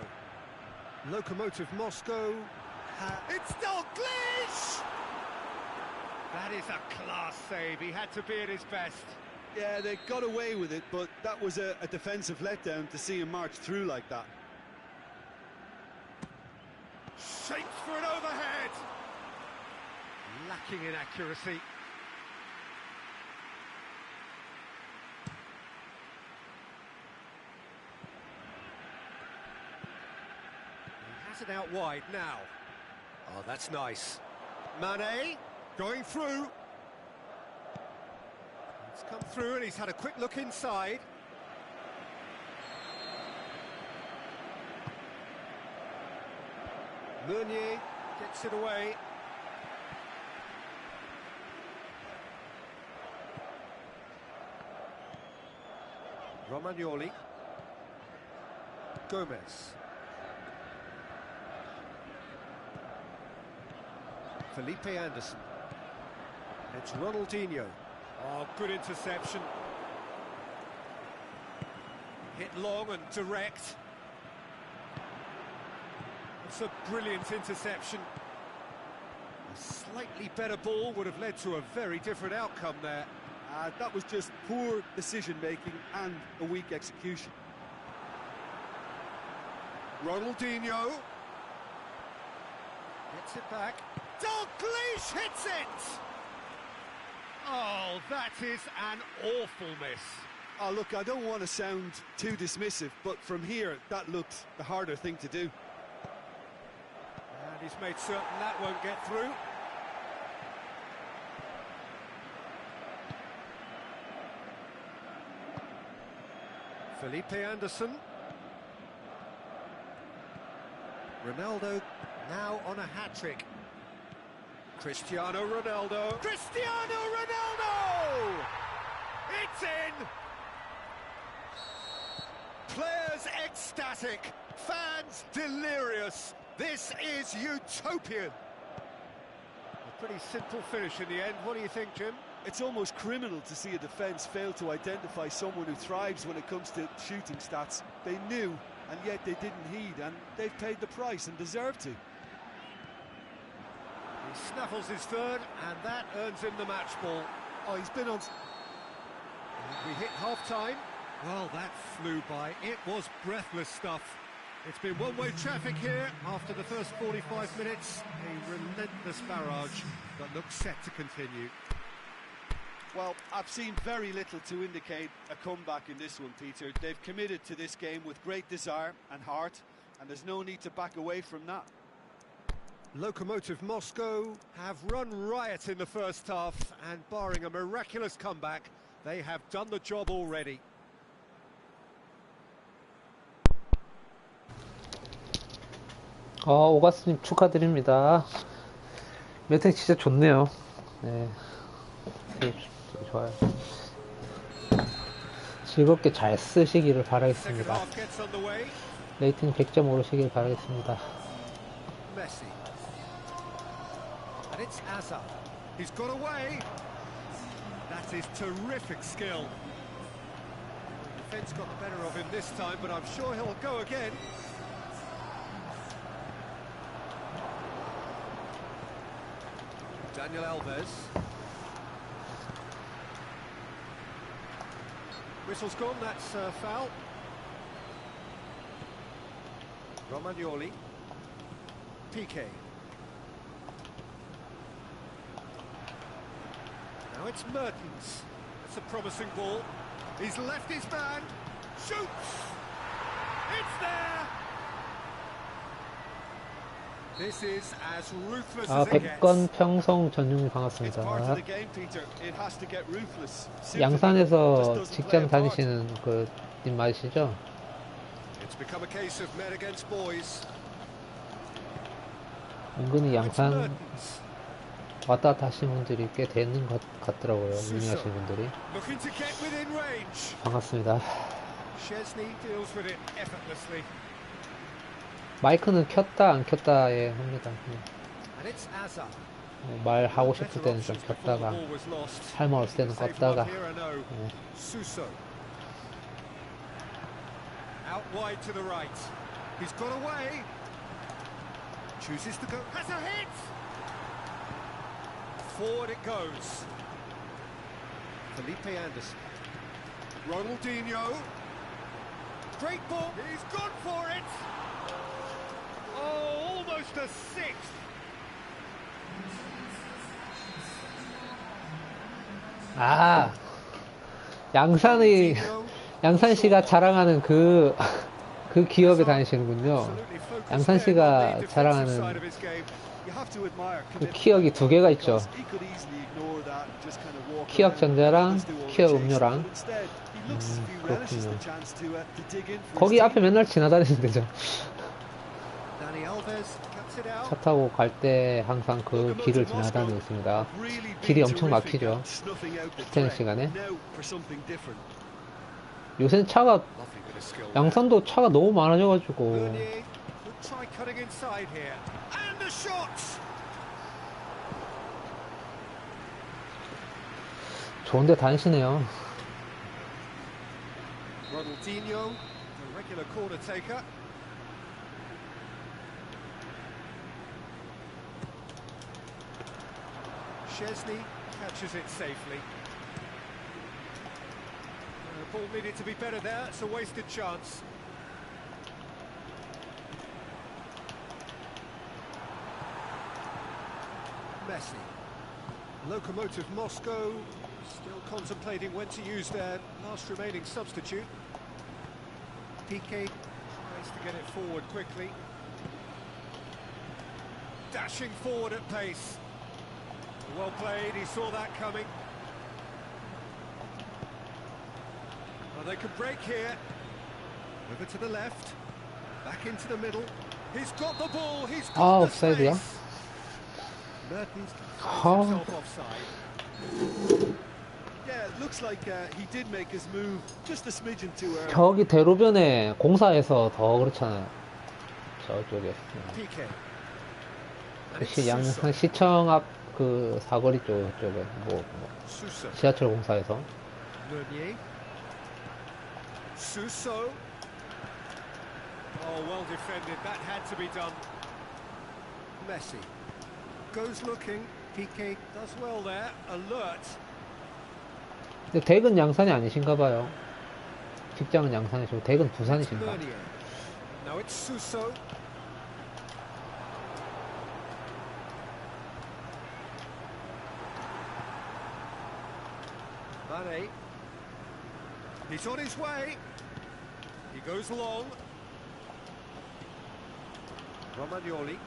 Lokomotiv Moscow. It's Dalglish! That is a class save. He had to be at his best. Yeah, they got away with it, but that was a defensive letdown to see him march through like that. Shapes for an overhead. Lacking in accuracy. It out wide now. Oh, that's nice. Mane going through. It's come through and he's had a quick look inside. Meunier gets it away. Romagnoli. Gomez. Felipe Anderson. It's Ronaldinho. Oh, good interception. Hit long and direct. It's a brilliant interception. A slightly better ball would have led to a very different outcome there. That was just poor decision-making and a weak execution. Ronaldinho. Gets it back. Dalglish hits it! Oh, that is an awful miss. Oh, look, I don't want to sound too dismissive, but from here, that looked the harder thing to do. And he's made certain that won't get through. Felipe Anderson. Ronaldo now on a hat-trick. Cristiano Ronaldo. Cristiano Ronaldo! It's in! Players ecstatic, fans delirious. This is utopian. A pretty simple finish in the end. What do you think, Jim? It's almost criminal to see a defence fail to identify someone who thrives when it comes to shooting stats. They knew, and yet they didn't heed, and they've paid the price and deserve to. He snaffles his third, and that earns him the match ball. Oh, he's been on... We hit half-time. Well, that flew by. It was breathless stuff. It's been one-way traffic here after the first 45 minutes. A relentless barrage that looks set to continue. Well, I've seen very little to indicate a comeback in this one, Peter. They've committed to this game with great desire and heart, and there's no need to back away from that. Lokomotiv Moscow have run riot in the first half, and barring a miraculous comeback, they have done the job already. 오가스님 축하드립니다. 매택 진짜 좋네요. 네, 되게 좋아요. 즐겁게 잘 쓰시기를 바라겠습니다. 레이팅 100점 오르시길 바라겠습니다. Messi. And it's Azar. He's got away. That is terrific skill. The defence got the better of him this time, but I'm sure he'll go again. Daniel Alves. Whistle's gone, that's foul. Romagnoli. Piqué. Now it's Mertens. It's a promising ball. He's left his man. Shoots! It's there! This is as ruthless as it gets. 백건 평성 전용이 반갑습니다. 양산에서 직장 다니시는 그 님 맞으시죠? It's become a case of men against boys. 은근히 양산 왔다 갔다 하시는 분들이 꽤 되는 것 같더라고요. 운영하시는 분들이. 반갑습니다. 마이크는 켰다 안 켰다에 합니다. 말하고 싶을 때는 좀 켰다가 할 말 없을 때는 껐다가. Out wide to the right. He's got away. Chooses to go. Has a hit. Forward it goes. Felipe Anderson. Ronaldinho. Great ball. He's gone for it. Oh, almost a sixth. 아, 양산시가 자랑하는 그 기업에 다니시는군요. 양산시가 자랑하는 그 키역이 두 개가 있죠. 키역전자랑 키역음료랑. 그렇군요. 거기 앞에 맨날 지나다니는 데죠. Gets it out. 차 타고 갈 때 항상 그 길을 지나다니고 있습니다. 길이 엄청 막히죠. 스탠 시간에. 요새는 차가, Lovely bit of skill there. 양산도 차가 너무 많아져가지고 Meunier could try cutting inside here. And a shot! 좋은데 다니시네요. Ronaldinho, the regular corner taker. Chesney catches it safely. The ball needed to be better there, it's a wasted chance. Messi. Lokomotiv Moscow still contemplating when to use their last remaining substitute. Piqué tries to get it forward quickly. Dashing forward at pace. Well played, he saw that coming. Well, they could break here. Over to the left. Back into the middle. He's got the ball, he's got the offside야? space. Mertens finds himself offside. Yeah, it looks like he did make his move just a smidgen too early. 저기 대로변에 공사해서 더 그렇잖아요. 저쪽에. Piqué. 그 시청 앞 그 사거리 쪽에 Suso. 지하철 공사에서. Meunier. Suso. Oh, well defended. That had to be done. Messi goes looking. Piqué does well there. Alert. 근데 댁은 양산이 아니신가 봐요. 직장은 양산이시고 댁은 부산이신가. Meunier. Now it's Suso. Mane. He's on his way. He goes long. Romagnoli.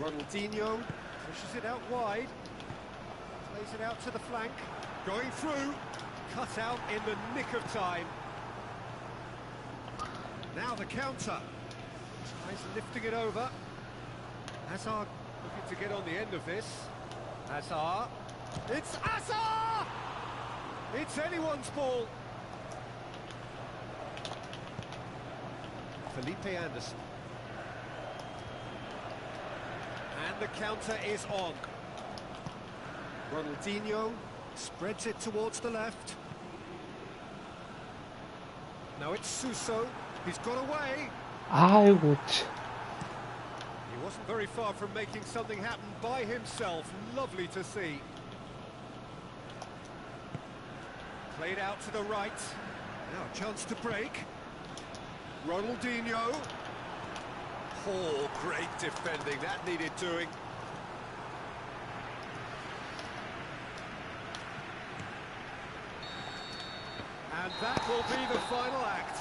Ronaldinho pushes it out wide. Plays it out to the flank. Going through. Cut out in the nick of time. Now the counter. Tries lifting it over. Hazard looking to get on the end of this. Hazard. It's Hazard! It's anyone's ball. Felipe Anderson. And the counter is on. Ronaldinho spreads it towards the left. Now it's Suso. He's got away. 아이고 참. He wasn't very far from making something happen by himself. Lovely to see. Played out to the right. Now a chance to break. Ronaldinho. Oh, great defending. That needed doing. And that will be the final act.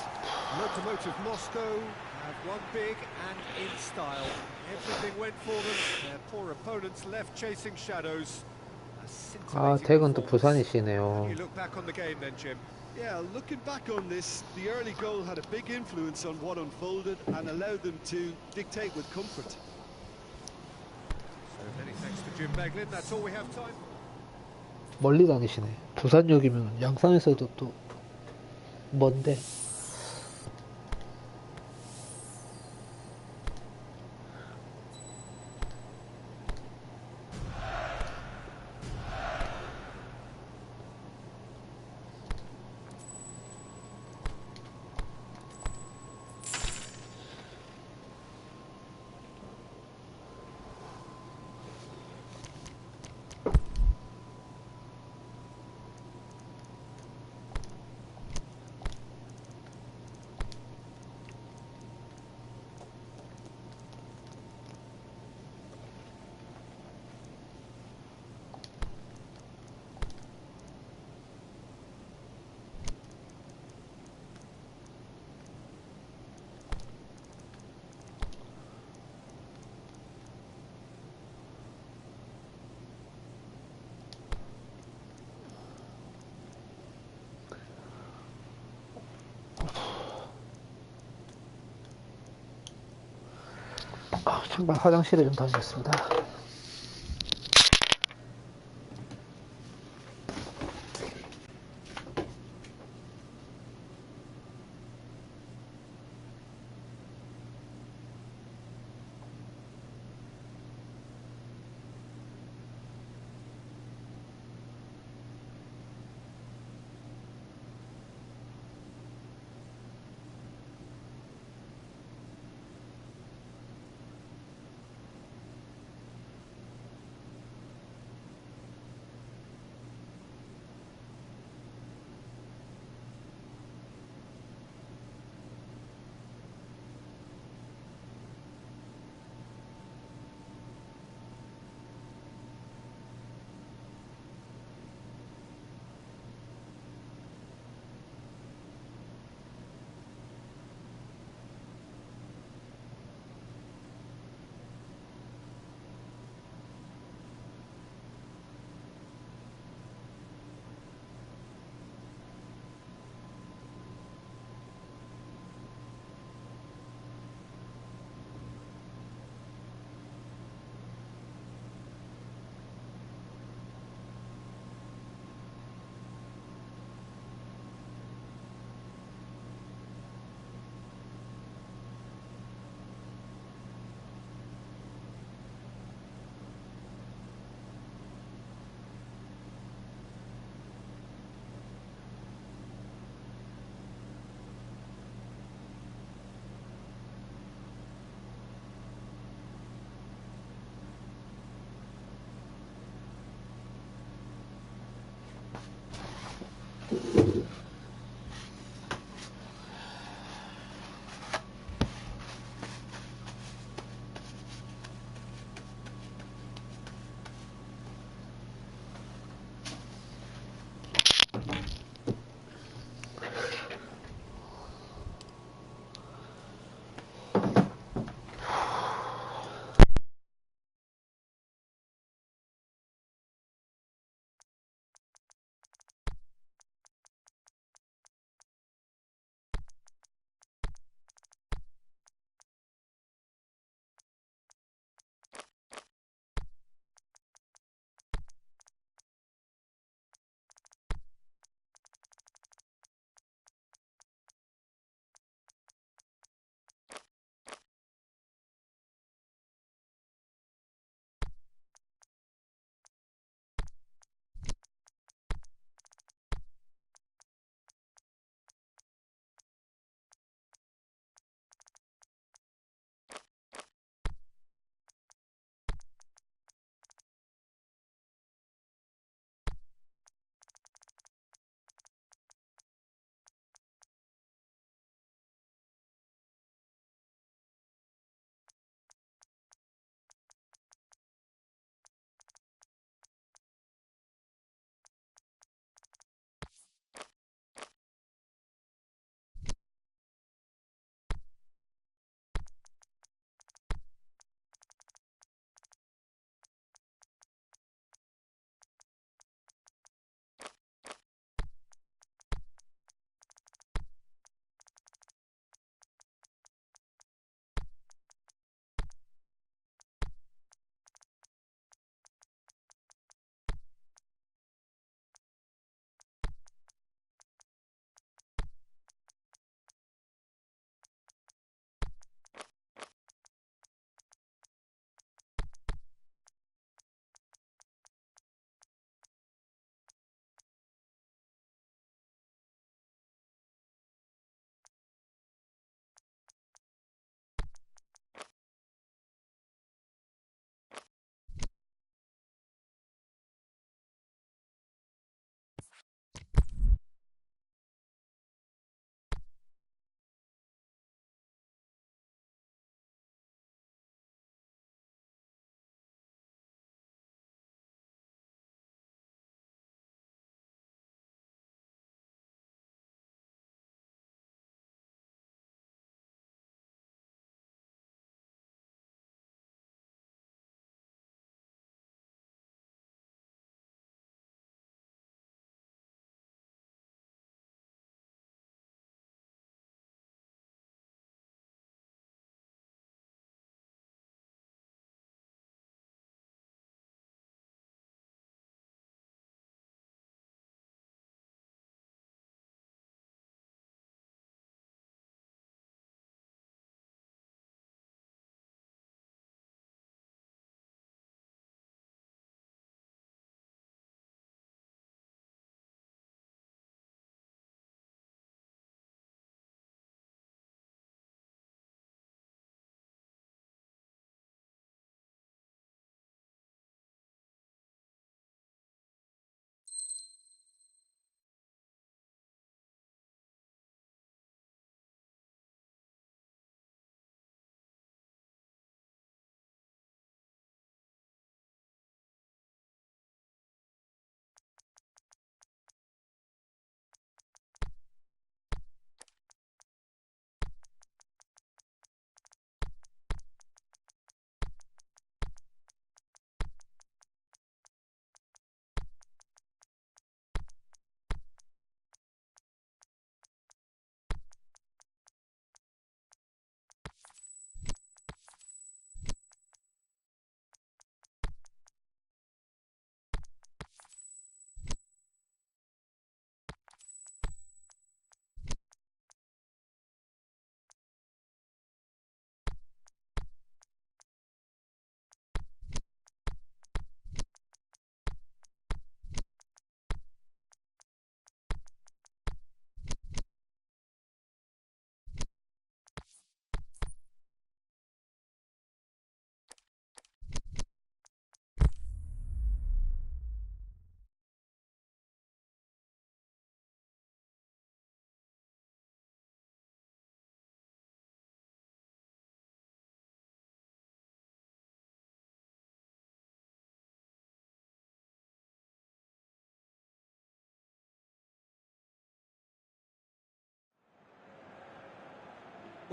Lokomotiv Moscow have won big and in style. Everything went for them. Their poor opponents left chasing shadows. A 아, scintillating 댁은 또 performance. 부산이시네요. You look back on the game then, Jim. Yeah, looking back on this, the early goal had a big influence on what unfolded and allowed them to dictate with comfort. So many thanks to Jim Beglin. That's all we have time. 멀리 다니시네. 부산역이면 양산에서도 또 먼데. 잠깐 화장실에 좀 다녀왔습니다.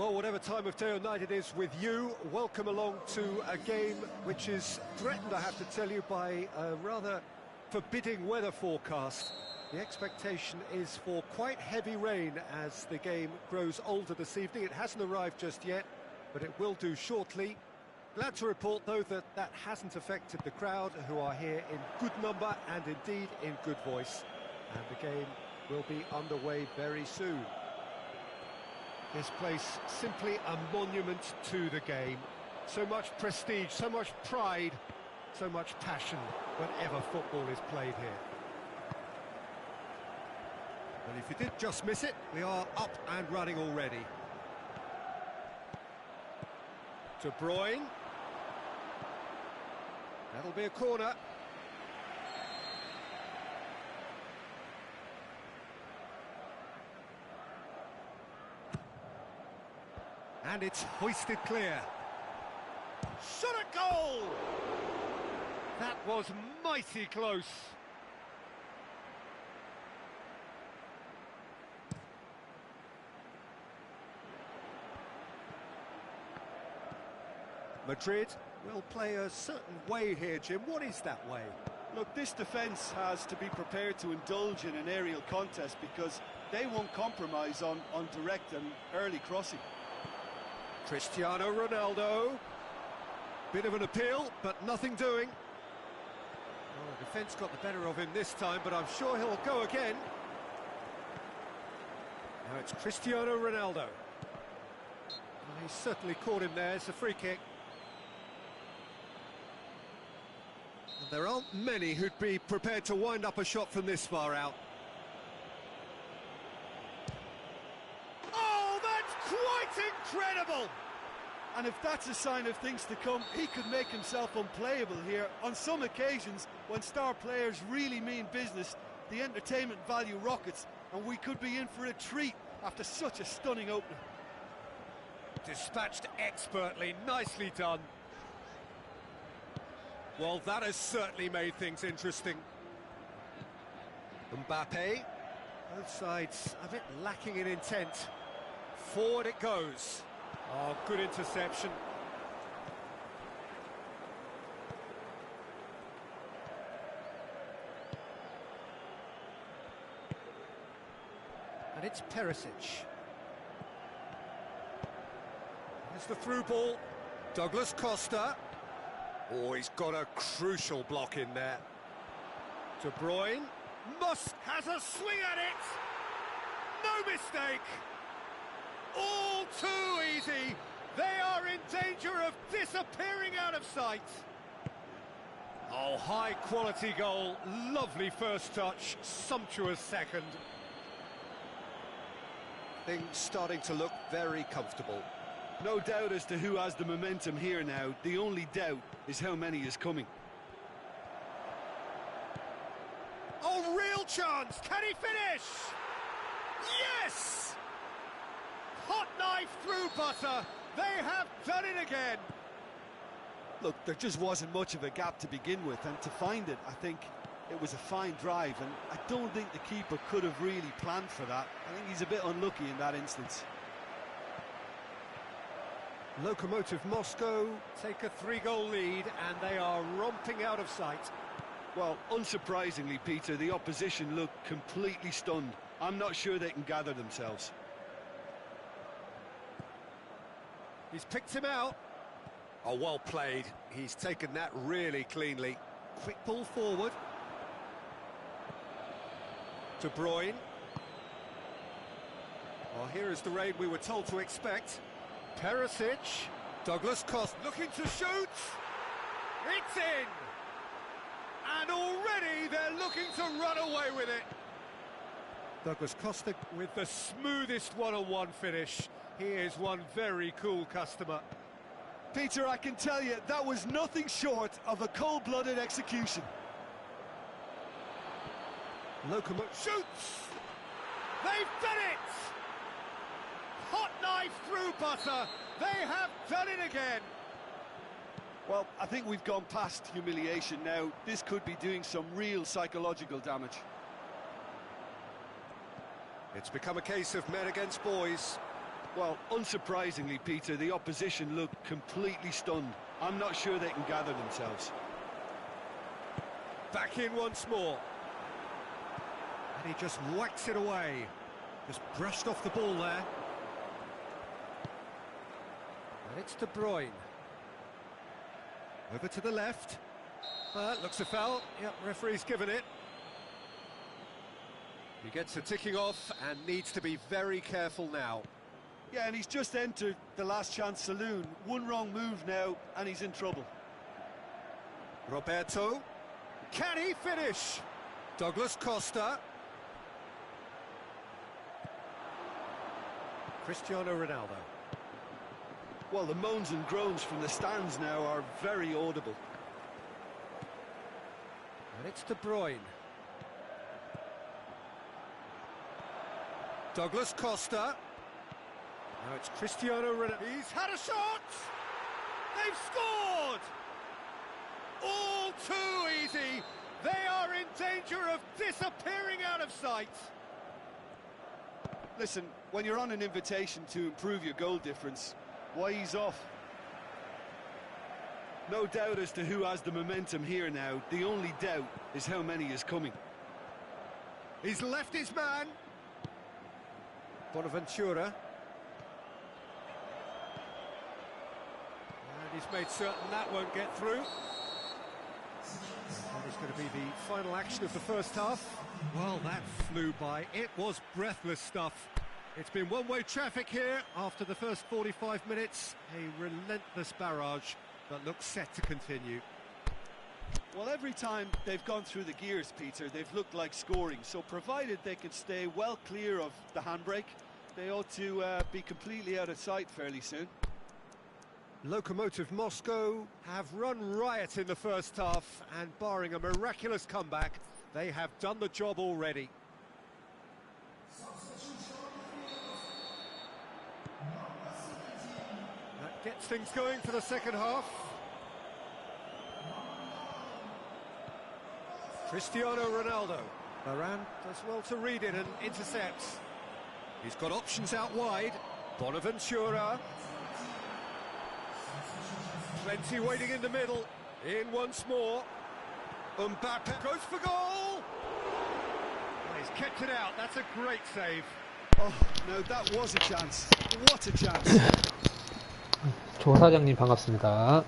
Well, whatever time of day or night it is with you, welcome along to a game which is threatened, I have to tell you, by a rather forbidding weather forecast. The expectation is for quite heavy rain as the game grows older this evening. It hasn't arrived just yet, but it will do shortly. Glad to report, though, that that hasn't affected the crowd, who are here in good number and indeed in good voice. And the game will be underway very soon. This place simply a monument to the game. So much prestige, so much pride, so much passion whenever football is played here. And if you did just miss it, we are up and running already. De Bruyne. That'll be a corner. And it's hoisted clear. Shot at goal! That was mighty close. Madrid will play a certain way here, Jim. What is that way? Look, this defence has to be prepared to indulge in an aerial contest because they won't compromise on direct and early crossing. Cristiano Ronaldo. Bit of an appeal, but nothing doing. Well, the defence got the better of him this time, but I'm sure he'll go again. Now it's Cristiano Ronaldo. Well, he certainly caught him there. It's a free kick. And there aren't many who'd be prepared to wind up a shot from this far out. Oh, that's quite incredible! And if that's a sign of things to come, he could make himself unplayable here. On some occasions, when star players really mean business, the entertainment value rockets, and we could be in for a treat after such a stunning opening. Dispatched expertly, nicely done. Well, that has certainly made things interesting. Mbappe, both sides a bit lacking in intent. Forward it goes. Oh, good interception. And it's Perisic. There's the through ball. Douglas Costa. Oh, he's got a crucial block in there. De Bruyne. Musk has a swing at it. No mistake. All too easy. They are in danger of disappearing out of sight. Oh, high quality goal. Lovely first touch. Sumptuous second. Things starting to look very comfortable. No doubt as to who has the momentum here now. The only doubt is how many is coming. Oh, real chance! Can he finish? Yes! Hot knife through butter. They have done it again. Look, there just wasn't much of a gap to begin with, and to find it, I think it was a fine drive, and I don't think the keeper could have really planned for that. I think he's a bit unlucky in that instance. Lokomotiv Moscow take a 3-goal lead, and they are romping out of sight. Well, unsurprisingly, Peter, the opposition look completely stunned. I'm not sure they can gather themselves. He's picked him out. Oh, well played. He's taken that really cleanly. Quick ball forward. De Bruyne. Well, here is the raid we were told to expect. Perisic. Douglas Costa looking to shoot. It's in. And already they're looking to run away with it. Douglas Costa with the smoothest one-on-one finish. He is one very cool customer. Peter, I can tell you, that was nothing short of a cold-blooded execution. Lokomotiv shoots! They've done it! Hot knife through butter. They have done it again. Well, I think we've gone past humiliation now. This could be doing some real psychological damage. It's become a case of men against boys. Well, unsurprisingly, Peter, the opposition look completely stunned. I'm not sure they can gather themselves. Back in once more. And he just whacks it away. Just brushed off the ball there. And it's De Bruyne. Over to the left. Looks a foul. Yep, referee's given it. He gets a ticking off and needs to be very careful now. Yeah, and he's just entered the last chance saloon. One wrong move now, and he's in trouble. Roberto. Can he finish? Douglas Costa. Cristiano Ronaldo. Well, the moans and groans from the stands now are very audible. And it's De Bruyne. Douglas Costa. Now it's Cristiano Ronaldo. He's had a shot! They've scored! All too easy. They are in danger of disappearing out of sight. Listen, when you're on an invitation to improve your goal difference, why ease off? No doubt as to who has the momentum here now. The only doubt is how many is coming. He's left his man. Bonaventura. And he's made certain that won't get through. That is going to be the final action of the first half. Well, that flew by. It was breathless stuff. It's been one-way traffic here after the first 45 minutes. A relentless barrage that looks set to continue. Well, every time they've gone through the gears, Peter, they've looked like scoring. So provided they can stay well clear of the handbrake, they ought to be completely out of sight fairly soon. Lokomotiv Moscow have run riot in the first half, and barring a miraculous comeback, they have done the job already. That gets things going for the second half. Cristiano Ronaldo. Varane does well to read it and intercepts. He's got options out wide. Bonaventura. Plenty waiting in the middle. In once more. Mbappe goes for goal. Well, he's kept it out. That's a great save. Oh, no, that was a chance. What a chance. 조 사장님 반갑습니다.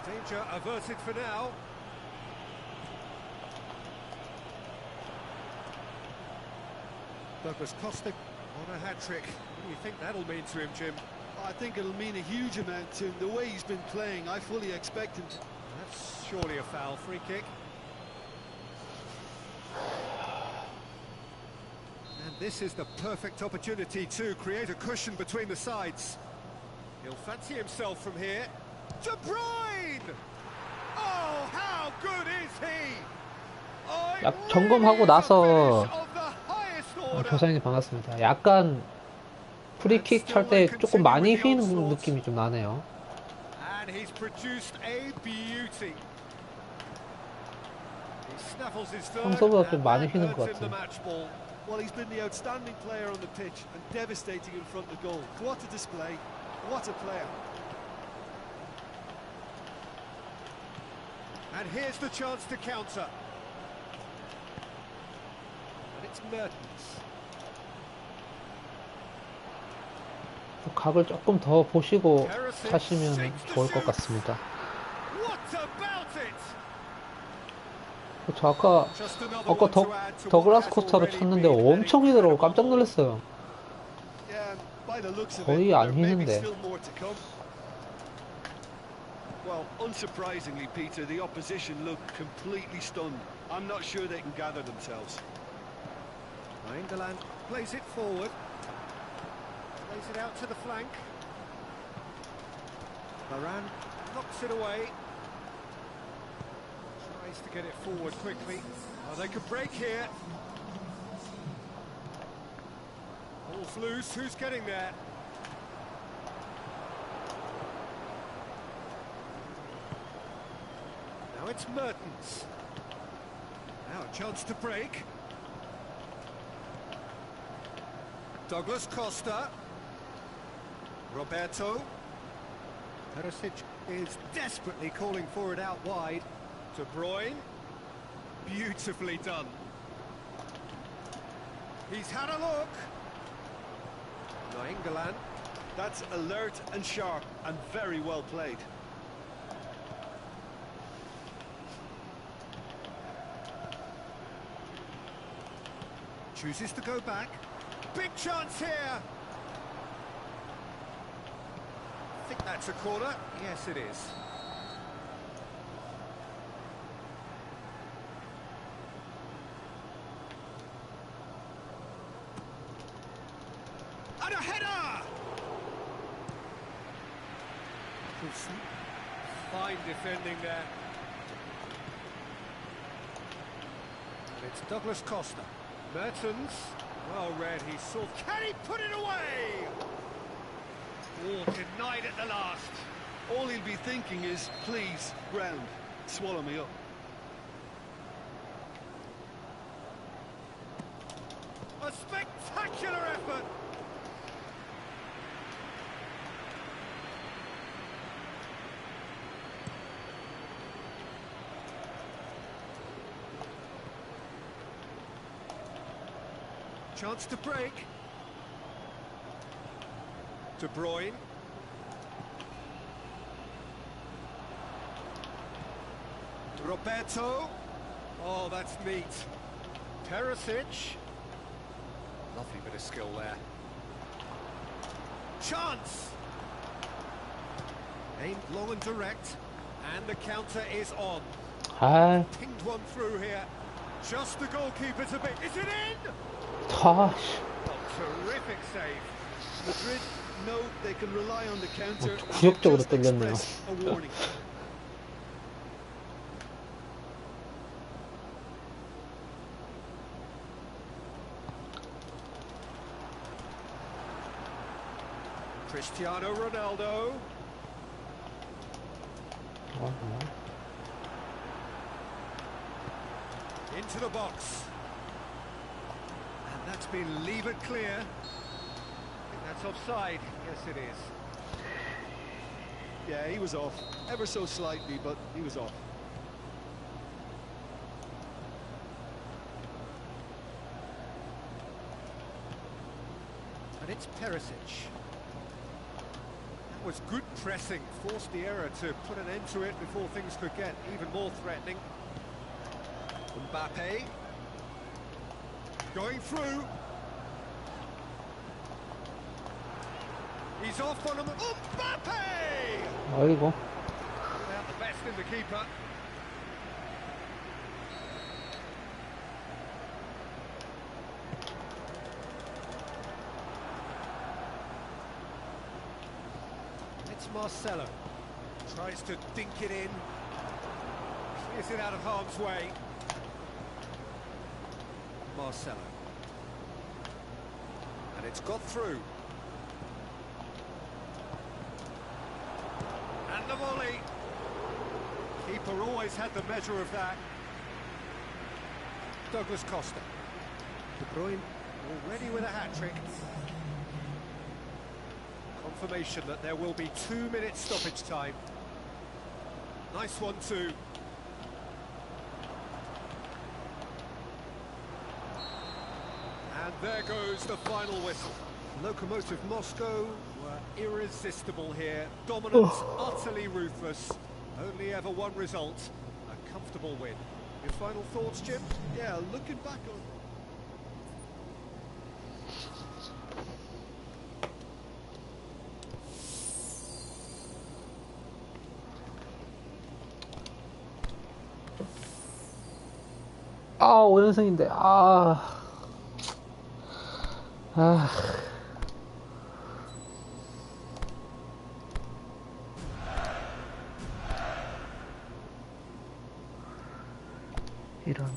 Danger averted for now. Douglas Costa on a hat-trick. What do you think that'll mean to him, Jim? I think it'll mean a huge amount to him. The way he's been playing, I fully expect him to. That's surely a foul. Free kick. And this is the perfect opportunity to create a cushion between the sides. He'll fancy himself from here. De Bruyne! Oh, how good is he? 약 점검하고 나서 교사님 반갑습니다. 약간 프리킥 찰 때 조금 많이 휘는 느낌이 좀 나네요. And he's produced a beauty. He snaffles his third. 평소보다 좀 많이 휘는 것 같아요. Well, he's been the outstanding player on the pitch and devastating in front of goal. What a display. What a player. And here's the chance to counter. And it's Mertens. 각을 조금 더 보시고 차시면 좋을 것 같습니다. 저 아까 더글라스 코스타로 쳤는데 엄청 휘더라고. 깜짝 놀랐어요. 거의 안 휘는데. Well, unsurprisingly, Peter, the opposition look completely stunned. I'm not sure they can gather themselves. England plays it forward. Plays it out to the flank. Varane knocks it away. Tries to get it forward quickly. Oh, they could break here. Ball's loose. Who's getting there? Now it's Mertens. Now a chance to break. Douglas Costa. Roberto. Perisic is desperately calling for it out wide. De Bruyne. Beautifully done. He's had a look. Nainggolan. That's alert and sharp and very well played. Chooses to go back. Big chance here. I think that's a corner. Yes, it is. And a header! Fine defending there. And it's Douglas Costa. Mertens, well read, he saw. Can he put it away? Oh, denied at the last. All he'll be thinking is, please, ground, swallow me up. A spectacular effort. Chance to break. De Bruyne. Roberto. Oh, that's neat. Perisic. Lovely bit of skill there. Chance. Aimed long and direct. And the counter is on. Hi. Pinged one through here. Just the goalkeeper to beat. Is it in? Gosh. Oh, terrific save. Madrid know they can rely on the counter. 굴욕적으로 Just 뚫렸네요. express a warning. Cristiano Ronaldo. Into the box. And that's been levered clear. I think that's offside. Yes, it is. Yeah, he was off. Ever so slightly, but he was off. And it's Perisic. That was good pressing. Forced the error to put an end to it before things could get even more threatening. Mbappe. Going through. He's off on him. Mbappe! 어이구. Without the best in the keeper. It's Marcelo. Tries to dink it in. Clears it out of harm's way. Marcelo. And it's got through. And the volley. Keeper always had the measure of that. Douglas Costa. De Bruyne already with a hat-trick. Confirmation that there will be 2 minutes stoppage time. Nice one too. And there goes the final whistle. Lokomotiv Moscow were irresistible here. Dominance, utterly ruthless. Only ever one result, a comfortable win. Your final thoughts, Jim? Yeah, looking back on... 아, 5연승인데, 아. 이런.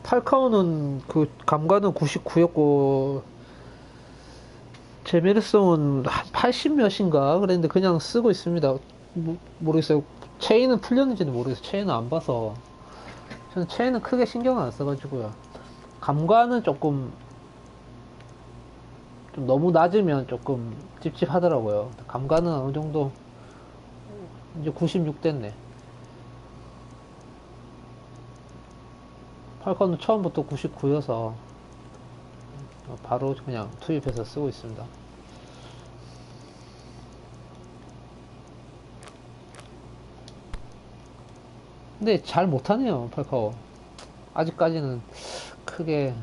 팔카오는 그 감가는 99였고 제메르송은 한 80 몇인가 그랬는데 그냥 쓰고 있습니다. 모르겠어요. 체인은 풀렸는지는 모르겠어요. 체인은 안 봐서. 저는 체인은 크게 신경을 안 써가지고요. 감가는 조금 좀 너무 낮으면 조금 찝찝하더라고요. 감가는 어느 정도 이제 96 됐네. 팔컨은 처음부터 99여서 바로 그냥 투입해서 쓰고 있습니다. 근데 잘 못하네요, 팔카오. 아직까지는 크게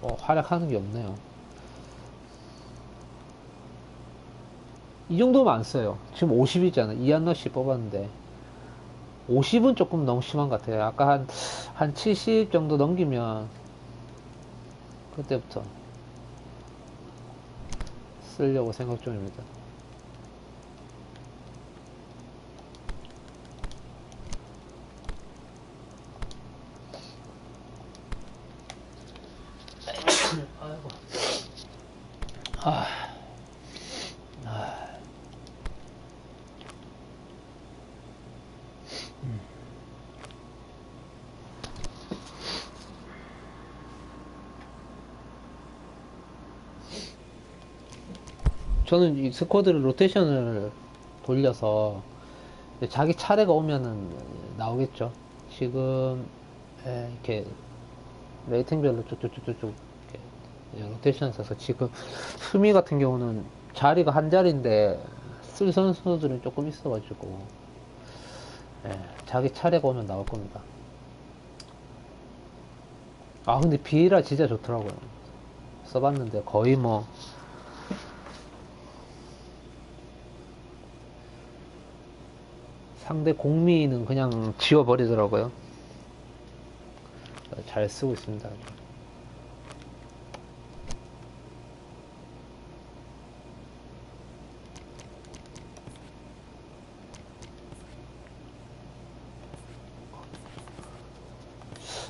뭐 활약하는 게 없네요. 이 정도면 안 써요. 지금 50이잖아. 이안러시 뽑았는데 50은 조금 너무 심한 것 같아요. 아까 한 70 정도 넘기면 그때부터 쓰려고 생각 중입니다. 아이고. 저는 이 스쿼드를 로테이션을 돌려서 자기 차례가 오면은 나오겠죠. 지금 이렇게 레이팅별로 쭉쭉쭉쭉 로테이션 써서 지금 수미 같은 경우는 자리가 한 자리인데 쓸 선수들은 조금 있어가지고 자기 차례가 오면 나올 겁니다. 아 근데 비에라 진짜 좋더라고요. 써봤는데 거의 뭐 상대 공미는 그냥 지워버리더라고요. 잘 쓰고 있습니다.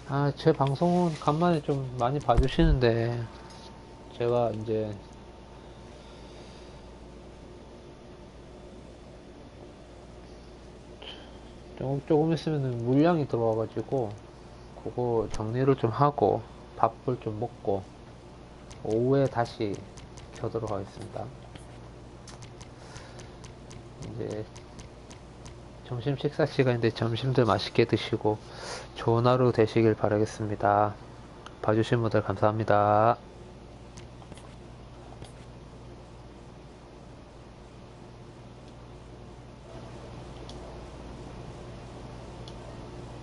아, 제 방송은 간만에 좀 많이 봐주시는데, 제가 이제, 조금 있으면 물량이 들어와가지고, 그거 정리를 좀 하고, 밥을 좀 먹고, 오후에 다시 켜도록 하겠습니다. 이제, 점심 식사 시간인데 점심들 맛있게 드시고 좋은 하루 되시길 바라겠습니다. 봐주신 분들 감사합니다.